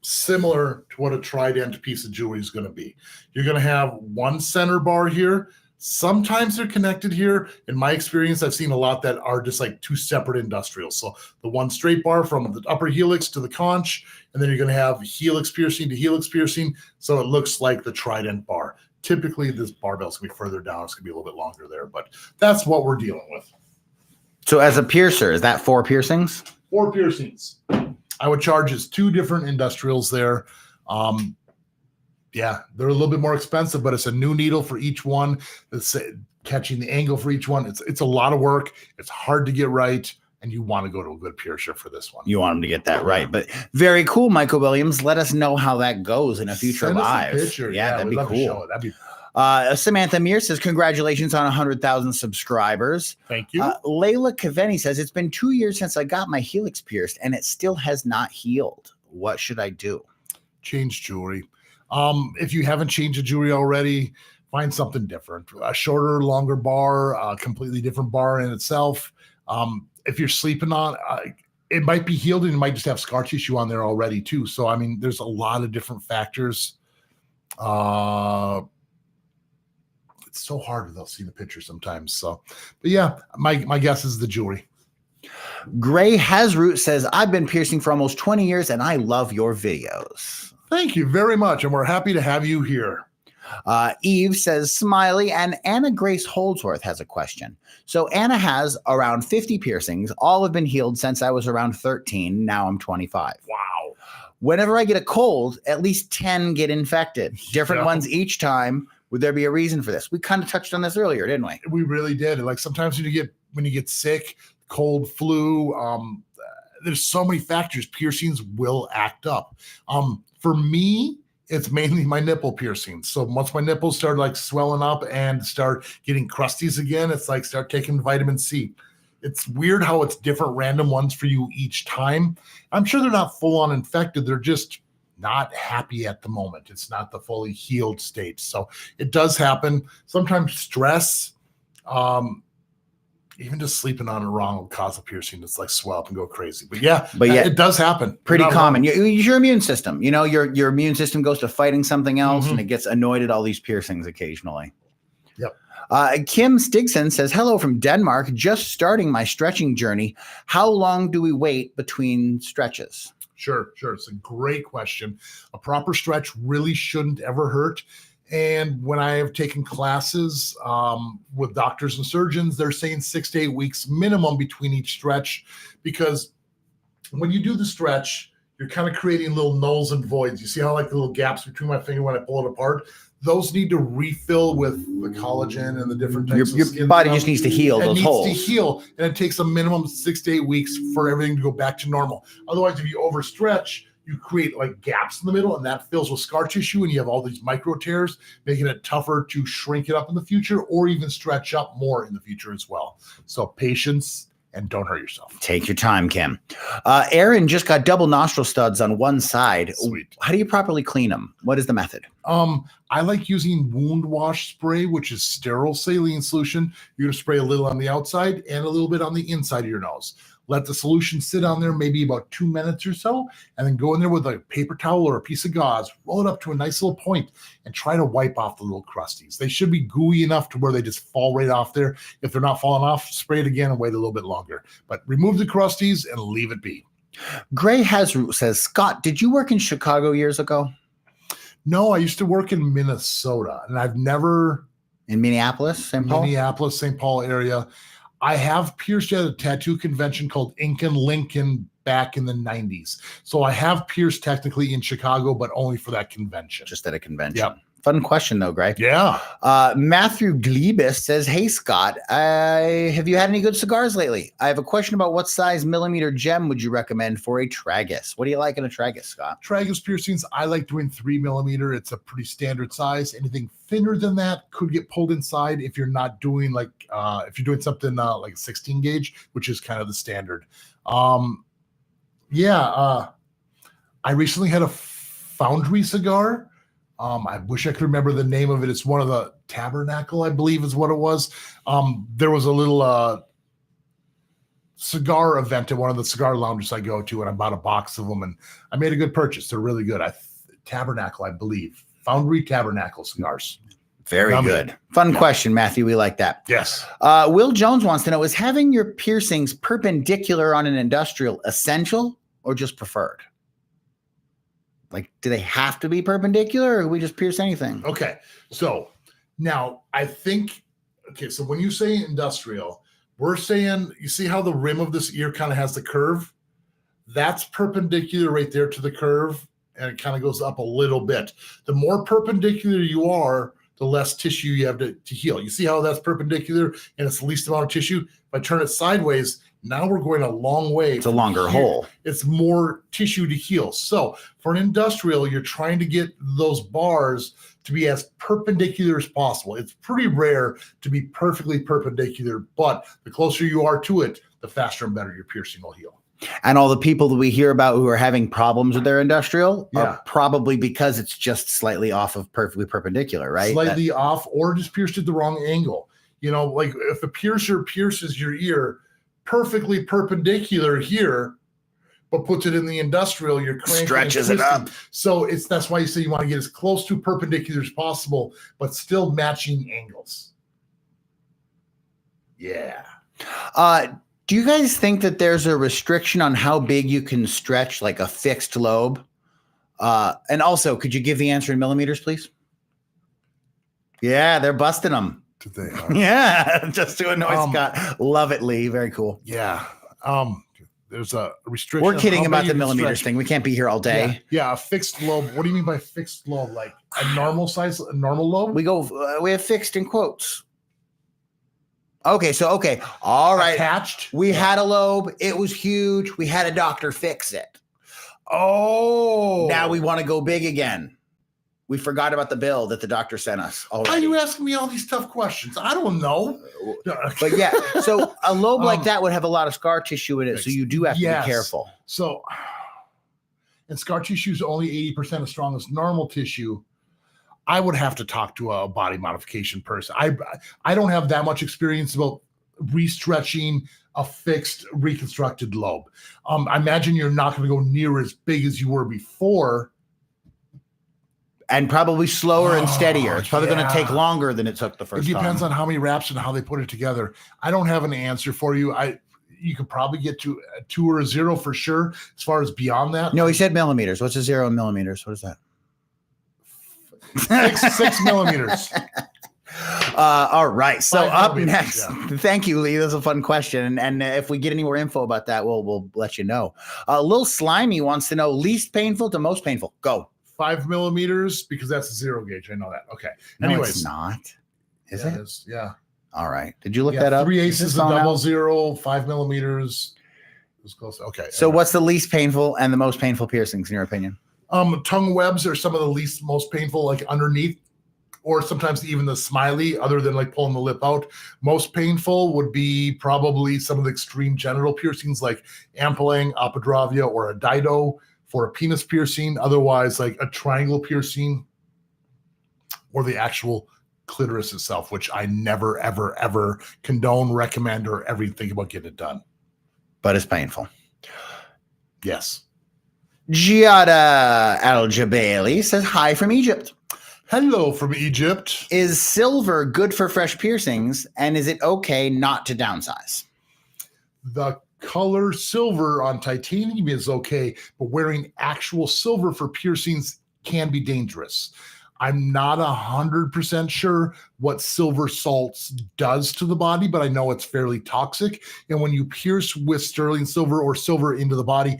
similar to what a trident piece of jewelry is going to be. You're going to have 1 center bar here. Sometimes they're connected here. In my experience, I've seen a lot that are just like 2 separate industrials. So the 1 straight bar from the upper helix to the conch, and then you're going to have helix piercing to helix piercing. So it looks like the trident bar. Typically, this barbell's going to be further down. It's going to be a little bit longer there, but that's what we're dealing with. So as a piercer, is that 4 piercings? 4 piercings. I would charge as 2 different industrials there. Yeah, they're a little bit more expensive, but it's a new needle for each one. It's catching the angle for each one. It's a lot of work. It's hard to get right, and you want to go to a good piercer for this one. You want them to get that right. But very cool, Michael Williams. Let us know how that goes in a future live. Yeah, that'd be cool. Samantha Meir says, congratulations on 100,000 subscribers. Thank you. Layla Kaveni says, it's been 2 years since I got my helix pierced, and it still has not healed. What should I do? Change jewelry. If you haven't changed the jewelry already, find something different. A shorter, longer bar, a completely different bar in itself. If you're sleeping on, it might be healed and it might just have scar tissue on there already too. So, I mean, there's a lot of different factors. It's so hard without seeing the picture sometimes. So, but yeah, my guess is the jewelry. Gray Hasroot says, I've been piercing for almost 20 years and I love your videos. Thank you very much. And we're happy to have you here. Eve says, smiley, and Anna Grace Holdsworth has a question. So Anna has around 50 piercings. All have been healed since I was around 13. Now I'm 25. Wow. Whenever I get a cold, at least 10 get infected. Different ones each time. Would there be a reason for this? We kind of touched on this earlier, didn't we? We really did. Like sometimes when you get sick, cold, flu, there's so many factors. Piercings will act up. For me, it's mainly my nipple piercings. So once my nipples start like swelling up and start getting crusties again, it's like start taking vitamin C. It's weird how it's different random ones for you each time. I'm sure they're not full on infected. They're just not happy at the moment. It's not the fully healed state. So it does happen. Sometimes stress, even just sleeping on it wrong will cause a piercing that's like swell up and go crazy. But yeah, it does happen. Pretty common. Your immune system, your immune system goes to fighting something else and it gets annoyed at all these piercings occasionally. Yep. Kim Stigson says, hello from Denmark. Just starting my stretching journey. How long do we wait between stretches? Sure. It's a great question. A proper stretch really shouldn't ever hurt. And when I have taken classes with doctors and surgeons, they're saying 6 to 8 weeks minimum between each stretch, because when you do the stretch, you're kind of creating little nulls and voids. You see how like the little gaps between my finger when I pull it apart? Those need to refill with the collagen and the different types of skin. Your body just needs to heal those holes. It needs to heal, and it takes a minimum 6 to 8 weeks for everything to go back to normal. Otherwise, if you overstretch, you create like gaps in the middle, and that fills with scar tissue, and you have all these micro tears, making it tougher to shrink it up in the future or even stretch up more in the future as well. So patience, and don't hurt yourself. Take your time, Kim. Aaron just got double nostril studs on one side. Sweet. How do you properly clean them? What is the method? I like using wound wash spray, which is sterile saline solution. You're going to spray a little on the outside and a little bit on the inside of your nose. Let the solution sit on there maybe about 2 minutes or so, and then go in there with a paper towel or a piece of gauze, roll it up to a nice little point, and try to wipe off the little crusties. They should be gooey enough to where they just fall right off there. If they're not falling off, spray it again and wait a little bit longer. But remove the crusties and leave it be. Gray Hasroot says, Scott, did you work in Chicago years ago? No, I used to work in Minnesota, and I've never... In Minneapolis, St. Paul? Minneapolis, St. Paul area. I have pierced at a tattoo convention called Ink and Lincoln back in the 90s. So I have pierced technically in Chicago, but only for that convention. Just at a convention. Yep. Fun question, though, Greg. Yeah. Matthew Glebus says, hey, Scott, have you had any good cigars lately? I have a question about what size millimeter gem would you recommend for a tragus? What do you like in a tragus, Scott? Tragus piercings, I like doing 3 millimeter. It's a pretty standard size. Anything thinner than that could get pulled inside if you're not doing like, if you're doing something like a 16 gauge, which is kind of the standard. I recently had a Foundry cigar. I wish I could remember the name of it. It's one of the Tabernacle, I believe is what it was. There was a little cigar event at one of the cigar lounges I go to, and I bought a box of them, and I made a good purchase. They're really good. Tabernacle, I believe. Foundry Tabernacle cigars. Very good. Fun question, Matthew. We like that. Yes. Will Jones wants to know, is having your piercings perpendicular on an industrial essential or just preferred? Like, do they have to be perpendicular, or can we just pierce anything? Okay. So now I think, so when you say industrial, we're saying, you see how the rim of this ear kind of has the curve? That's perpendicular right there to the curve, and it kind of goes up a little bit. The more perpendicular you are, the less tissue you have to heal. You see how that's perpendicular and it's the least amount of tissue? If I turn it sideways, now we're going a long way. It's a longer hole. It's more tissue to heal. So for an industrial, you're trying to get those bars to be as perpendicular as possible. It's pretty rare to be perfectly perpendicular, but the closer you are to it, the faster and better your piercing will heal. And all the people that we hear about who are having problems with their industrial Yeah. are probably because it's just slightly off of perfectly perpendicular, right? Slightly off, or just pierced at the wrong angle. You know, like if a piercer pierces your ear perfectly perpendicular here, but puts it in the industrial, you're cranking, stretches it up. So that's why you say you want to get as close to perpendicular as possible, but still matching angles. Yeah. Do you guys think that there's a restriction on how big you can stretch like a fixed lobe? And also, could you give the answer in millimeters, please? Yeah, they're busting them. Yeah, just to annoy Scott. Love it, Lee. Very cool. Yeah. There's a restriction. We're kidding about the millimeters thing. We can't be here all day. Yeah, a fixed lobe. What do you mean by fixed lobe? Like a normal size, a normal lobe? We have fixed in quotes. Okay. All right. Attached? We had a lobe. It was huge. We had a doctor fix it. Oh. Now we want to go big again. We forgot about the bill that the doctor sent us already. Why are you asking me all these tough questions? I don't know. But yeah, so a lobe like that would have a lot of scar tissue in it, so you do have to be careful. So, and scar tissue is only 80% as strong as normal tissue. I would have to talk to a body modification person. I don't have that much experience about restretching a fixed reconstructed lobe. I imagine you're not going to go near as big as you were before. And probably slower and steadier. It's probably going to take longer than it took the first time. It depends on how many wraps and how they put it together. I don't have an answer for you. You could probably get to a 2 or a 0 for sure. As far as beyond that. No, he said millimeters. What's a 0 in millimeters? What is that? 6 millimeters. All right. So 5 up millimeters, next, thank you, Lee. That's a fun question. And if we get any more info about that, we'll let you know. Lil Slimy wants to know least painful to most painful. Go. 5 millimeters, because that's a 0 gauge. I know that. Okay. No, anyways, it's not. Is it? Yeah. All right. Did you look that up? 3 aces, a double 0, 5 millimeters. It was close. Okay. So what's the least painful and the most painful piercings in your opinion? Tongue webs are some of the most painful, like underneath, or sometimes even the smiley, other than like pulling the lip out. Most painful would be probably some of the extreme genital piercings, like ampelling, apodravia, or a dido for a penis piercing. Otherwise, like a triangle piercing or the actual clitoris itself, which I never, ever, ever condone, recommend, or ever think about getting it done. But it's painful. Yes. Giada Al-Jabali says, hi from Egypt. Hello from Egypt. Is silver good for fresh piercings? And is it okay not to downsize? The color silver on titanium is okay, but wearing actual silver for piercings can be dangerous. I'm not 100% sure what silver salts does to the body, but I know it's fairly toxic. And when you pierce with sterling silver or silver into the body,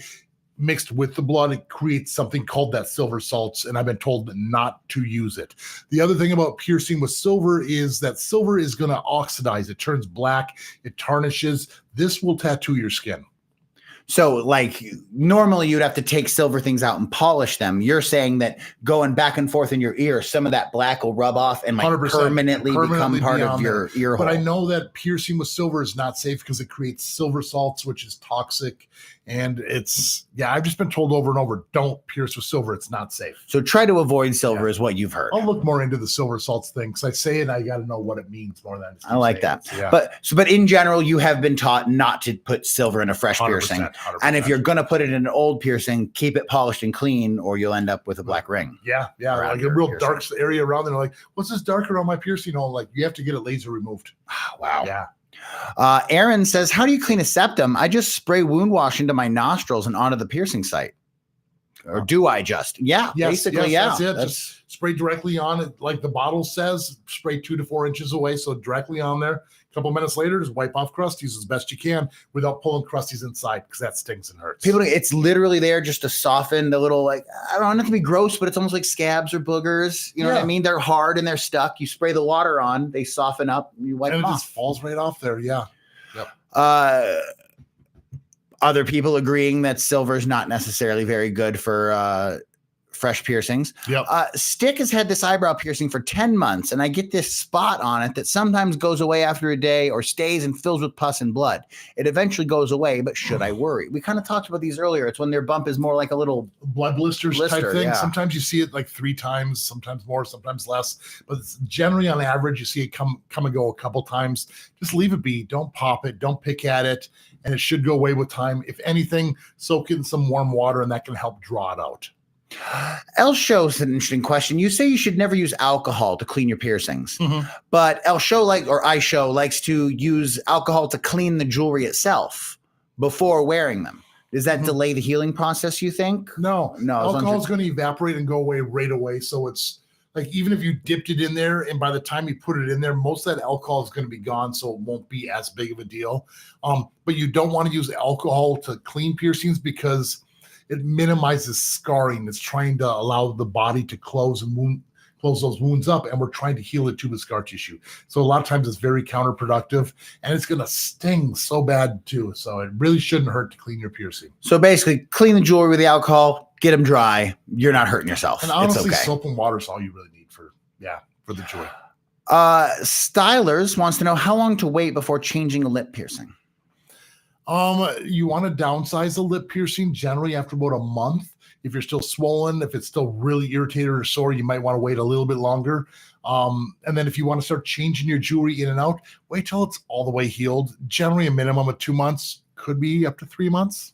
mixed with the blood, it creates something called that silver salts, and I've been told not to use it. The other thing about piercing with silver is that silver is going to oxidize. It turns black, it tarnishes. This will tattoo your skin. So like normally you'd have to take silver things out and polish them. You're saying that going back and forth in your ear, some of that black will rub off and like permanently become part of your ear hole. But I know that piercing with silver is not safe because it creates silver salts, which is toxic. And it's, I've just been told over and over, don't pierce with silver. It's not safe. So try to avoid silver is what you've heard. I'll look more into the silver salts thing because I say it, I got to know what it means more than I like that. But in general, you have been taught not to put silver in a fresh 100%, piercing. 100%. And if you're going to put it in an old piercing, keep it polished and clean or you'll end up with a black ring. Yeah. Like a real dark area around there. Like, what's this dark around my piercing? Oh, like you have to get it laser removed. Wow. Yeah. Aaron says, how do you clean a septum? I just spray wound wash into my nostrils and onto the piercing site. Or do I just? Basically. That's it. Just spray directly on it. Like the bottle says, spray 2 to 4 inches away. So directly on there. A couple minutes later, just wipe off crusties as best you can without pulling crusties inside because that stings and hurts. It's literally there just to soften the little, like, I don't want it to be gross, but it's almost like scabs or boogers. You know what I mean? They're hard and they're stuck. You spray the water on, they soften up, and you wipe them off. And it just falls right off there. Yeah. Yep. Other people agreeing that silver is not necessarily very good for fresh piercings. Yep. Stick has had this eyebrow piercing for 10 months, and I get this spot on it that sometimes goes away after a day or stays and fills with pus and blood. It eventually goes away, but should I worry? We kind of talked about these earlier. It's when their bump is more like a little blood blisters type thing. Yeah. Sometimes you see it like 3 times, sometimes more, sometimes less. But it's generally on average, you see it come and go a couple times. Just leave it be. Don't pop it. Don't pick at it. And it should go away with time. If anything, soak it in some warm water, and that can help draw it out. El Show's an interesting question. You say you should never use alcohol to clean your piercings, but El Show likes to use alcohol to clean the jewelry itself before wearing them. Does that delay the healing process, you think? No. Alcohol is going to evaporate and go away right away. So it's like, even if you dipped it in there and by the time you put it in there, most of that alcohol is going to be gone. So it won't be as big of a deal. But you don't want to use alcohol to clean piercings because it minimizes scarring. It's trying to allow the body to close those wounds up. And we're trying to heal it to the scar tissue. So a lot of times it's very counterproductive, and it's going to sting so bad too. So it really shouldn't hurt to clean your piercing. So basically clean the jewelry with the alcohol, get them dry. You're not hurting yourself. And honestly, it's okay. Soap and water is all you really need for the jewelry. Stylers wants to know how long to wait before changing a lip piercing. You want to downsize the lip piercing generally after about a month. If you're still swollen, if it's still really irritated or sore, you might want to wait a little bit longer. And then if you want to start changing your jewelry in and out, wait till it's all the way healed. Generally a minimum of 2 months, could be up to 3 months.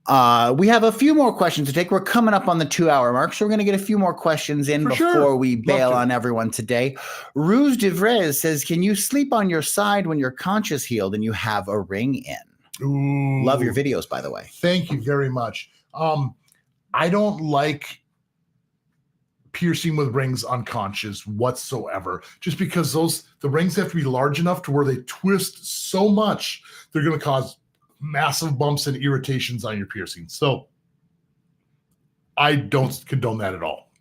We have a few more questions to take. We're coming up on the 2-hour mark, so we're going to get a few more questions in before we bail on everyone today. Ruse de Vrez says, can you sleep on your side when your conch is healed and you have a ring in? Ooh. Love your videos, by the way. Thank you very much. I don't like piercing with rings on conches whatsoever, just because the rings have to be large enough to where they twist so much they're going to cause massive bumps and irritations on your piercing. So I don't condone that at all.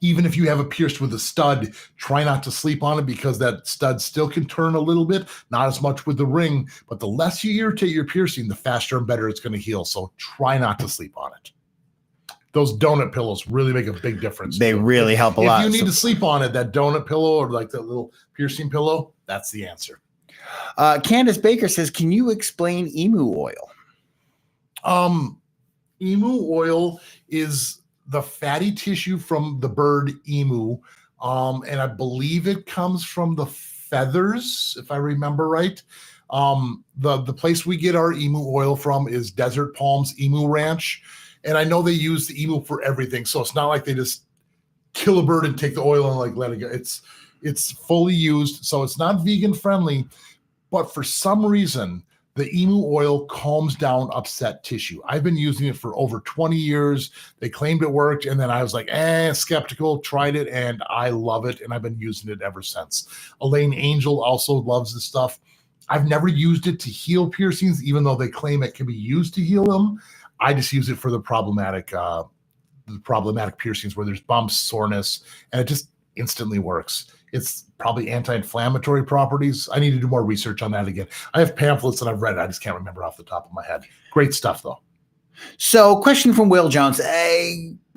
Even if you have it pierced with a stud, try not to sleep on it, because that stud still can turn a little bit, not as much with the ring, but the less you irritate your piercing, the faster and better it's going to heal. So try not to sleep on it. Those donut pillows really make a big difference. They really help a lot. If you need to sleep on it, that donut pillow or like that little piercing pillow, that's the answer. Candace Baker says, can you explain emu oil? Emu oil is the fatty tissue from the bird emu. And I believe it comes from the feathers, if I remember right. The place we get our emu oil from is Desert Palms Emu Ranch. And I know they use the emu for everything. So it's not like they just kill a bird and take the oil and like let it go. It's fully used. So it's not vegan friendly. But for some reason, the emu oil calms down upset tissue. I've been using it for over 20 years. They claimed it worked. And then I was like, skeptical, tried it, and I love it. And I've been using it ever since. Elaine Angel also loves this stuff. I've never used it to heal piercings, even though they claim it can be used to heal them. I just use it for the problematic piercings where there's bumps, soreness, and it just instantly works. It's probably anti-inflammatory properties. I need to do more research on that again. I have pamphlets that I've read. I just can't remember off the top of my head. Great stuff, though. So, question from Will Jones.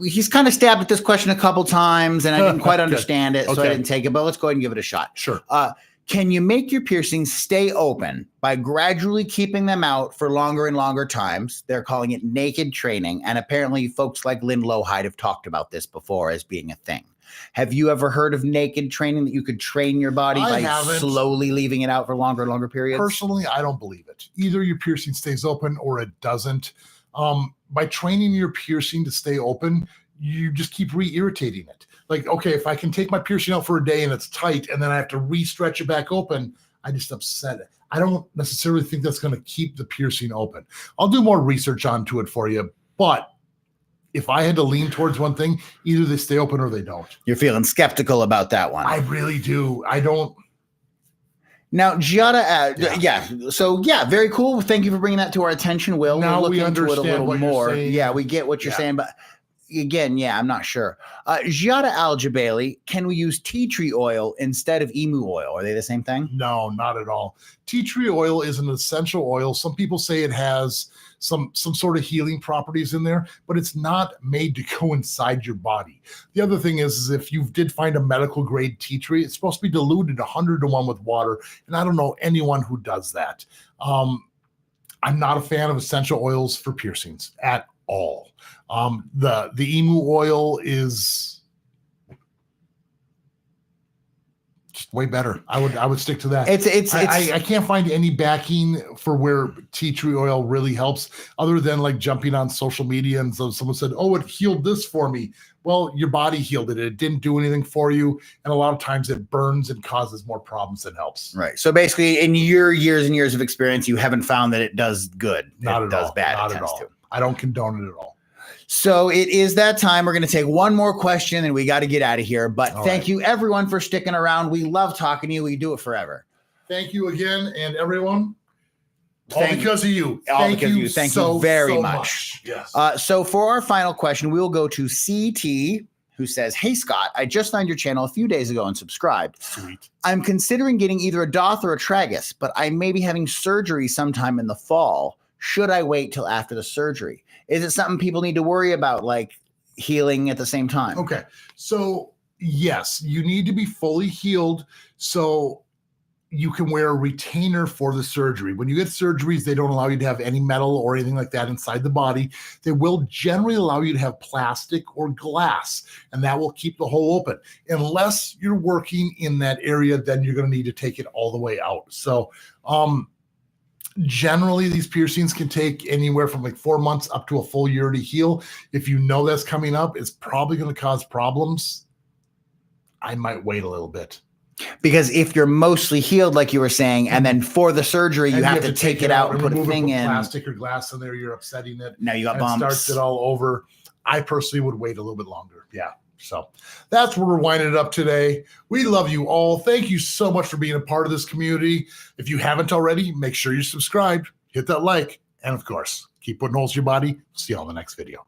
He's kind of stabbed at this question a couple times, and I didn't quite understand it, so I didn't take it. But let's go ahead and give it a shot. Sure. Can you make your piercings stay open by gradually keeping them out for longer and longer times? They're calling it naked training, and apparently folks like Lynn Lowhide have talked about this before as being a thing. Have you ever heard of naked training, that you could train your body by slowly leaving it out for longer and longer periods? Personally, I don't believe it. Either your piercing stays open or it doesn't. By training your piercing to stay open, you just keep re-irritating it. Like, okay, if I can take my piercing out for a day and it's tight and then I have to re-stretch it back open, I just upset it. I don't necessarily think that's going to keep the piercing open. I'll do more research onto it for you, but if I had to lean towards one thing, either they stay open or they don't. You're feeling skeptical about that one. I really do. I don't. Now, Giada, So, very cool. Thank you for bringing that to our attention, Will. Now we'll look we into it a little more. Yeah, we get what you're saying, but again, yeah, I'm not sure. Giada Al-Jabali, can we use tea tree oil instead of emu oil? Are they the same thing? No, not at all. Tea tree oil is an essential oil. Some people say it has some sort of healing properties in there, but it's not made to go inside your body. The other thing is if you did find a medical grade tea tree, it's supposed to be diluted 100 to 1 with water, and I don't know anyone who does that. I'm not a fan of essential oils for piercings at all. The emu oil is just way better. I would stick to that. I can't find any backing for where tea tree oil really helps, other than like jumping on social media and so someone said, "Oh, it healed this for me." Well, your body healed it. It didn't do anything for you, and a lot of times it burns and causes more problems than helps. Right. So basically, in your years and years of experience, you haven't found that it does good. Not it at does all. bad. Not it at tends all. to. I don't condone it at all. So it is that time. We're going to take one more question and we got to get out of here. But thank you everyone for sticking around. We love talking to you. We do it forever. Thank you again. And everyone, all because of you. Thank you. Thank you very much. Yes. So for our final question, we will go to CT, who says, "Hey, Scott, I just found your channel a few days ago and subscribed. Sweet. I'm considering getting either a doth or a tragus, but I may be having surgery sometime in the fall. Should I wait till after the surgery? Is it something people need to worry about, like healing at the same time?" Okay. So yes, you need to be fully healed so you can wear a retainer for the surgery. When you get surgeries, they don't allow you to have any metal or anything like that inside the body. They will generally allow you to have plastic or glass, and that will keep the hole open. Unless you're working in that area, then you're going to need to take it all the way out. So, generally, these piercings can take anywhere from like 4 months up to a full year to heal. If you know that's coming up, it's probably going to cause problems. I might wait a little bit. Because if you're mostly healed, like you were saying, and then for the surgery, you have to take it out and put a thing in. Plastic or glass in there, you're upsetting it. Now you got bumps. Starts it all over. I personally would wait a little bit longer. Yeah. So that's where we're winding it up today. We love you all. Thank you so much for being a part of this community. If you haven't already, make sure you subscribe, hit that like, and of course, keep putting holes in your body. See you on the next video.